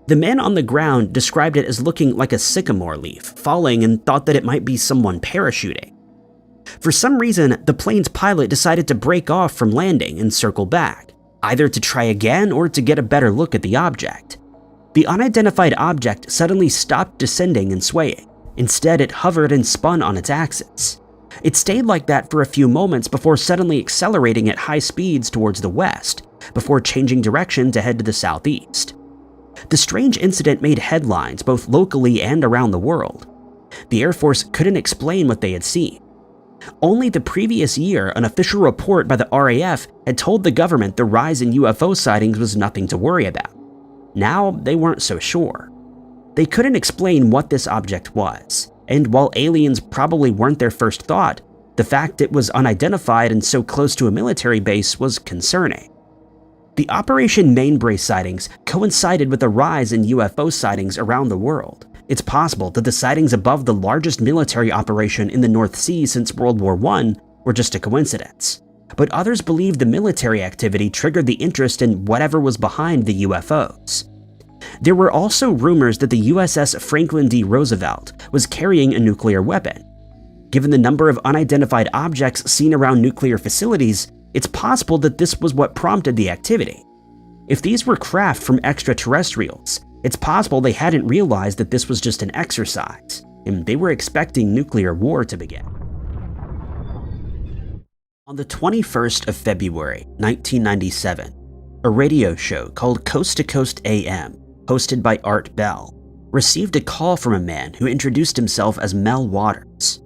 The men on the ground described it as looking like a sycamore leaf falling and thought that it might be someone parachuting. For some reason, the plane's pilot decided to break off from landing and circle back, either to try again or to get a better look at the object. The unidentified object suddenly stopped descending and swaying. Instead, it hovered and spun on its axis. It stayed like that for a few moments before suddenly accelerating at high speeds towards the west, before changing direction to head to the southeast. The strange incident made headlines both locally and around the world. The Air Force couldn't explain what they had seen. Only the previous year, an official report by the RAF had told the government the rise in UFO sightings was nothing to worry about. Now, they weren't so sure. They couldn't explain what this object was, and while aliens probably weren't their first thought, the fact it was unidentified and so close to a military base was concerning. The Operation Mainbrace sightings coincided with a rise in UFO sightings around the world. It's possible that the sightings above the largest military operation in the North Sea since World War I were just a coincidence, but others believe the military activity triggered the interest in whatever was behind the UFOs. There were also rumors that the USS Franklin D. Roosevelt was carrying a nuclear weapon. Given the number of unidentified objects seen around nuclear facilities, it's possible that this was what prompted the activity. If these were craft from extraterrestrials, it's possible they hadn't realized that this was just an exercise, and they were expecting nuclear war to begin. On the 21st of February, 1997, a radio show called Coast to Coast AM, hosted by Art Bell, received a call from a man who introduced himself as Mel Waters.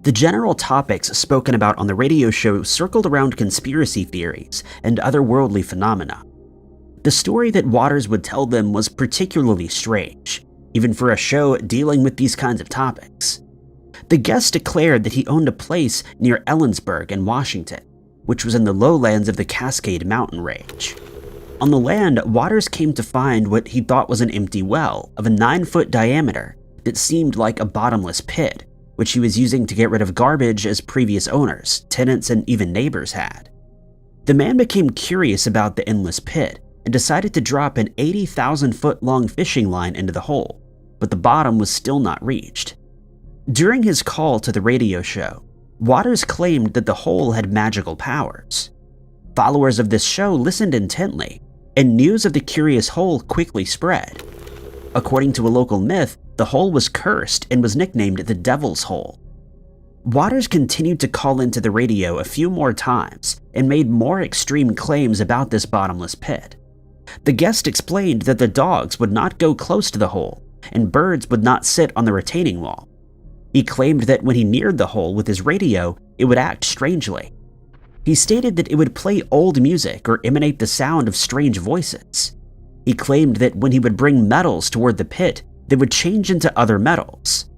The general topics spoken about on the radio show circled around conspiracy theories and otherworldly phenomena. The story that Waters would tell them was particularly strange, even for a show dealing with these kinds of topics. The guest declared that he owned a place near Ellensburg in Washington, which was in the lowlands of the Cascade Mountain Range. On the land, Waters came to find what he thought was an empty well of a 9-foot diameter that seemed like a bottomless pit, which he was using to get rid of garbage as previous owners, tenants, and even neighbors had. The man became curious about the endless pit and decided to drop an 80,000-foot-long fishing line into the hole, but the bottom was still not reached. During his call to the radio show, Waters claimed that the hole had magical powers. Followers of this show listened intently, and news of the curious hole quickly spread. According to a local myth, the hole was cursed and was nicknamed the Devil's Hole. Waters continued to call into the radio a few more times and made more extreme claims about this bottomless pit. The guest explained that the dogs would not go close to the hole, and birds would not sit on the retaining wall. He claimed that when he neared the hole with his radio, it would act strangely. He stated that it would play old music or emanate the sound of strange voices. He claimed that when he would bring metals toward the pit, they would change into other metals.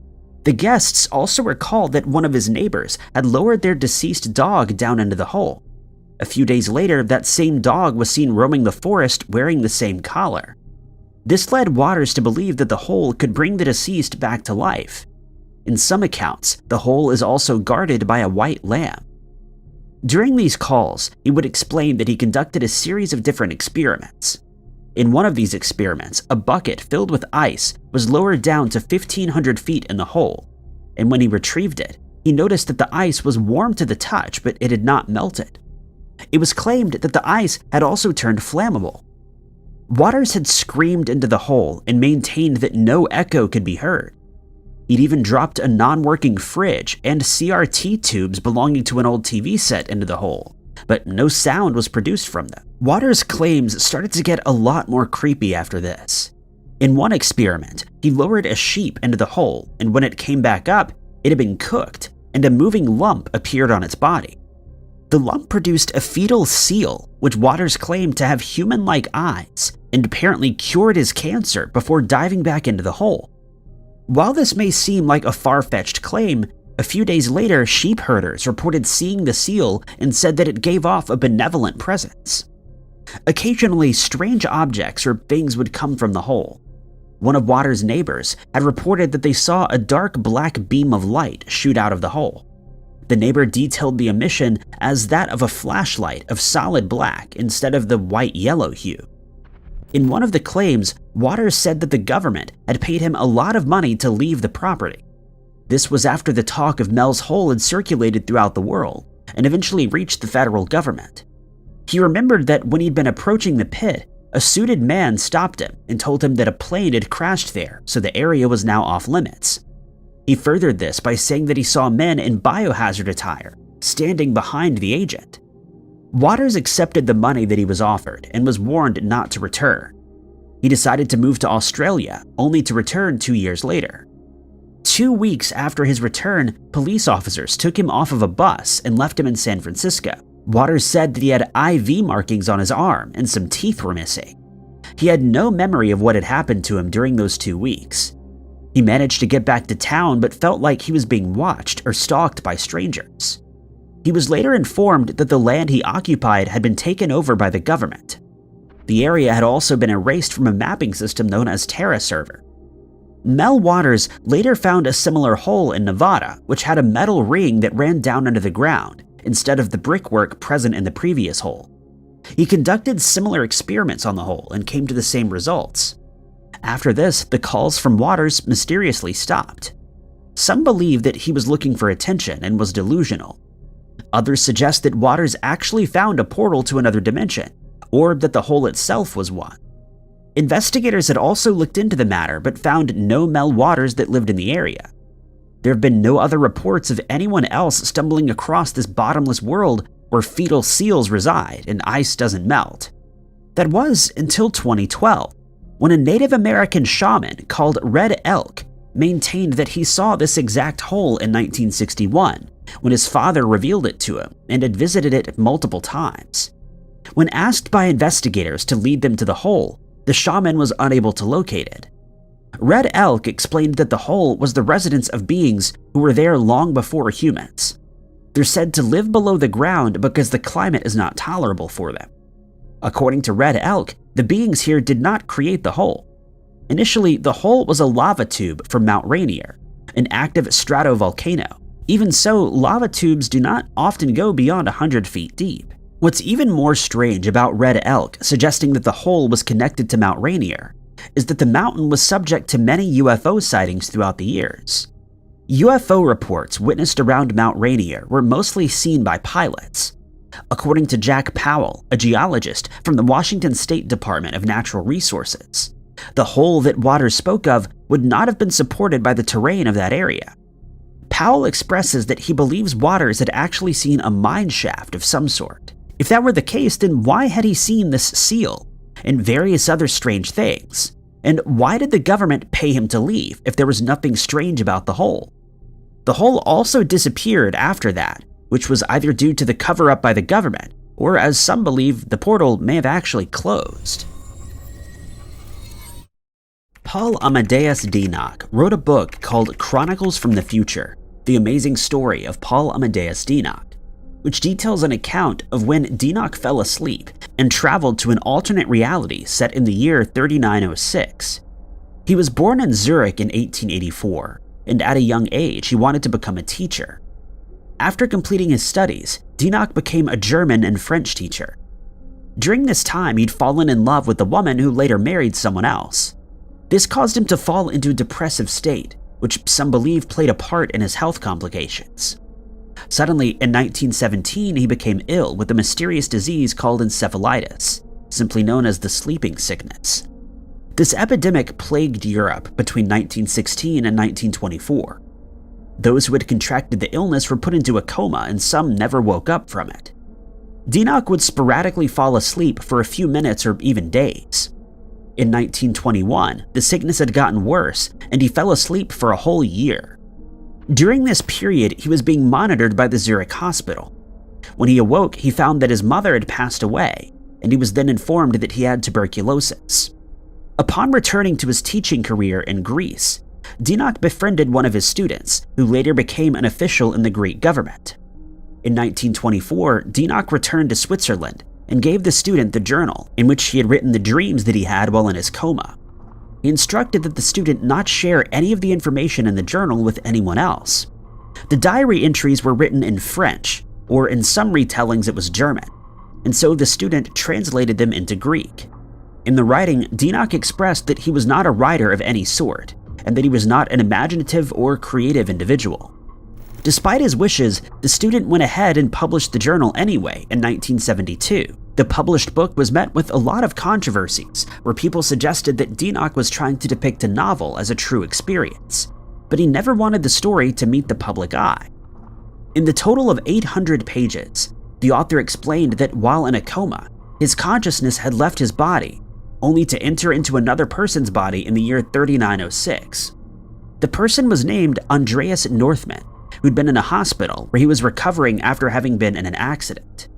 The guests also recalled that one of his neighbors had lowered their deceased dog down into the hole. A few days later, that same dog was seen roaming the forest wearing the same collar. This led Waters to believe that the hole could bring the deceased back to life. In some accounts, the hole is also guarded by a white lamb. During these calls, he would explain that he conducted a series of different experiments. In one of these experiments, a bucket filled with ice was lowered down to 1,500 feet in the hole, and when he retrieved it, he noticed that the ice was warm to the touch, but it had not melted. It was claimed that the ice had also turned flammable. Waters had screamed into the hole and maintained that no echo could be heard. He'd even dropped a non-working fridge and CRT tubes belonging to an old TV set into the hole, but no sound was produced from them. Waters' claims started to get a lot more creepy after this. In one experiment, he lowered a sheep into the hole, and when it came back up, it had been cooked, and a moving lump appeared on its body. The lump produced a fetal seal, which Waters claimed to have human-like eyes, and apparently cured his cancer before diving back into the hole. While this may seem like a far-fetched claim, a few days later, sheep herders reported seeing the seal and said that it gave off a benevolent presence. Occasionally, strange objects or things would come from the hole. One of Waters' neighbors had reported that they saw a dark black beam of light shoot out of the hole. The neighbor detailed the emission as that of a flashlight of solid black instead of the white-yellow hue. In one of the claims, Waters said that the government had paid him a lot of money to leave the property. This was after the talk of Mel's hole had circulated throughout the world and eventually reached the federal government. He remembered that when he'd been approaching the pit, a suited man stopped him and told him that a plane had crashed there, so the area was now off limits. He furthered this by saying that he saw men in biohazard attire standing behind the agent. Waters accepted the money that he was offered and was warned not to return. He decided to move to Australia, only to return 2 years later. 2 weeks after his return, police officers took him off of a bus and left him in San Francisco. Waters said that he had IV markings on his arm and some teeth were missing. He had no memory of what had happened to him during those 2 weeks. He managed to get back to town but felt like he was being watched or stalked by strangers. He was later informed that the land he occupied had been taken over by the government. The area had also been erased from a mapping system known as TerraServer. Mel Waters later found a similar hole in Nevada, which had a metal ring that ran down under the ground, instead of the brickwork present in the previous hole. He conducted similar experiments on the hole and came to the same results. After this, the calls from Waters mysteriously stopped. Some believe that he was looking for attention and was delusional. Others suggest that Waters actually found a portal to another dimension, or that the hole itself was one. Investigators had also looked into the matter but found no Mel Waters that lived in the area. There have been no other reports of anyone else stumbling across this bottomless world where fetal seals reside and ice doesn't melt. That was until 2012, when a Native American shaman called Red Elk maintained that he saw this exact hole in 1961, when his father revealed it to him and had visited it multiple times. When asked by investigators to lead them to the hole, the shaman was unable to locate it. Red Elk explained that the hole was the residence of beings who were there long before humans. They're said to live below the ground because the climate is not tolerable for them. According to Red Elk, the beings here did not create the hole. Initially, the hole was a lava tube from Mount Rainier, an active stratovolcano. Even so, lava tubes do not often go beyond 100 feet deep. What's even more strange about Red Elk suggesting that the hole was connected to Mount Rainier is that the mountain was subject to many UFO sightings throughout the years. UFO reports witnessed around Mount Rainier were mostly seen by pilots. According to Jack Powell, a geologist from the Washington State Department of Natural Resources, the hole that Waters spoke of would not have been supported by the terrain of that area. Powell expresses that he believes Waters had actually seen a mine shaft of some sort. If that were the case, then why had he seen this seal and various other strange things? And why did the government pay him to leave if there was nothing strange about the hole? The hole also disappeared after that, which was either due to the cover-up by the government, or as some believe, the portal may have actually closed. Paul Amadeus Dimach wrote a book called Chronicles from the Future, The Amazing Story of Paul Amadeus Dimach, which details an account of when Dimach fell asleep and traveled to an alternate reality set in the year 3906. He was born in Zurich in 1884, and at a young age he wanted to become a teacher. After completing his studies, Dimach became a German and French teacher. During this time, he'd fallen in love with a woman who later married someone else. This caused him to fall into a depressive state, which some believe played a part in his health complications. Suddenly, in 1917, he became ill with a mysterious disease called encephalitis, simply known as the sleeping sickness. This epidemic plagued Europe between 1916 and 1924. Those who had contracted the illness were put into a coma, and some never woke up from it. Dimach would sporadically fall asleep for a few minutes or even days. In 1921, the sickness had gotten worse, and he fell asleep for a whole year. During this period, he was being monitored by the Zurich hospital. When he awoke, he found that his mother had passed away, and he was then informed that he had tuberculosis. Upon returning to his teaching career in Greece, Dimach befriended one of his students, who later became an official in the Greek government. In 1924, Dimach returned to Switzerland and gave the student the journal in which he had written the dreams that he had while in his coma. He instructed that the student not share any of the information in the journal with anyone else. The diary entries were written in French, or in some retellings it was German, and so the student translated them into Greek. In the writing, Dimach expressed that he was not a writer of any sort, and that he was not an imaginative or creative individual. Despite his wishes, the student went ahead and published the journal anyway in 1972. The published book was met with a lot of controversies, where people suggested that Dimach was trying to depict a novel as a true experience, but he never wanted the story to meet the public eye. In the total of 800 pages, the author explained that while in a coma, his consciousness had left his body, only to enter into another person's body in the year 3906. The person was named Andreas Northman, who'd been in a hospital where he was recovering after having been in an accident.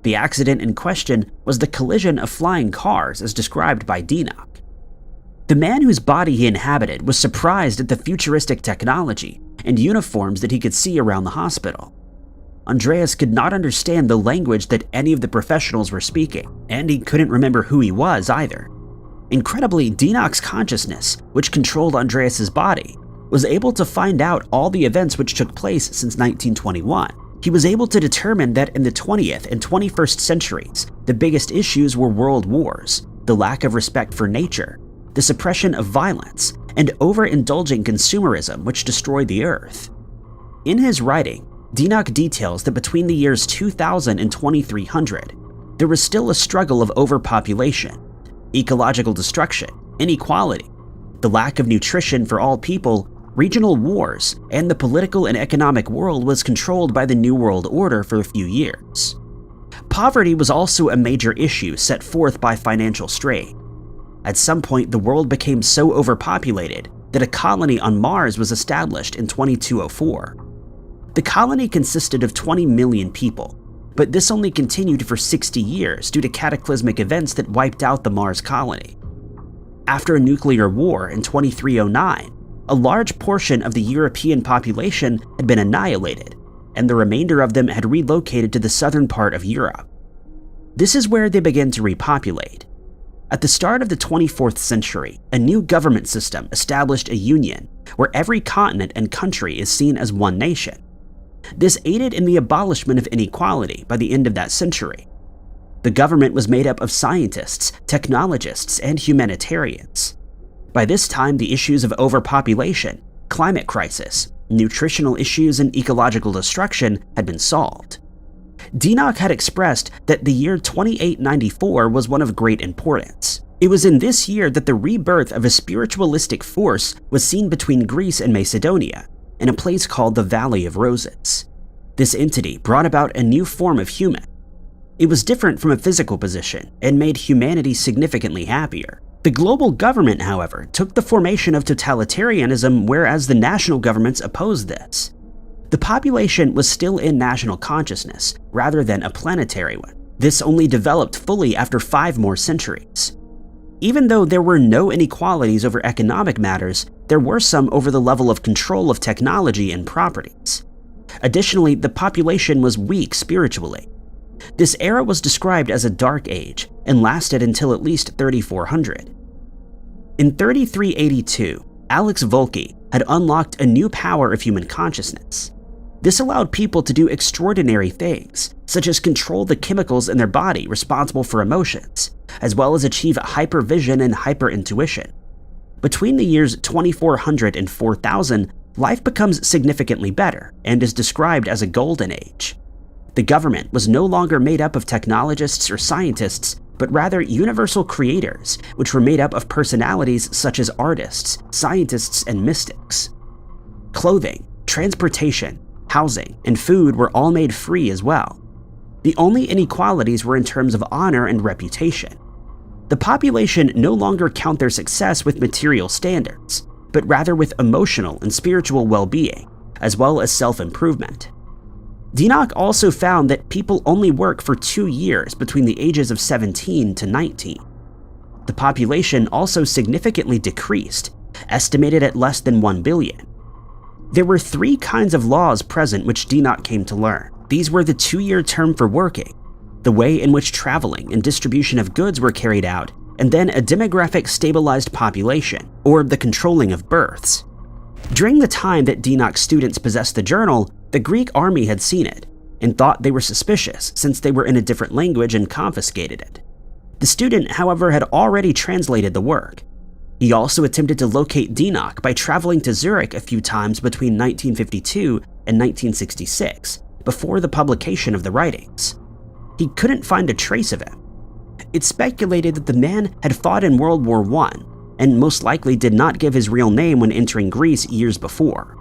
The accident in question was the collision of flying cars as described by Dimach. The man whose body he inhabited was surprised at the futuristic technology and uniforms that he could see around the hospital. Andreas could not understand the language that any of the professionals were speaking, and he couldn't remember who he was either. Incredibly, Dimach's consciousness, which controlled Andreas's body, was able to find out all the events which took place since 1921. He was able to determine that in the 20th and 21st centuries, the biggest issues were world wars, the lack of respect for nature, the suppression of violence, and overindulging consumerism which destroyed the earth. In his writing, Dimach details that between the years 2000 and 2300, there was still a struggle of overpopulation, ecological destruction, inequality, the lack of nutrition for all people, regional wars, and the political and economic world was controlled by the New World Order for a few years. Poverty was also a major issue set forth by financial strain. At some point, the world became so overpopulated that a colony on Mars was established in 2204. The colony consisted of 20 million people, but this only continued for 60 years due to cataclysmic events that wiped out the Mars colony. After a nuclear war in 2309, a large portion of the European population had been annihilated, and the remainder of them had relocated to the southern part of Europe. This is where they began to repopulate. At the start of the 24th century, a new government system established a union where every continent and country is seen as one nation. This aided in the abolishment of inequality by the end of that century. The government was made up of scientists, technologists, and humanitarians. By this time, the issues of overpopulation, climate crisis, Nutritional issues and ecological destruction had been solved. Nimach had expressed that the year 2894 was one of great importance. It was in this year that the rebirth of a spiritualistic force was seen between Greece and Macedonia, in a place called the Valley of Roses. This entity brought about a new form of human. It was different from a physical position and made humanity significantly happier. The global government, however, took the formation of totalitarianism, whereas the national governments opposed this. The population was still in national consciousness, rather than a planetary one. This only developed fully after 5 more centuries. Even though there were no inequalities over economic matters, there were some over the level of control of technology and properties. Additionally, the population was weak spiritually. This era was described as a dark age and lasted until at least 3400. In 3382, Alex Volki had unlocked a new power of human consciousness. This allowed people to do extraordinary things, such as control the chemicals in their body responsible for emotions, as well as achieve hypervision and hyperintuition. Between the years 2400 and 4000, life becomes significantly better and is described as a golden age. The government was no longer made up of technologists or scientists, but rather universal creators, which were made up of personalities such as artists, scientists, and mystics. Clothing, transportation, housing, and food were all made free as well. The only inequalities were in terms of honor and reputation. The population no longer count their success with material standards, but rather with emotional and spiritual well-being, as well as self-improvement. Nimach also found that people only work for 2 years between the ages of 17 to 19. The population also significantly decreased, estimated at less than 1 billion. There were 3 kinds of laws present which Nimach came to learn. These were the 2-year term for working, the way in which traveling and distribution of goods were carried out, and then a demographic stabilized population, or the controlling of births. During the time that Nimach's students possessed the journal, the Greek army had seen it, and thought they were suspicious since they were in a different language and confiscated it. The student, however, had already translated the work. He also attempted to locate Nimach by traveling to Zurich a few times between 1952 and 1966, before the publication of the writings. He couldn't find a trace of him. It's speculated that the man had fought in World War I, and most likely did not give his real name when entering Greece years before.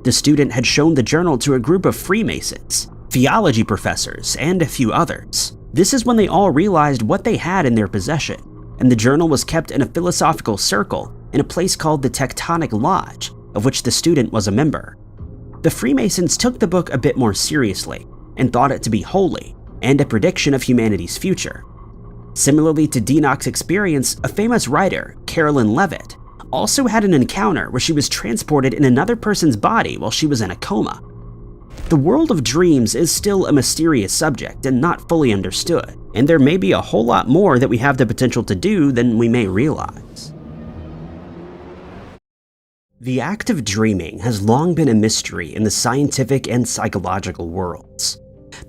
The student had shown the journal to a group of Freemasons, theology professors, and a few others. This is when they all realized what they had in their possession, and the journal was kept in a philosophical circle in a place called the Tectonic Lodge, of which the student was a member. The Freemasons took the book a bit more seriously, and thought it to be holy, and a prediction of humanity's future. Similarly to Nimach's experience, a famous writer, Carolyn Levitt, also had an encounter where she was transported in another person's body while she was in a coma. The world of dreams is still a mysterious subject and not fully understood, and there may be a whole lot more that we have the potential to do than we may realize. The act of dreaming has long been a mystery in the scientific and psychological worlds.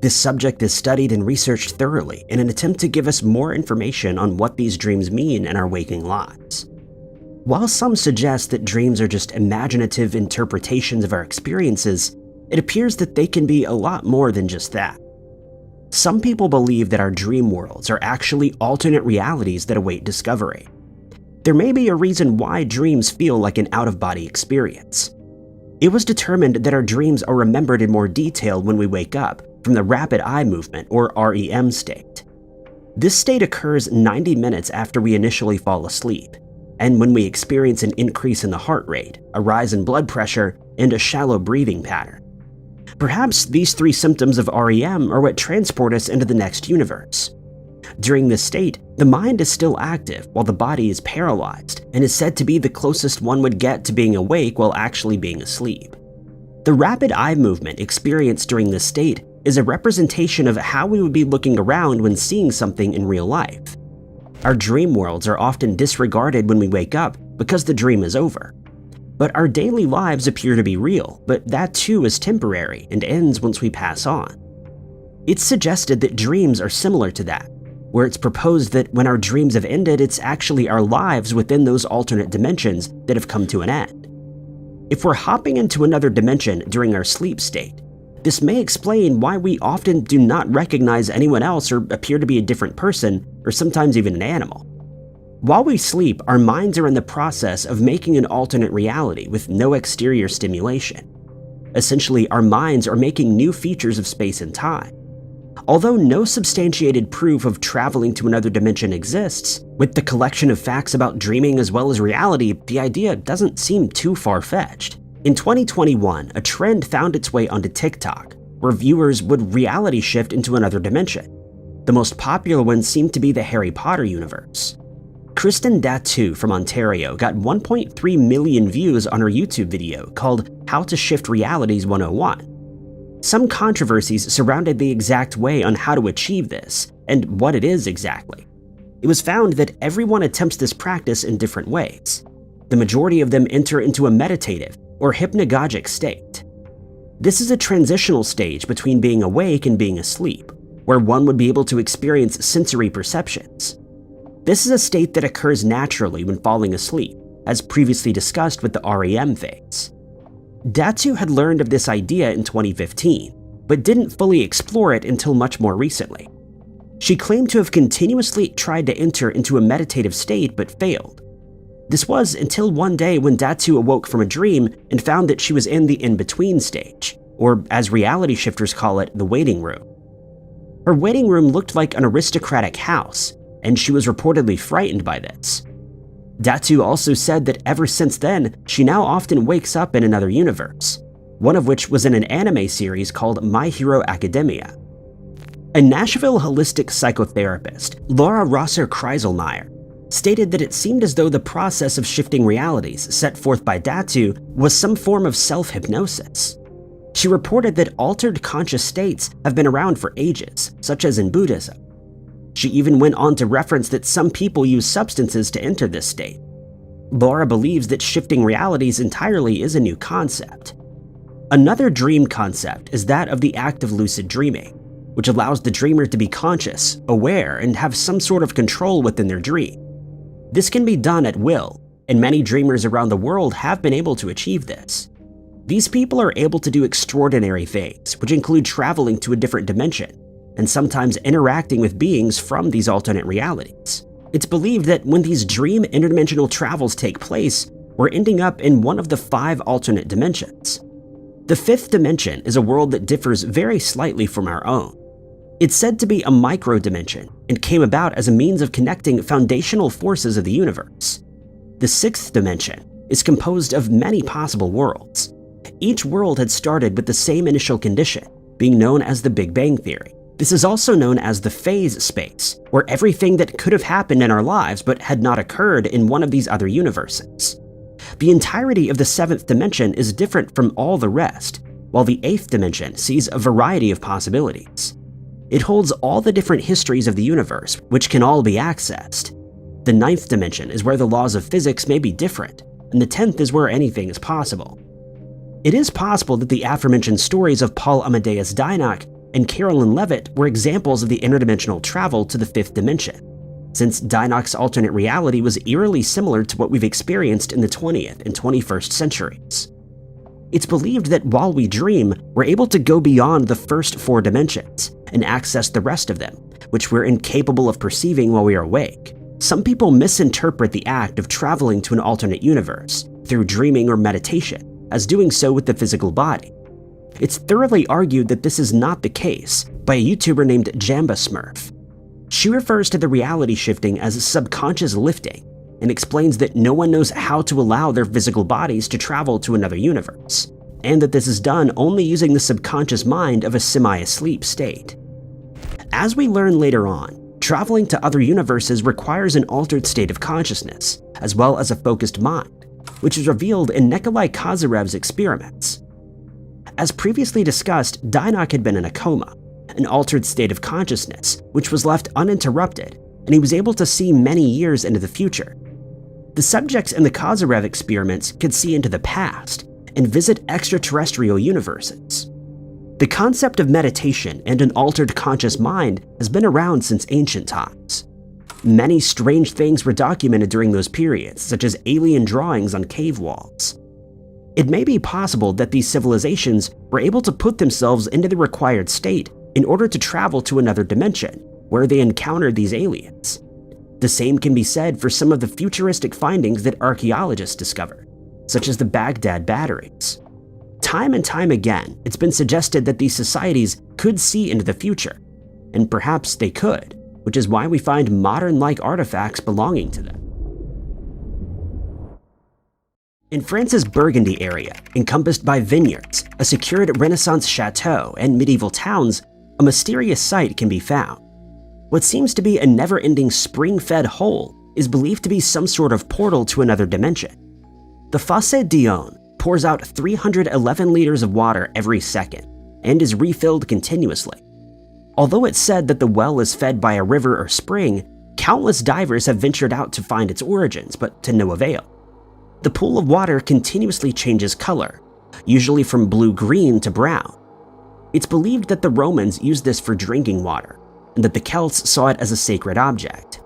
This subject is studied and researched thoroughly in an attempt to give us more information on what these dreams mean in our waking lives. While some suggest that dreams are just imaginative interpretations of our experiences, it appears that they can be a lot more than just that. Some people believe that our dream worlds are actually alternate realities that await discovery. There may be a reason why dreams feel like an out-of-body experience. It was determined that our dreams are remembered in more detail when we wake up from the rapid eye movement, or REM state. This state occurs 90 minutes after we initially fall asleep, and when we experience an increase in the heart rate, a rise in blood pressure, and a shallow breathing pattern. Perhaps these 3 symptoms of REM are what transport us into the next universe. During this state, the mind is still active while the body is paralyzed, and is said to be the closest one would get to being awake while actually being asleep. The rapid eye movement experienced during this state is a representation of how we would be looking around when seeing something in real life. Our dream worlds are often disregarded when we wake up because the dream is over. But our daily lives appear to be real, but that too is temporary and ends once we pass on. It's suggested that dreams are similar to that, where it's proposed that when our dreams have ended, it's actually our lives within those alternate dimensions that have come to an end. If we're hopping into another dimension during our sleep state, this may explain why we often do not recognize anyone else or appear to be a different person, or sometimes even an animal. While we sleep, our minds are in the process of making an alternate reality with no exterior stimulation. Essentially, our minds are making new features of space and time. Although no substantiated proof of traveling to another dimension exists, with the collection of facts about dreaming as well as reality, the idea doesn't seem too far-fetched. In 2021, a trend found its way onto TikTok, where viewers would reality shift into another dimension. The most popular one seemed to be the Harry Potter universe. Kristen Datu from Ontario got 1.3 million views on her YouTube video called How to Shift Realities 101. Some controversies surrounded the exact way on how to achieve this, and what it is exactly. It was found that everyone attempts this practice in different ways. The majority of them enter into a meditative or hypnagogic state. This is a transitional stage between being awake and being asleep, where one would be able to experience sensory perceptions. This is a state that occurs naturally when falling asleep, as previously discussed with the REM phase. Datu had learned of this idea in 2015, but didn't fully explore it until much more recently. She claimed to have continuously tried to enter into a meditative state but failed. This was until one day when Datu awoke from a dream and found that she was in the in-between stage, or as reality shifters call it, the waiting room. Her waiting room looked like an aristocratic house, and she was reportedly frightened by this. Datu also said that ever since then, she now often wakes up in another universe, one of which was in an anime series called My Hero Academia. A Nashville holistic psychotherapist, Laura Rosser Kreiselmeyer, stated that it seemed as though the process of shifting realities set forth by Datu was some form of self-hypnosis. She reported that altered conscious states have been around for ages, such as in Buddhism. She even went on to reference that some people use substances to enter this state. Laura believes that shifting realities entirely is a new concept. Another dream concept is that of the act of lucid dreaming, which allows the dreamer to be conscious, aware, and have some sort of control within their dream. This can be done at will, and many dreamers around the world have been able to achieve this. These people are able to do extraordinary things, which include traveling to a different dimension, and sometimes interacting with beings from these alternate realities. It's believed that when these dream interdimensional travels take place, we're ending up in one of the 5 alternate dimensions. The 5th dimension is a world that differs very slightly from our own. It's said to be a micro-dimension and came about as a means of connecting foundational forces of the universe. The 6th dimension is composed of many possible worlds. Each world had started with the same initial condition, being known as the Big Bang Theory. This is also known as the phase space, where everything that could have happened in our lives but had not occurred in one of these other universes. The entirety of the 7th dimension is different from all the rest, while the 8th dimension sees a variety of possibilities. It holds all the different histories of the universe, which can all be accessed. The 9th dimension is where the laws of physics may be different, and the 10th is where anything is possible. It is possible that the aforementioned stories of Paul Amadeus Dionne and Carolyn Levitt were examples of the interdimensional travel to the 5th dimension, since Dionne's alternate reality was eerily similar to what we've experienced in the 20th and 21st centuries. It's believed that while we dream, we're able to go beyond the first 4 dimensions and access the rest of them, which we're incapable of perceiving while we are awake. Some people misinterpret the act of traveling to an alternate universe through dreaming or meditation as doing so with the physical body. It's thoroughly argued that this is not the case by a YouTuber named Jamba Smurf. She refers to the reality shifting as subconscious lifting and explains that no one knows how to allow their physical bodies to travel to another universe, and that this is done only using the subconscious mind of a semi-asleep state. As we learn later on, traveling to other universes requires an altered state of consciousness, as well as a focused mind, which is revealed in Nikolai Kozyrev's experiments. As previously discussed, Dionne had been in a coma, an altered state of consciousness, which was left uninterrupted, and he was able to see many years into the future. The subjects in the Kozyrev experiments could see into the past and visit extraterrestrial universes. The concept of meditation and an altered conscious mind has been around since ancient times. Many strange things were documented during those periods, such as alien drawings on cave walls. It may be possible that these civilizations were able to put themselves into the required state in order to travel to another dimension, where they encountered these aliens. The same can be said for some of the futuristic findings that archaeologists discovered, such as the Baghdad batteries. Time and time again, it's been suggested that these societies could see into the future, and perhaps they could, which is why we find modern-like artifacts belonging to them. In France's Burgundy area, encompassed by vineyards, a secured Renaissance chateau, and medieval towns, a mysterious site can be found. What seems to be a never-ending spring-fed hole is believed to be some sort of portal to another dimension. The Fosse Dionne pours out 311 liters of water every second and is refilled continuously. Although it's said that the well is fed by a river or spring, countless divers have ventured out to find its origins, but to no avail. The pool of water continuously changes color, usually from blue-green to brown. It's believed that the Romans used this for drinking water, and that the Celts saw it as a sacred object.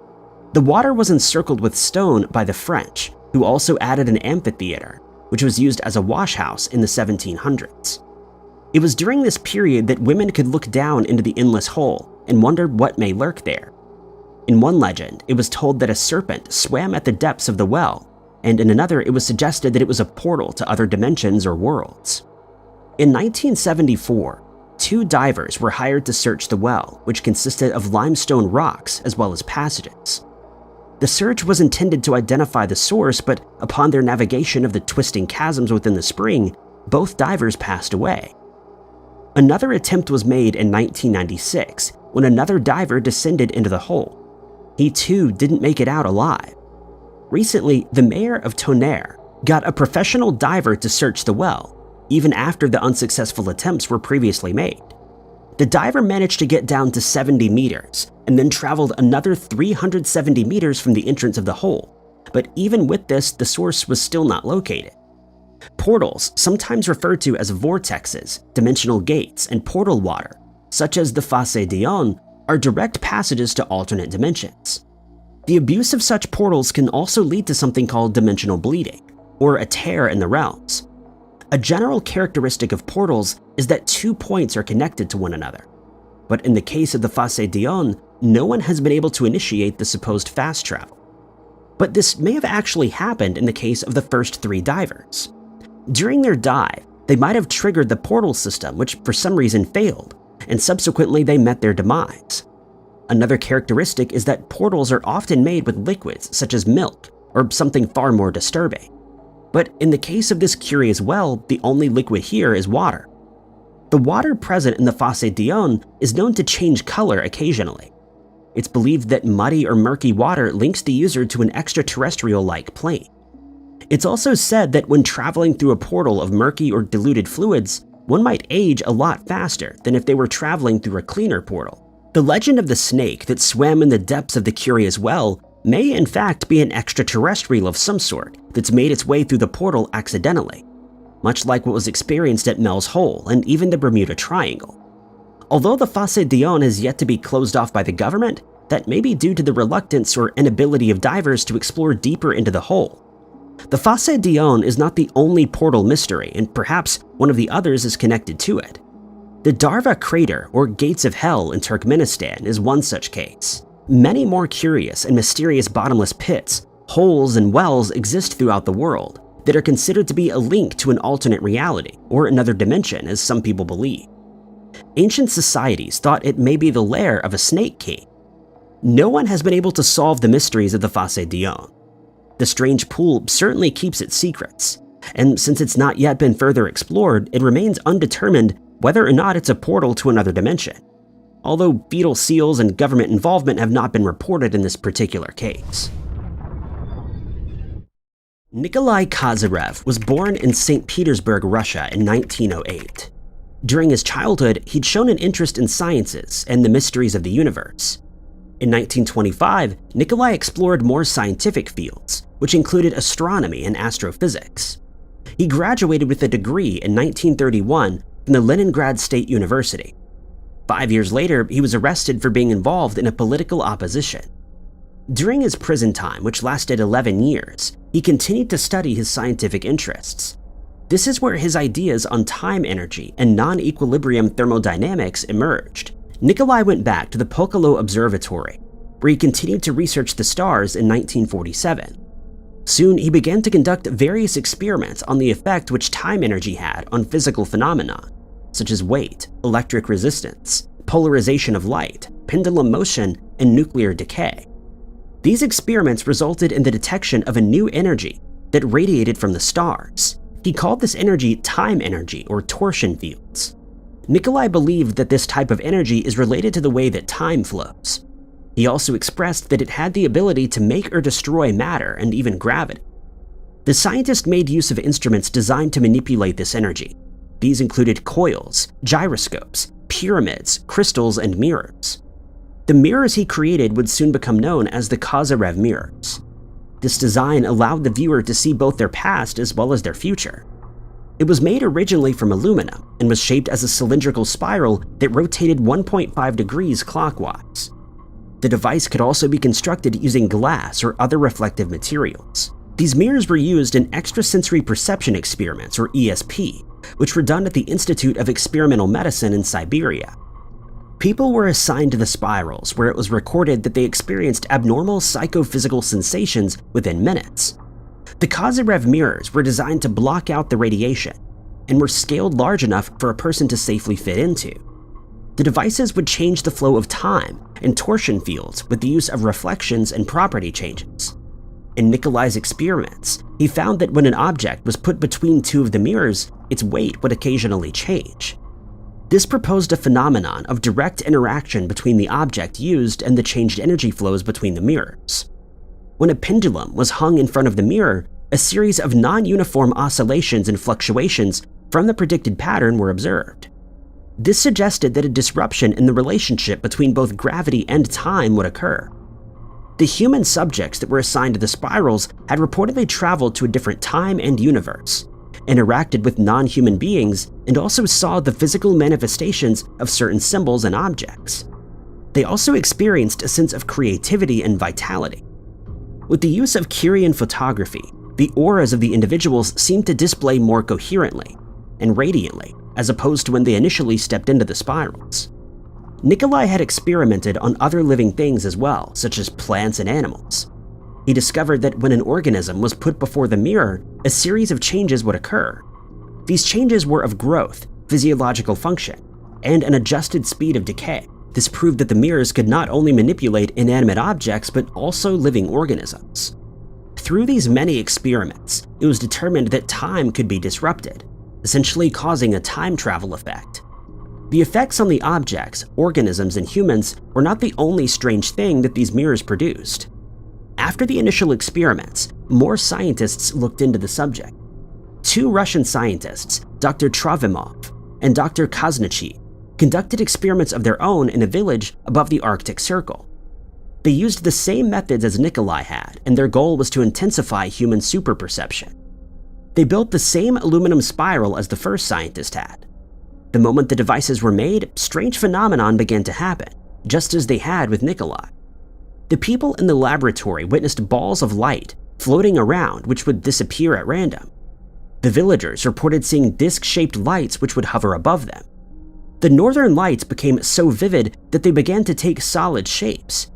The water was encircled with stone by the French, who also added an amphitheater, which was used as a washhouse in the 1700s. It was during this period that women could look down into the endless hole and wonder what may lurk there. In one legend, it was told that a serpent swam at the depths of the well, and in another it was suggested that it was a portal to other dimensions or worlds. In 1974, 2 divers were hired to search the well, which consisted of limestone rocks as well as passages. The search was intended to identify the source, but upon their navigation of the twisting chasms within the spring, both divers passed away. Another attempt was made in 1996 when another diver descended into the hole. He too didn't make it out alive. Recently, the mayor of Tonnerre got a professional diver to search the well, even after the unsuccessful attempts were previously made. The diver managed to get down to 70 meters and then traveled another 370 meters from the entrance of the hole, but even with this, the source was still not located. Portals, sometimes referred to as vortexes, dimensional gates, and portal water, such as the Fosse Dionne, are direct passages to alternate dimensions. The abuse of such portals can also lead to something called dimensional bleeding, or a tear in the realms. A general characteristic of portals is that 2 points are connected to one another. But in the case of the Fosse Dionne, no one has been able to initiate the supposed fast travel. But this may have actually happened in the case of the first 3 divers. During their dive, they might have triggered the portal system, which for some reason failed, and subsequently they met their demise. Another characteristic is that portals are often made with liquids such as milk or something far more disturbing. But in the case of this curious well, the only liquid here is water. The water present in the Fosse Dionne is known to change color occasionally. It's believed that muddy or murky water links the user to an extraterrestrial-like plane. It's also said that when traveling through a portal of murky or diluted fluids, one might age a lot faster than if they were traveling through a cleaner portal. The legend of the snake that swam in the depths of the curious well may in fact be an extraterrestrial of some sort that's made its way through the portal accidentally, much like what was experienced at Mel's Hole and even the Bermuda Triangle. Although the Fosse Dionne has yet to be closed off by the government, that may be due to the reluctance or inability of divers to explore deeper into the hole. The Fosse Dionne is not the only portal mystery, and perhaps one of the others is connected to it. The Darva Crater, or Gates of Hell in Turkmenistan, is one such case. Many more curious and mysterious bottomless pits, holes, and wells exist throughout the world that are considered to be a link to an alternate reality or another dimension, as some people believe. Ancient societies thought it may be the lair of a snake king. No one has been able to solve the mysteries of the Fosse Dionne. The strange pool certainly keeps its secrets, and since it's not yet been further explored, it remains undetermined whether or not it's a portal to another dimension, although fetal seals and government involvement have not been reported in this particular case. Nikolai Kozyrev was born in St. Petersburg, Russia in 1908. During his childhood, he'd shown an interest in sciences and the mysteries of the universe. In 1925, Nikolai explored more scientific fields, which included astronomy and astrophysics. He graduated with a degree in 1931 from the Leningrad State University. 5 years later, he was arrested for being involved in a political opposition. During his prison time, which lasted 11 years, he continued to study his scientific interests. This is where his ideas on time energy and non-equilibrium thermodynamics emerged. Nikolai went back to the Pokholo Observatory, where he continued to research the stars in 1947. Soon, he began to conduct various experiments on the effect which time energy had on physical phenomena, such as weight, electric resistance, polarization of light, pendulum motion, and nuclear decay. These experiments resulted in the detection of a new energy that radiated from the stars. He called this energy time energy or torsion fields. Nikolai believed that this type of energy is related to the way that time flows. He also expressed that it had the ability to make or destroy matter and even gravity. The scientist made use of instruments designed to manipulate this energy. These included coils, gyroscopes, pyramids, crystals, and mirrors. The mirrors he created would soon become known as the Kozyrev mirrors. This design allowed the viewer to see both their past as well as their future. It was made originally from aluminum and was shaped as a cylindrical spiral that rotated 1.5 degrees clockwise. The device could also be constructed using glass or other reflective materials. These mirrors were used in extrasensory perception experiments, or ESP, which were done at the Institute of Experimental Medicine in Siberia. People were assigned to the spirals, where it was recorded that they experienced abnormal psychophysical sensations within minutes. The Kozyrev mirrors were designed to block out the radiation and were scaled large enough for a person to safely fit into. The devices would change the flow of time and torsion fields with the use of reflections and property changes. In Nikolai's experiments, he found that when an object was put between two of the mirrors, its weight would occasionally change. This proposed a phenomenon of direct interaction between the object used and the changed energy flows between the mirrors. When a pendulum was hung in front of the mirror, a series of non-uniform oscillations and fluctuations from the predicted pattern were observed. This suggested that a disruption in the relationship between both gravity and time would occur. The human subjects that were assigned to the spirals had reportedly traveled to a different time and universe, interacted with non-human beings, and also saw the physical manifestations of certain symbols and objects. They also experienced a sense of creativity and vitality. With the use of Kyrian photography, the auras of the individuals seemed to display more coherently and radiantly, as opposed to when they initially stepped into the spirals. Nikolai had experimented on other living things as well, such as plants and animals. He discovered that when an organism was put before the mirror, a series of changes would occur. These changes were of growth, physiological function, and an adjusted speed of decay. This proved that the mirrors could not only manipulate inanimate objects, but also living organisms. Through these many experiments, it was determined that time could be disrupted, essentially causing a time travel effect. The effects on the objects, organisms, and humans were not the only strange thing that these mirrors produced. After the initial experiments, more scientists looked into the subject. Two Russian scientists, Dr. Trovimov and Dr. Kaznichi, conducted experiments of their own in a village above the Arctic Circle. They used the same methods as Nikolai had, and their goal was to intensify human superperception. They built the same aluminum spiral as the first scientist had. The moment the devices were made, strange phenomenon began to happen, just as they had with Nikolai. The people in the laboratory witnessed balls of light floating around which would disappear at random. The villagers reported seeing disc-shaped lights which would hover above them. The northern lights became so vivid that they began to take solid shapes.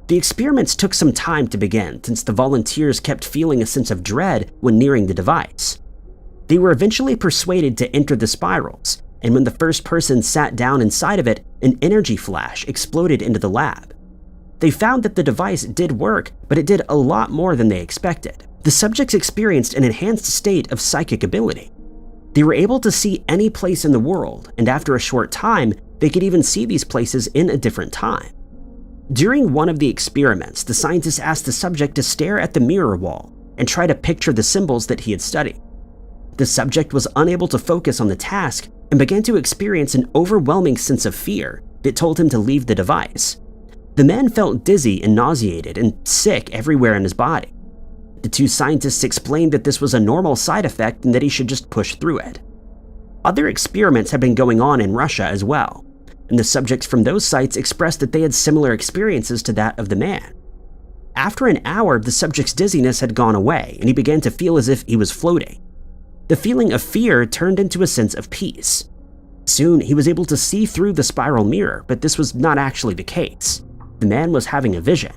The experiments took some time to begin since the volunteers kept feeling a sense of dread when nearing the device. They were eventually persuaded to enter the spirals, and when the first person sat down inside of it, an energy flash exploded into the lab. They found that the device did work, but it did a lot more than they expected. The subjects experienced an enhanced state of psychic ability. They were able to see any place in the world, and after a short time, they could even see these places in a different time. During one of the experiments, the scientist asked the subject to stare at the mirror wall and try to picture the symbols that he had studied. The subject was unable to focus on the task and began to experience an overwhelming sense of fear that told him to leave the device. The man felt dizzy and nauseated and sick everywhere in his body. The two scientists explained that this was a normal side effect and that he should just push through it. Other experiments had been going on in Russia as well, and the subjects from those sites expressed that they had similar experiences to that of the man. After an hour, the subject's dizziness had gone away, and he began to feel as if he was floating. The feeling of fear turned into a sense of peace. Soon, he was able to see through the spiral mirror, but this was not actually the case. The man was having a vision.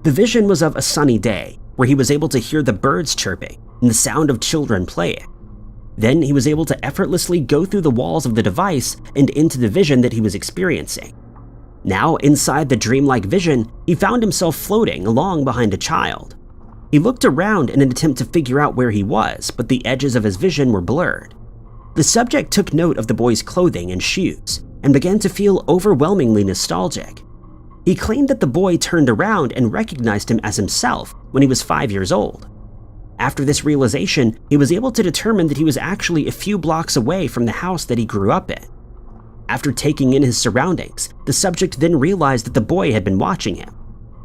The vision was of a sunny day, where he was able to hear the birds chirping and the sound of children playing. Then he was able to effortlessly go through the walls of the device and into the vision that he was experiencing. Now, inside the dreamlike vision, he found himself floating along behind a child. He looked around in an attempt to figure out where he was, but the edges of his vision were blurred. The subject took note of the boy's clothing and shoes and began to feel overwhelmingly nostalgic. He claimed that the boy turned around and recognized him as himself when he was 5 years old. After this realization, he was able to determine that he was actually a few blocks away from the house that he grew up in. After taking in his surroundings, the subject then realized that the boy had been watching him.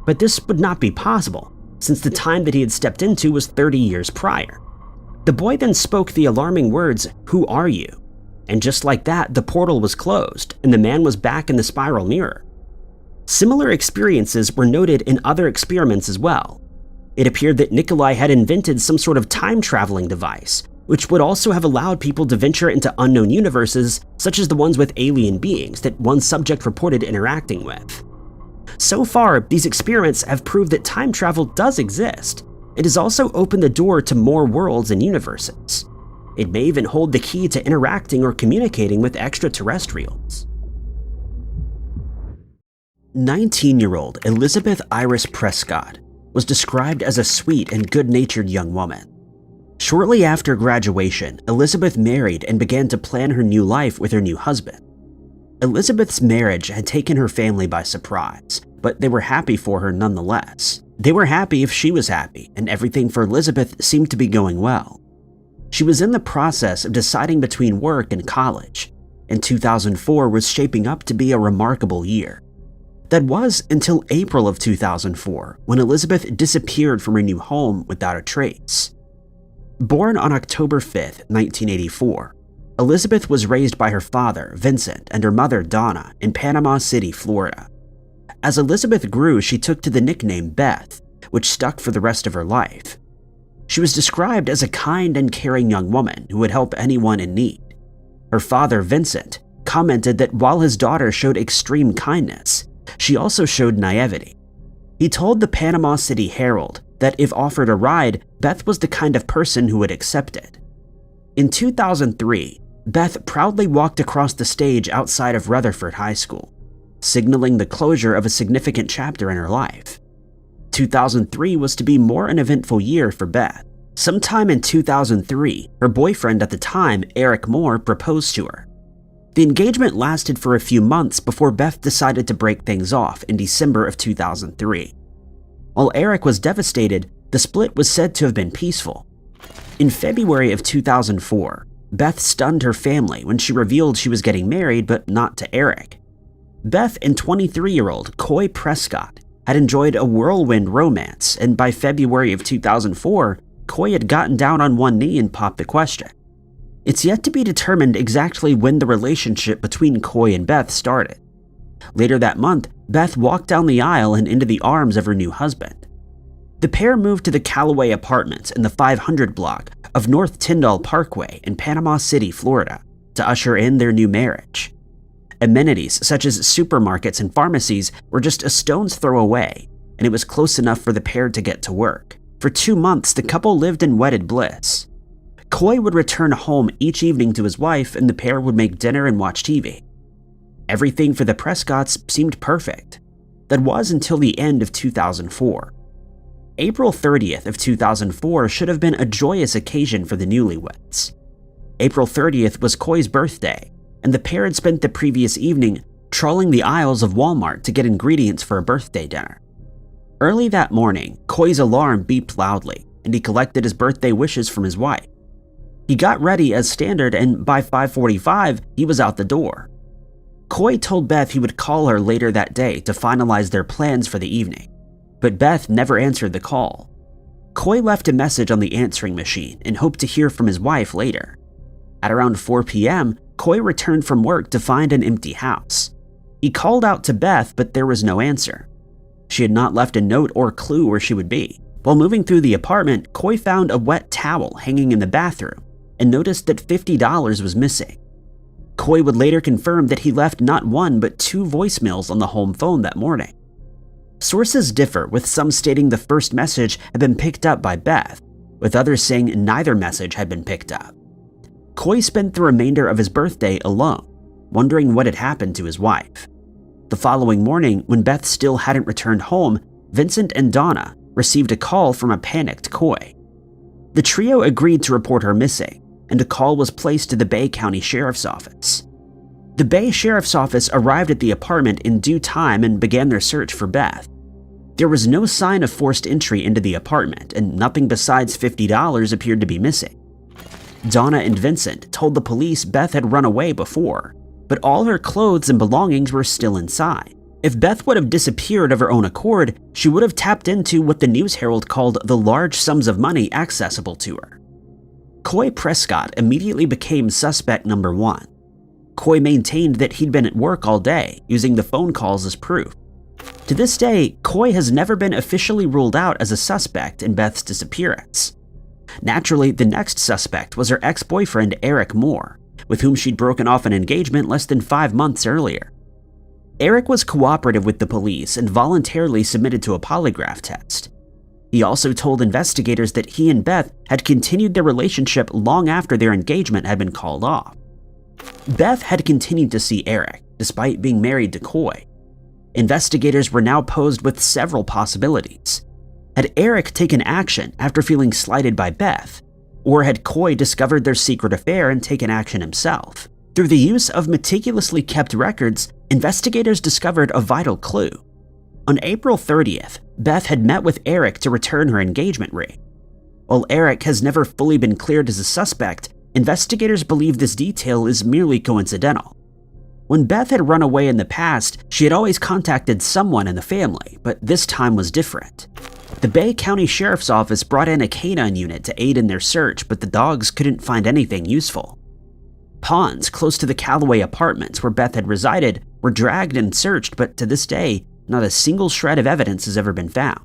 But this would not be possible, since the time that he had stepped into was 30 years prior. The boy then spoke the alarming words, "Who are you?" And just like that, the portal was closed and the man was back in the spiral mirror. Similar experiences were noted in other experiments as well. It appeared that Nikolai had invented some sort of time-traveling device, which would also have allowed people to venture into unknown universes, such as the ones with alien beings that one subject reported interacting with. So far, these experiments have proved that time travel does exist. It has also opened the door to more worlds and universes. It may even hold the key to interacting or communicating with extraterrestrials. 19-year-old Elizabeth Iris Prescott was described as a sweet and good-natured young woman. Shortly after graduation, Elizabeth married and began to plan her new life with her new husband. Elizabeth's marriage had taken her family by surprise, but they were happy for her nonetheless. They were happy if she was happy, and everything for Elizabeth seemed to be going well. She was in the process of deciding between work and college, and 2004 was shaping up to be a remarkable year. That was until April of 2004, when Elizabeth disappeared from her new home without a trace. Born on October 5, 1984, Elizabeth was raised by her father, Vincent, and her mother, Donna, in Panama City, Florida. As Elizabeth grew, she took to the nickname Beth, which stuck for the rest of her life. She was described as a kind and caring young woman who would help anyone in need. Her father, Vincent, commented that while his daughter showed extreme kindness, she also showed naivety. He told the Panama City Herald that if offered a ride, Beth was the kind of person who would accept it. In 2003, Beth proudly walked across the stage outside of Rutherford High School, signaling the closure of a significant chapter in her life. 2003 was to be more an eventful year for Beth. Sometime in 2003, her boyfriend at the time, Eric Moore, proposed to her. The engagement lasted for a few months before Beth decided to break things off in December of 2003. While Eric was devastated, the split was said to have been peaceful. In February of 2004, Beth stunned her family when she revealed she was getting married, but not to Eric. Beth and 23-year-old Coy Prescott had enjoyed a whirlwind romance, and by February of 2004, Coy had gotten down on one knee and popped the question. It's yet to be determined exactly when the relationship between Coy and Beth started. Later that month, Beth walked down the aisle and into the arms of her new husband. The pair moved to the Callaway Apartments in the 500 block of North Tyndall Parkway in Panama City, Florida, to usher in their new marriage. Amenities such as supermarkets and pharmacies were just a stone's throw away, and it was close enough for the pair to get to work. For 2 months, the couple lived in wedded bliss. Coy would return home each evening to his wife, and the pair would make dinner and watch TV. Everything for the Prescotts seemed perfect. That was until the end of 2004. April 30th of 2004 should have been a joyous occasion for the newlyweds. April 30th was Coy's birthday, and the pair had spent the previous evening trawling the aisles of Walmart to get ingredients for a birthday dinner. Early that morning, Coy's alarm beeped loudly, and he collected his birthday wishes from his wife. He got ready as standard, and by 5:45, he was out the door. Coy told Beth he would call her later that day to finalize their plans for the evening, but Beth never answered the call. Coy left a message on the answering machine and hoped to hear from his wife later. At around 4 p.m., Coy returned from work to find an empty house. He called out to Beth, but there was no answer. She had not left a note or clue where she would be. While moving through the apartment, Coy found a wet towel hanging in the bathroom. and noticed that $50 was missing. Koy would later confirm that he left not one but 2 voicemails on the home phone that morning. Sources differ, with some stating the first message had been picked up by Beth, with others saying neither message had been picked up. Koy spent the remainder of his birthday alone, wondering what had happened to his wife. The following morning, when Beth still hadn't returned home, Vincent and Donna received a call from a panicked Koy. The trio agreed to report her missing, and a call was placed to the Bay County Sheriff's Office. The Bay Sheriff's Office arrived at the apartment in due time and began their search for Beth. There was no sign of forced entry into the apartment, and nothing besides $50 appeared to be missing. Donna and Vincent told the police Beth had run away before, but all her clothes and belongings were still inside. If Beth would have disappeared of her own accord, she would have tapped into what the News Herald called the large sums of money accessible to her. Koy Prescott immediately became suspect number 1. Koy maintained that he'd been at work all day, using the phone calls as proof. To this day, Koy has never been officially ruled out as a suspect in Beth's disappearance. Naturally, the next suspect was her ex-boyfriend Eric Moore, with whom she'd broken off an engagement less than 5 months earlier. Eric was cooperative with the police and voluntarily submitted to a polygraph test. He also told investigators that he and Beth had continued their relationship long after their engagement had been called off. Beth had continued to see Eric, despite being married to Koy. Investigators were now posed with several possibilities. Had Eric taken action after feeling slighted by Beth? Or had Koy discovered their secret affair and taken action himself? Through the use of meticulously kept records, investigators discovered a vital clue. On April 30th, Beth had met with Eric to return her engagement ring. While Eric has never fully been cleared as a suspect, investigators believe this detail is merely coincidental. When Beth had run away in the past, she had always contacted someone in the family, but this time was different. The Bay County Sheriff's Office brought in a canine unit to aid in their search, but the dogs couldn't find anything useful. Ponds close to the Callaway apartments where Beth had resided were dragged and searched, but to this day, not a single shred of evidence has ever been found.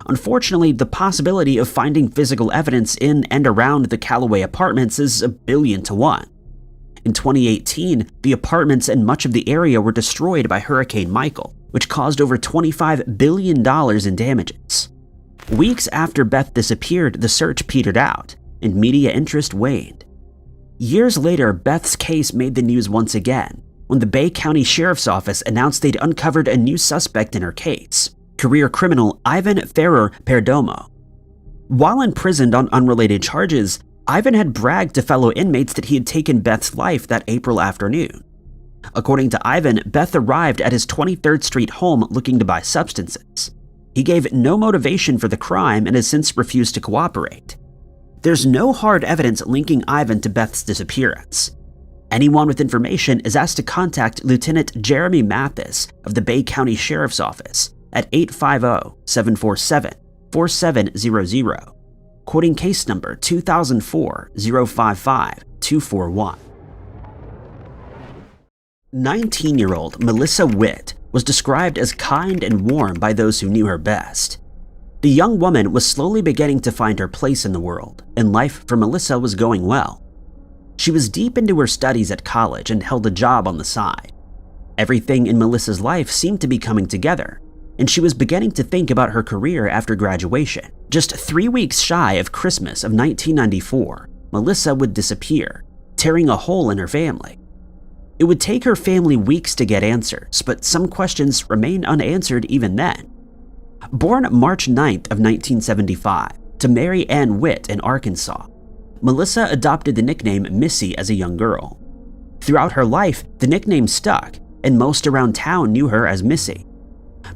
Unfortunately, the possibility of finding physical evidence in and around the Callaway apartments is 1,000,000,000 to 1. In 2018, the apartments and much of the area were destroyed by Hurricane Michael, which caused over $25 billion in damages. Weeks after Beth disappeared, the search petered out, and media interest waned. Years later, Beth's case made the news once again, when the Bay County Sheriff's Office announced they'd uncovered a new suspect in her case, career criminal Ivan Ferrer Perdomo. While imprisoned on unrelated charges, Ivan had bragged to fellow inmates that he had taken Beth's life that April afternoon. According to Ivan, Beth arrived at his 23rd Street home looking to buy substances. He gave no motivation for the crime and has since refused to cooperate. There's no hard evidence linking Ivan to Beth's disappearance. Anyone with information is asked to contact Lieutenant Jeremy Mathis of the Bay County Sheriff's Office at 850-747-4700, quoting case number 2004-055-241. 19-year-old Melissa Witt was described as kind and warm by those who knew her best. The young woman was slowly beginning to find her place in the world, and life for Melissa was going well. She was deep into her studies at college and held a job on the side. Everything in Melissa's life seemed to be coming together, and she was beginning to think about her career after graduation. Just 3 weeks shy of Christmas of 1994, Melissa would disappear, tearing a hole in her family. It would take her family weeks to get answers, but some questions remained unanswered even then. Born March 9th of 1975 to Mary Ann Witt in Arkansas, Melissa adopted the nickname Missy as a young girl. Throughout her life, the nickname stuck, and most around town knew her as Missy.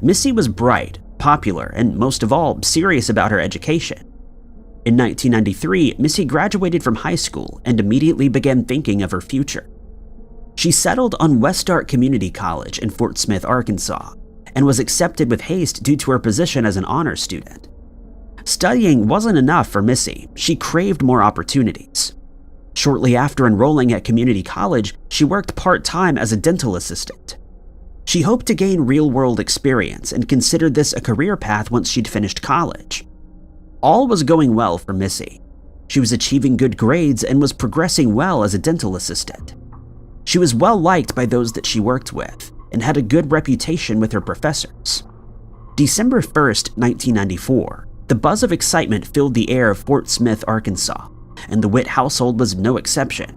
Missy was bright, popular, and most of all, serious about her education. In 1993, Missy graduated from high school and immediately began thinking of her future. She settled on Westart Community College in Fort Smith, Arkansas, and was accepted with haste due to her position as an honors student. Studying wasn't enough for Missy. She craved more opportunities. Shortly after enrolling at community college, she worked part-time as a dental assistant. She hoped to gain real-world experience and considered this a career path once she'd finished college. All was going well for Missy. She was achieving good grades and was progressing well as a dental assistant. She was well liked by those that she worked with and had a good reputation with her professors. December 1st, 1994, the buzz of excitement filled the air of Fort Smith, Arkansas, and the Witt household was no exception.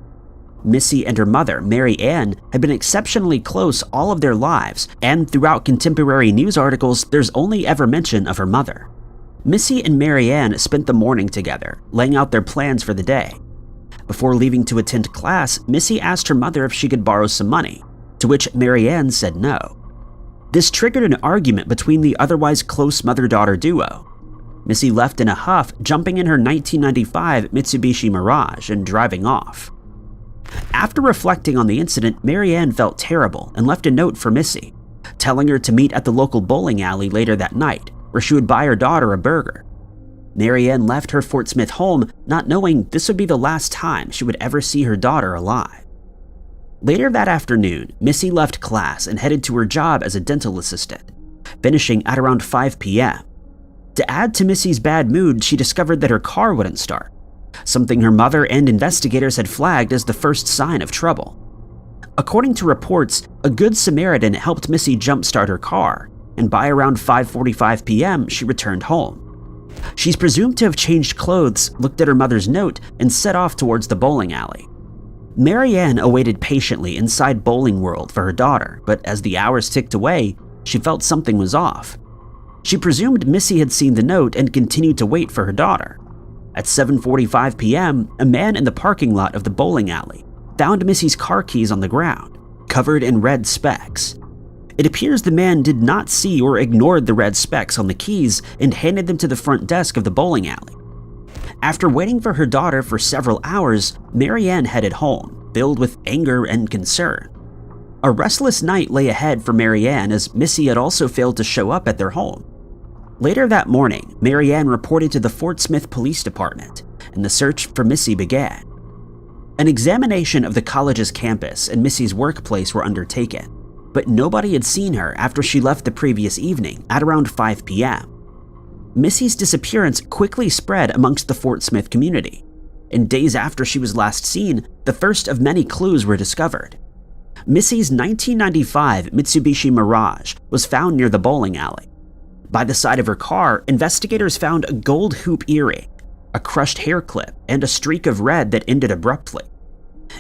Missy and her mother, Mary Ann, had been exceptionally close all of their lives, and throughout contemporary news articles, there's only ever mention of her mother. Missy and Mary Ann spent the morning together, laying out their plans for the day. Before leaving to attend class, Missy asked her mother if she could borrow some money, to which Mary Ann said no. This triggered an argument between the otherwise close mother-daughter duo. Missy left in a huff, jumping in her 1995 Mitsubishi Mirage and driving off. After reflecting on the incident, Mary Ann felt terrible and left a note for Missy, telling her to meet at the local bowling alley later that night, where she would buy her daughter a burger. Mary Ann left her Fort Smith home, not knowing this would be the last time she would ever see her daughter alive. Later that afternoon, Missy left class and headed to her job as a dental assistant, finishing at around 5 p.m. To add to Missy's bad mood, she discovered that her car wouldn't start, something her mother and investigators had flagged as the first sign of trouble. According to reports, a good Samaritan helped Missy jumpstart her car, and by around 5:45 p.m., she returned home. She's presumed to have changed clothes, looked at her mother's note, and set off towards the bowling alley. Mary Ann awaited patiently inside Bowling World for her daughter, but as the hours ticked away, she felt something was off. She presumed Missy had seen the note and continued to wait for her daughter. At 7:45 p.m., a man in the parking lot of the bowling alley found Missy's car keys on the ground, covered in red specks. It appears the man did not see or ignored the red specks on the keys and handed them to the front desk of the bowling alley. After waiting for her daughter for several hours, Mary Ann headed home, filled with anger and concern. A restless night lay ahead for Mary Ann as Missy had also failed to show up at their home. Later that morning, Mary Ann reported to the Fort Smith Police Department, and the search for Missy began. An examination of the college's campus and Missy's workplace were undertaken, but nobody had seen her after she left the previous evening at around 5 p.m. Missy's disappearance quickly spread amongst the Fort Smith community, and days after she was last seen, the first of many clues were discovered. Missy's 1995 Mitsubishi Mirage was found near the bowling alley. By the side of her car, investigators found a gold hoop earring, a crushed hair clip, and a streak of red that ended abruptly.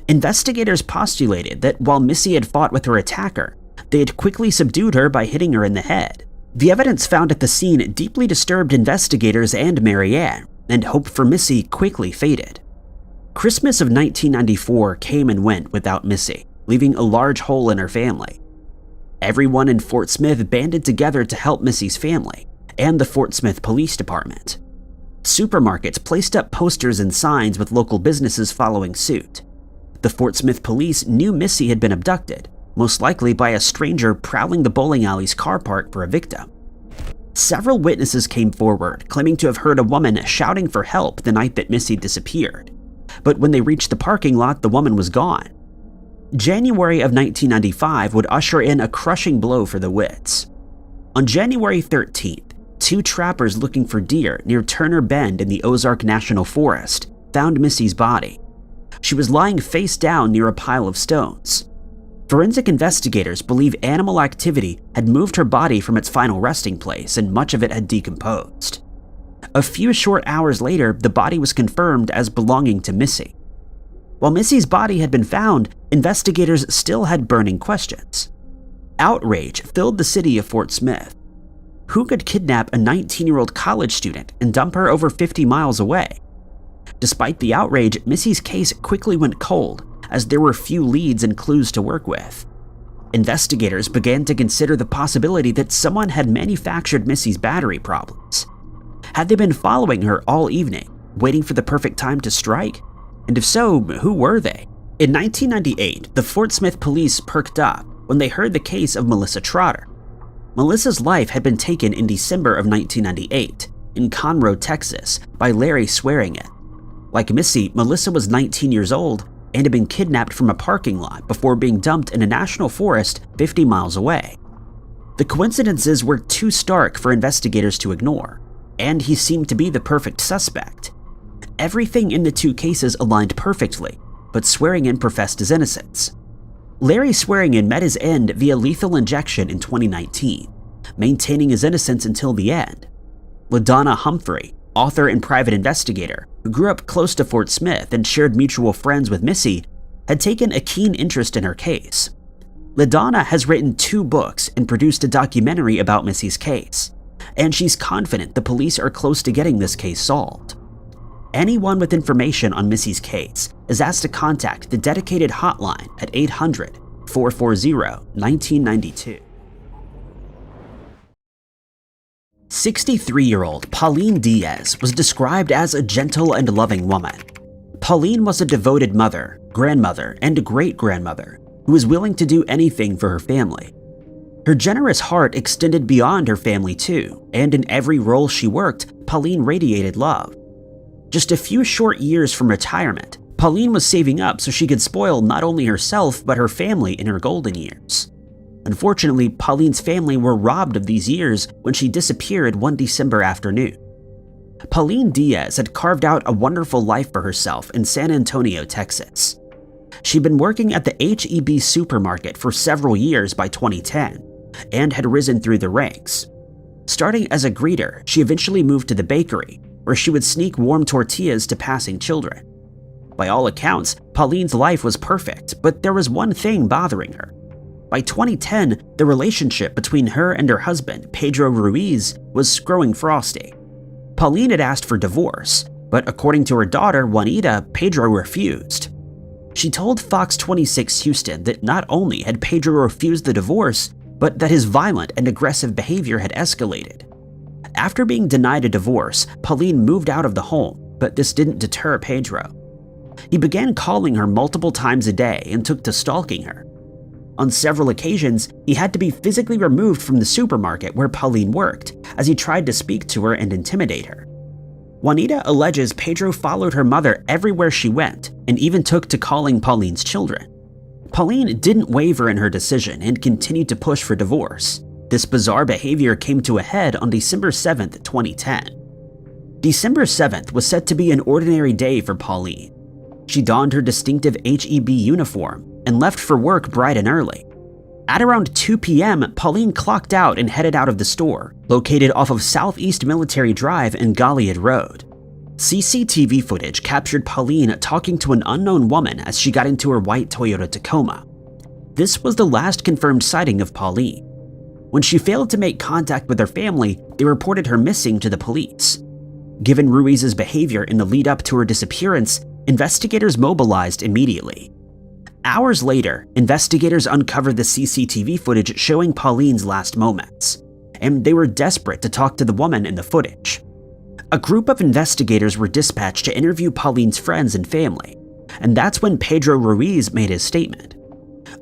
Investigators postulated that while Missy had fought with her attacker, they had quickly subdued her by hitting her in the head. The evidence found at the scene deeply disturbed investigators and Mary Ann, and hope for Missy quickly faded. Christmas of 1994 came and went without Missy, leaving a large hole in her family. Everyone in Fort Smith banded together to help Missy's family and the Fort Smith Police Department. Supermarkets placed up posters and signs with local businesses following suit. The Fort Smith police knew Missy had been abducted, most likely by a stranger prowling the bowling alley's car park for a victim. Several witnesses came forward, claiming to have heard a woman shouting for help the night that Missy disappeared, but when they reached the parking lot, the woman was gone. January of 1995 would usher in a crushing blow for the Witts. On January 13th, two trappers looking for deer near Turner Bend in the Ozark National Forest found Missy's body. She was lying face down near a pile of stones. Forensic investigators believe animal activity had moved her body from its final resting place and much of it had decomposed. A few short hours later, the body was confirmed as belonging to Missy. While Missy's body had been found, investigators still had burning questions. Outrage filled the city of Fort Smith. Who could kidnap a 19-year-old college student and dump her over 50 miles away? Despite the outrage, Missy's case quickly went cold, as there were few leads and clues to work with. Investigators began to consider the possibility that someone had manufactured Missy's battery problems. Had they been following her all evening, waiting for the perfect time to strike? And if so, who were they? In 1998, the Fort Smith police perked up when they heard the case of Melissa Trotter. Melissa's life had been taken in December of 1998 in Conroe, Texas, by Larry Swearingen. Like Missy, Melissa was 19 years old and had been kidnapped from a parking lot before being dumped in a national forest 50 miles away. The coincidences were too stark for investigators to ignore, and he seemed to be the perfect suspect. Everything in the two cases aligned perfectly, but Swearingen professed his innocence. Larry Swearingen met his end via lethal injection in 2019, maintaining his innocence until the end. LaDonna Humphrey, author and private investigator who grew up close to Fort Smith and shared mutual friends with Missy, had taken a keen interest in her case. LaDonna has written 2 books and produced a documentary about Missy's case, and she's confident the police are close to getting this case solved. Anyone with information on Missy's case is asked to contact the dedicated hotline at 800-440-1992. 63-year-old Pauline Diaz was described as a gentle and loving woman. Pauline was a devoted mother, grandmother, and great-grandmother who was willing to do anything for her family. Her generous heart extended beyond her family too, and in every role she worked, Pauline radiated love. Just a few short years from retirement, Pauline was saving up so she could spoil not only herself but her family in her golden years. Unfortunately, Pauline's family were robbed of these years when she disappeared one December afternoon. Pauline Diaz had carved out a wonderful life for herself in San Antonio, Texas. She'd been working at the H-E-B supermarket for several years by 2010 and had risen through the ranks. Starting as a greeter, she eventually moved to the bakery, where she would sneak warm tortillas to passing children. By all accounts, Pauline's life was perfect, but there was one thing bothering her. By 2010, the relationship between her and her husband, Pedro Ruiz, was growing frosty. Pauline had asked for divorce, but according to her daughter, Juanita, Pedro refused. She told Fox 26 Houston that not only had Pedro refused the divorce, but that his violent and aggressive behavior had escalated. After being denied a divorce, Pauline moved out of the home, but this didn't deter Pedro. He began calling her multiple times a day and took to stalking her. On several occasions, he had to be physically removed from the supermarket where Pauline worked, as he tried to speak to her and intimidate her. Juanita alleges Pedro followed her mother everywhere she went and even took to calling Pauline's children. Pauline didn't waver in her decision and continued to push for divorce. This bizarre behavior came to a head on December 7th, 2010. December 7th was set to be an ordinary day for Pauline. She donned her distinctive H-E-B uniform and left for work bright and early. At around 2 p.m., Pauline clocked out and headed out of the store, located off of Southeast Military Drive and Goliad Road. CCTV footage captured Pauline talking to an unknown woman as she got into her white Toyota Tacoma. This was the last confirmed sighting of Pauline. When she failed to make contact with her family, they reported her missing to the police. Given Ruiz's behavior in the lead up to her disappearance, investigators mobilized immediately. Hours later, investigators uncovered the CCTV footage showing Pauline's last moments, and they were desperate to talk to the woman in the footage. A group of investigators were dispatched to interview Pauline's friends and family, and that's when Pedro Ruiz made his statement.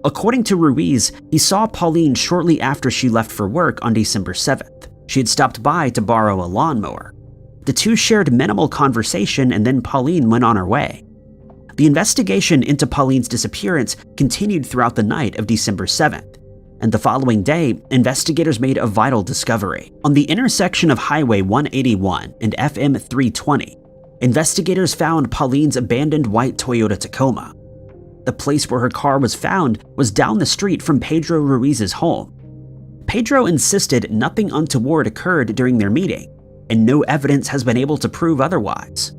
According to Ruiz, he saw Pauline shortly after she left for work on December 7th. She had stopped by to borrow a lawnmower. The two shared minimal conversation and then Pauline went on her way. The investigation into Pauline's disappearance continued throughout the night of December 7th, and the following day, investigators made a vital discovery. On the intersection of Highway 181 and FM 320, investigators found Pauline's abandoned white Toyota Tacoma. The place where her car was found was down the street from Pedro Ruiz's home. Pedro insisted nothing untoward occurred during their meeting, and no evidence has been able to prove otherwise.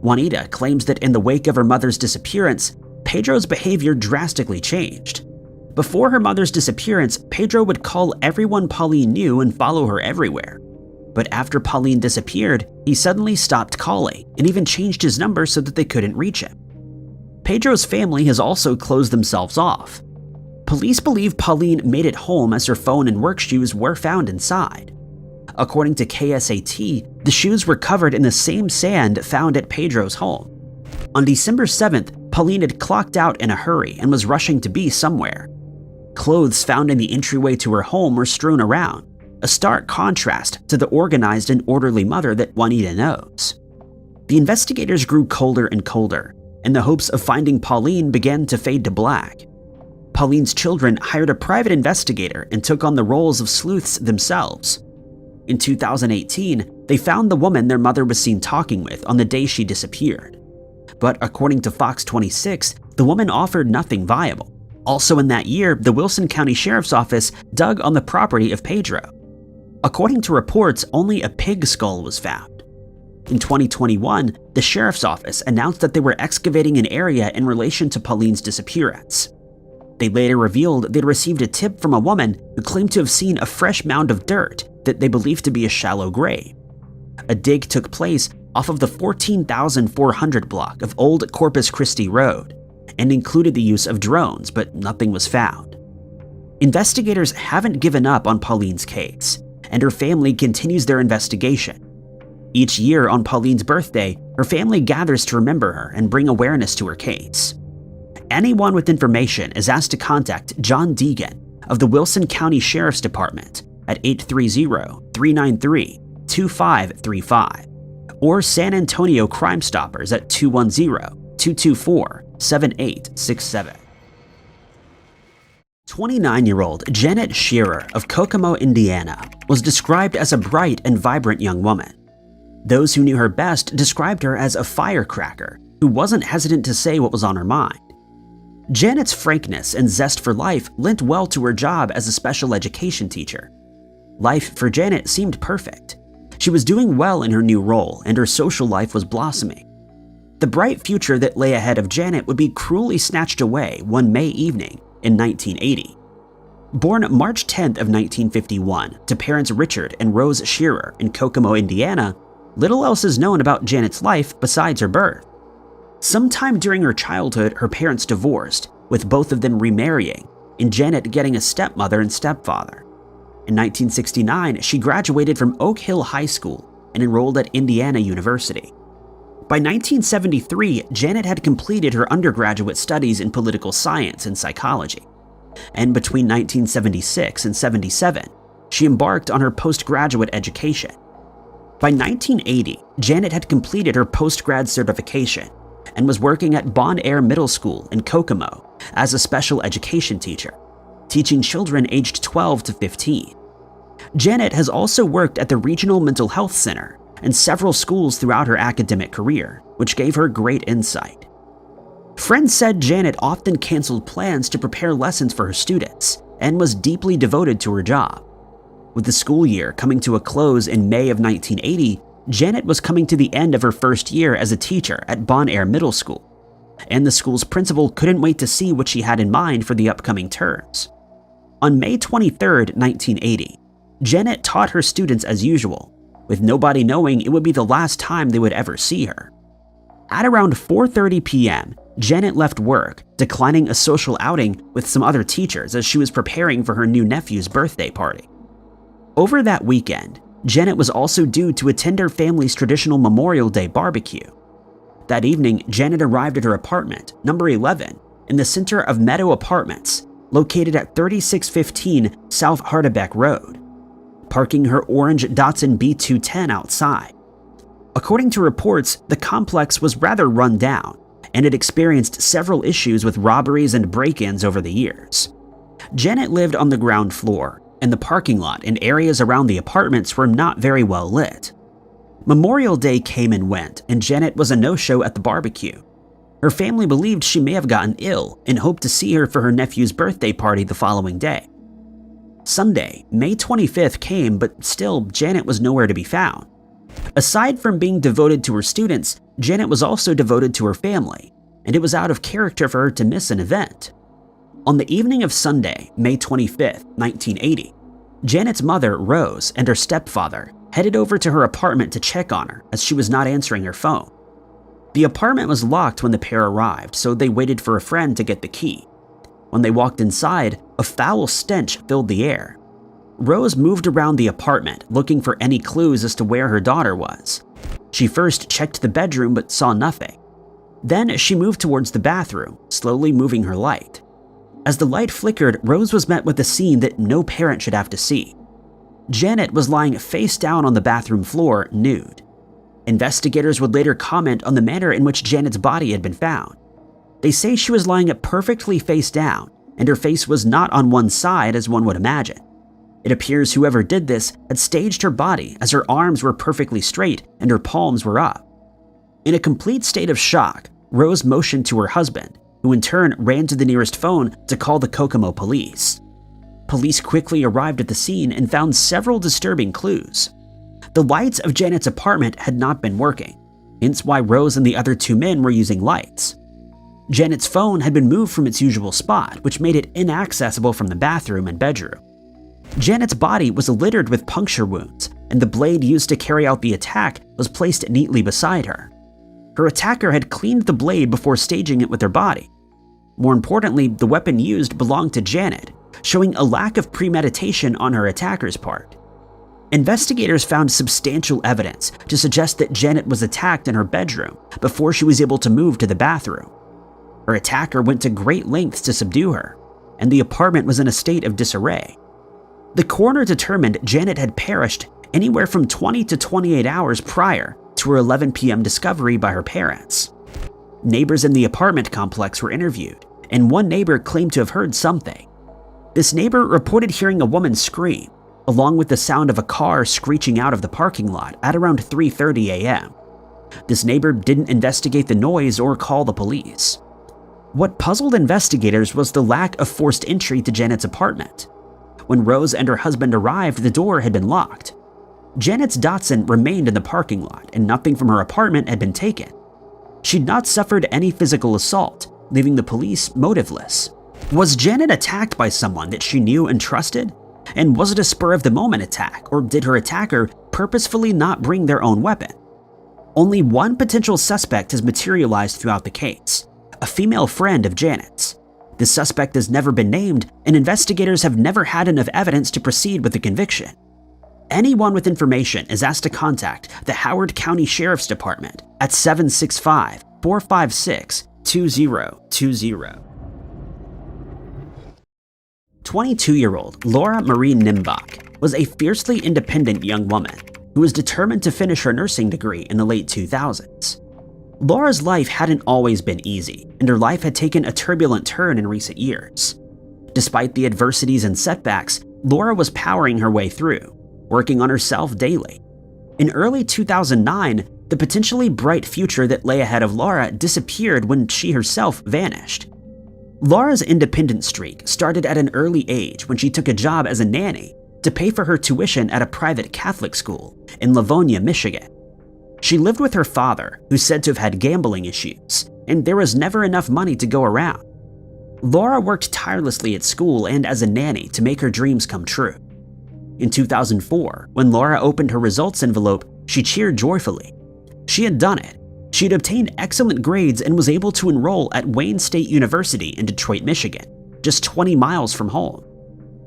Juanita claims that in the wake of her mother's disappearance, Pedro's behavior drastically changed. Before her mother's disappearance, Pedro would call everyone Pauline knew and follow her everywhere. But after Pauline disappeared, he suddenly stopped calling and even changed his number so that they couldn't reach him. Pedro's family has also closed themselves off. Police believe Pauline made it home as her phone and work shoes were found inside. According to KSAT, the shoes were covered in the same sand found at Pedro's home. On December 7th, Pauline had clocked out in a hurry and was rushing to be somewhere. Clothes found in the entryway to her home were strewn around, a stark contrast to the organized and orderly mother that Juanita knows. The investigators grew colder and colder, and the hopes of finding Pauline began to fade to black. Pauline's children hired a private investigator and took on the roles of sleuths themselves. In 2018, they found the woman their mother was seen talking with on the day she disappeared. But according to Fox 26, the woman offered nothing viable. Also in that year, the Wilson County Sheriff's Office dug on the property of Pedro. According to reports, only a pig skull was found. In 2021, the Sheriff's Office announced that they were excavating an area in relation to Pauline's disappearance. They later revealed they'd received a tip from a woman who claimed to have seen a fresh mound of dirt that they believed to be a shallow grave. A dig took place off of the 14,400 block of Old Corpus Christi Road and included the use of drones, but nothing was found. Investigators haven't given up on Pauline's case, and her family continues their investigation. Each year on Pauline's birthday, her family gathers to remember her and bring awareness to her case. Anyone with information is asked to contact John Deegan of the Wilson County Sheriff's Department at 830-393-2535 or San Antonio Crime Stoppers at 210-224-7867. 29-year-old Janet Shearer of Kokomo, Indiana, was described as a bright and vibrant young woman. Those who knew her best described her as a firecracker who wasn't hesitant to say what was on her mind. Janet's frankness and zest for life lent well to her job as a special education teacher. Life for Janet seemed perfect. She was doing well in her new role, and her social life was blossoming. The bright future that lay ahead of Janet would be cruelly snatched away one May evening in 1980. Born March 10th of 1951 to parents Richard and Rose Shearer in Kokomo, Indiana, little else is known about Janet's life besides her birth. Sometime during her childhood, her parents divorced, with both of them remarrying, and Janet getting a stepmother and stepfather. In 1969, she graduated from Oak Hill High School and enrolled at Indiana University. By 1973, Janet had completed her undergraduate studies in political science and psychology. And between 1976 and 77, she embarked on her postgraduate education. By 1980, Janet had completed her postgrad certification and was working at Bon Air Middle School in Kokomo as a special education teacher, teaching children aged 12 to 15. Janet has also worked at the Regional Mental Health Center and several schools throughout her academic career, which gave her great insight. Friends said Janet often canceled plans to prepare lessons for her students and was deeply devoted to her job. With the school year coming to a close in May of 1980, Janet was coming to the end of her first year as a teacher at Bon Air Middle School, and the school's principal couldn't wait to see what she had in mind for the upcoming terms. On May 23, 1980, Janet taught her students as usual, with nobody knowing it would be the last time they would ever see her. At around 4:30 p.m., Janet left work, declining a social outing with some other teachers as she was preparing for her new nephew's birthday party. Over that weekend, Janet was also due to attend her family's traditional Memorial Day barbecue. That evening, Janet arrived at her apartment, number 11, in the center of Meadow Apartments, located at 3615 South Hardebeck Road, parking her orange Datsun B210 outside. According to reports, the complex was rather run down, and it experienced several issues with robberies and break-ins over the years. Janet lived on the ground floor, and the parking lot and areas around the apartments were not very well lit. Memorial Day came and went, and Janet was a no-show at the barbecue. Her family believed she may have gotten ill and hoped to see her for her nephew's birthday party the following day. Sunday, May 25th came, but still, Janet was nowhere to be found. Aside from being devoted to her students, Janet was also devoted to her family, and it was out of character for her to miss an event. On the evening of Sunday, May 25th, 1980, Janet's mother, Rose, and her stepfather headed over to her apartment to check on her as she was not answering her phone. The apartment was locked when the pair arrived, so they waited for a friend to get the key. When they walked inside, a foul stench filled the air. Rose moved around the apartment looking for any clues as to where her daughter was. She first checked the bedroom but saw nothing. Then she moved towards the bathroom, slowly moving her light. As the light flickered, Rose was met with a scene that no parent should have to see. Janet was lying face down on the bathroom floor, nude. Investigators would later comment on the manner in which Janet's body had been found. They say she was lying perfectly face down, and her face was not on one side as one would imagine. It appears whoever did this had staged her body as her arms were perfectly straight and her palms were up. In a complete state of shock, Rose motioned to her husband, who in turn ran to the nearest phone to call the Kokomo police. Police quickly arrived at the scene and found several disturbing clues. The lights of Janet's apartment had not been working, hence why Rose and the other two men were using lights. Janet's phone had been moved from its usual spot, which made it inaccessible from the bathroom and bedroom. Janet's body was littered with puncture wounds, and the blade used to carry out the attack was placed neatly beside her. Her attacker had cleaned the blade before staging it with her body. More importantly, the weapon used belonged to Janet, showing a lack of premeditation on her attacker's part. Investigators found substantial evidence to suggest that Janet was attacked in her bedroom before she was able to move to the bathroom. Her attacker went to great lengths to subdue her, and the apartment was in a state of disarray. The coroner determined Janet had perished anywhere from 20 to 28 hours prior to her 11 p.m. discovery by her parents. Neighbors in the apartment complex were interviewed, and one neighbor claimed to have heard something. This neighbor reported hearing a woman scream, along with the sound of a car screeching out of the parking lot at around 3:30 a.m. This neighbor didn't investigate the noise or call the police. What puzzled investigators was the lack of forced entry to Janet's apartment. When Rose and her husband arrived, the door had been locked. Janet's Datsun remained in the parking lot, and nothing from her apartment had been taken. She'd not suffered any physical assault, leaving the police motiveless. Was Janet attacked by someone that she knew and trusted? And was it a spur-of-the-moment attack, or did her attacker purposefully not bring their own weapon? Only one potential suspect has materialized throughout the case, a female friend of Janet's. The suspect has never been named, and investigators have never had enough evidence to proceed with the conviction. Anyone with information is asked to contact the Howard County Sheriff's Department at 765-456-2020. 22-year-old Laura Marie Nimach was a fiercely independent young woman who was determined to finish her nursing degree in the late 2000s. Laura's life hadn't always been easy, and her life had taken a turbulent turn in recent years. Despite the adversities and setbacks, Laura was powering her way through, working on herself daily. In early 2009, the potentially bright future that lay ahead of Laura disappeared when she herself vanished. Laura's independent streak started at an early age when she took a job as a nanny to pay for her tuition at a private Catholic school in Livonia, Michigan. She lived with her father, who's said to have had gambling issues, and there was never enough money to go around. Laura worked tirelessly at school and as a nanny to make her dreams come true. In 2004, when Laura opened her results envelope, she cheered joyfully. She had done it. She had obtained excellent grades and was able to enroll at Wayne State University in Detroit, Michigan, just 20 miles from home.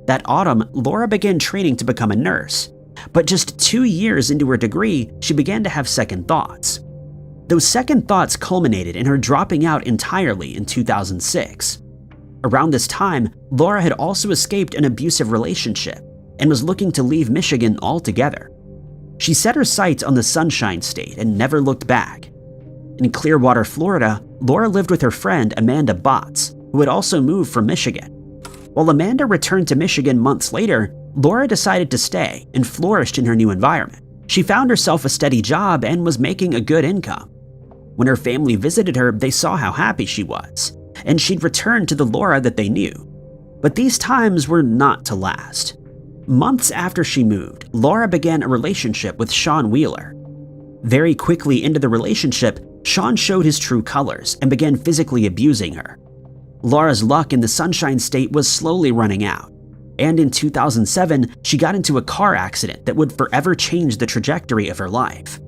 That autumn, Laura began training to become a nurse, but just 2 years into her degree, she began to have second thoughts. Those second thoughts culminated in her dropping out entirely in 2006. Around this time, Laura had also escaped an abusive relationship and was looking to leave Michigan altogether. She set her sights on the Sunshine State and never looked back. In Clearwater, Florida, Laura lived with her friend Amanda Botts, who had also moved from Michigan. While Amanda returned to Michigan months later, Laura decided to stay and flourished in her new environment. She found herself a steady job and was making a good income. When her family visited her, they saw how happy she was, and she'd returned to the Laura that they knew. But these times were not to last. Months after she moved, Laura began a relationship with Sean Wheeler. Very quickly into the relationship, Sean showed his true colors and began physically abusing her. Laura's luck in the Sunshine State was slowly running out, and in 2007, she got into a car accident that would forever change the trajectory of her life.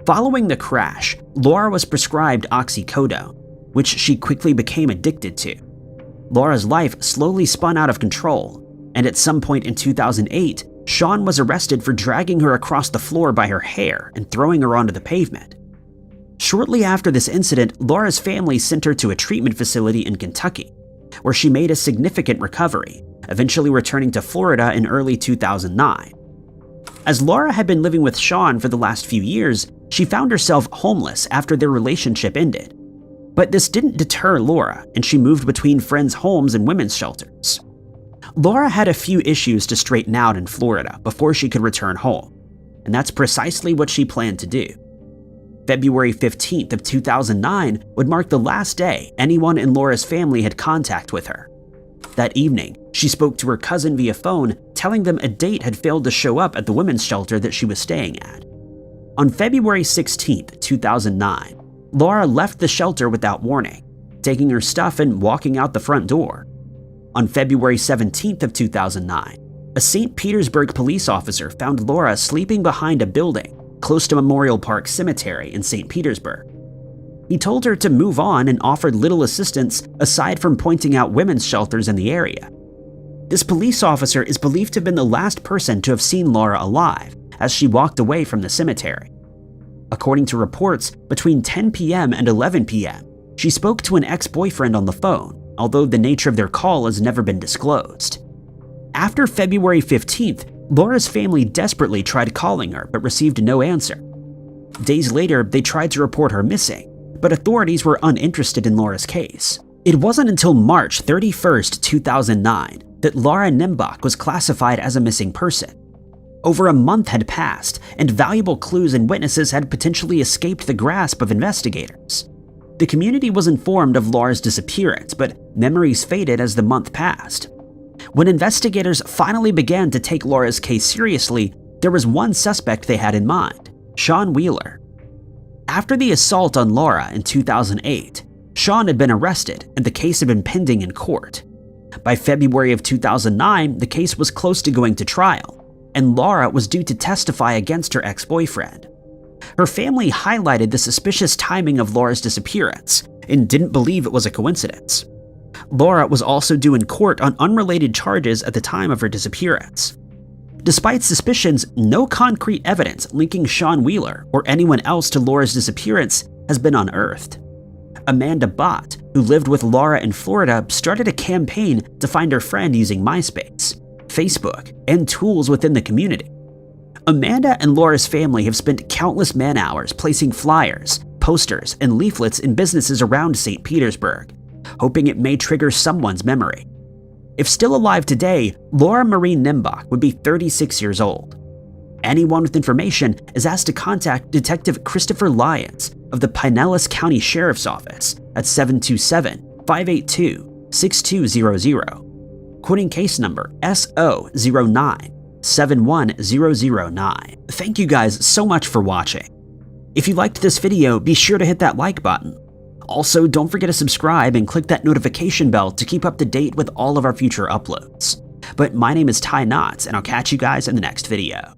Following the crash, Laura was prescribed oxycodone, which she quickly became addicted to. Laura's life slowly spun out of control, and at some point in 2008, Sean was arrested for dragging her across the floor by her hair and throwing her onto the pavement. Shortly after this incident, Laura's family sent her to a treatment facility in Kentucky, where she made a significant recovery, eventually returning to Florida in early 2009. As Laura had been living with Sean for the last few years, she found herself homeless after their relationship ended. But this didn't deter Laura, and she moved between friends' homes and women's shelters. Laura had a few issues to straighten out in Florida before she could return home, and that's precisely what she planned to do. February 15th of 2009 would mark the last day anyone in Laura's family had contact with her. That evening, she spoke to her cousin via phone, telling them a date had failed to show up at the women's shelter that she was staying at. On February 16th, 2009, Laura left the shelter without warning, taking her stuff and walking out the front door. On February 17th of 2009, a St. Petersburg police officer found Laura sleeping behind a building close to Memorial Park Cemetery in St. Petersburg. He told her to move on and offered little assistance aside from pointing out women's shelters in the area. This police officer is believed to have been the last person to have seen Laura alive as she walked away from the cemetery. According to reports, between 10 p.m. and 11 p.m., she spoke to an ex-boyfriend on the phone, although the nature of their call has never been disclosed. After February 15th, Laura's family desperately tried calling her but received no answer. Days later, they tried to report her missing, but authorities were uninterested in Laura's case. It wasn't until March 31st, 2009 that Laura Nimach was classified as a missing person. Over a month had passed, and valuable clues and witnesses had potentially escaped the grasp of investigators. The community was informed of Laura's disappearance, but memories faded as the month passed. When investigators finally began to take Laura's case seriously, there was one suspect they had in mind: Sean Wheeler. After the assault on Laura in 2008, Sean had been arrested and the case had been pending in court. By February of 2009, the case was close to going to trial, and Laura was due to testify against her ex-boyfriend. Her family highlighted the suspicious timing of Laura's disappearance and didn't believe it was a coincidence. Laura was also due in court on unrelated charges at the time of her disappearance. Despite suspicions, no concrete evidence linking Sean Wheeler or anyone else to Laura's disappearance has been unearthed. Amanda Bott, who lived with Laura in Florida, started a campaign to find her friend using MySpace, Facebook, and tools within the community. Amanda and Laura's family have spent countless man-hours placing flyers, posters, and leaflets in businesses around St. Petersburg, hoping it may trigger someone's memory. If still alive today, Laura Marie Nimach would be 36 years old. Anyone with information is asked to contact Detective Christopher Lyons of the Pinellas County Sheriff's Office at 727-582-6200, quoting case number SO09-71009. Thank you guys so much for watching. If you liked this video, be sure to hit that like button. Also, don't forget to subscribe and click that notification bell to keep up to date with all of our future uploads. But my name is Ty Knotts, and I'll catch you guys in the next video.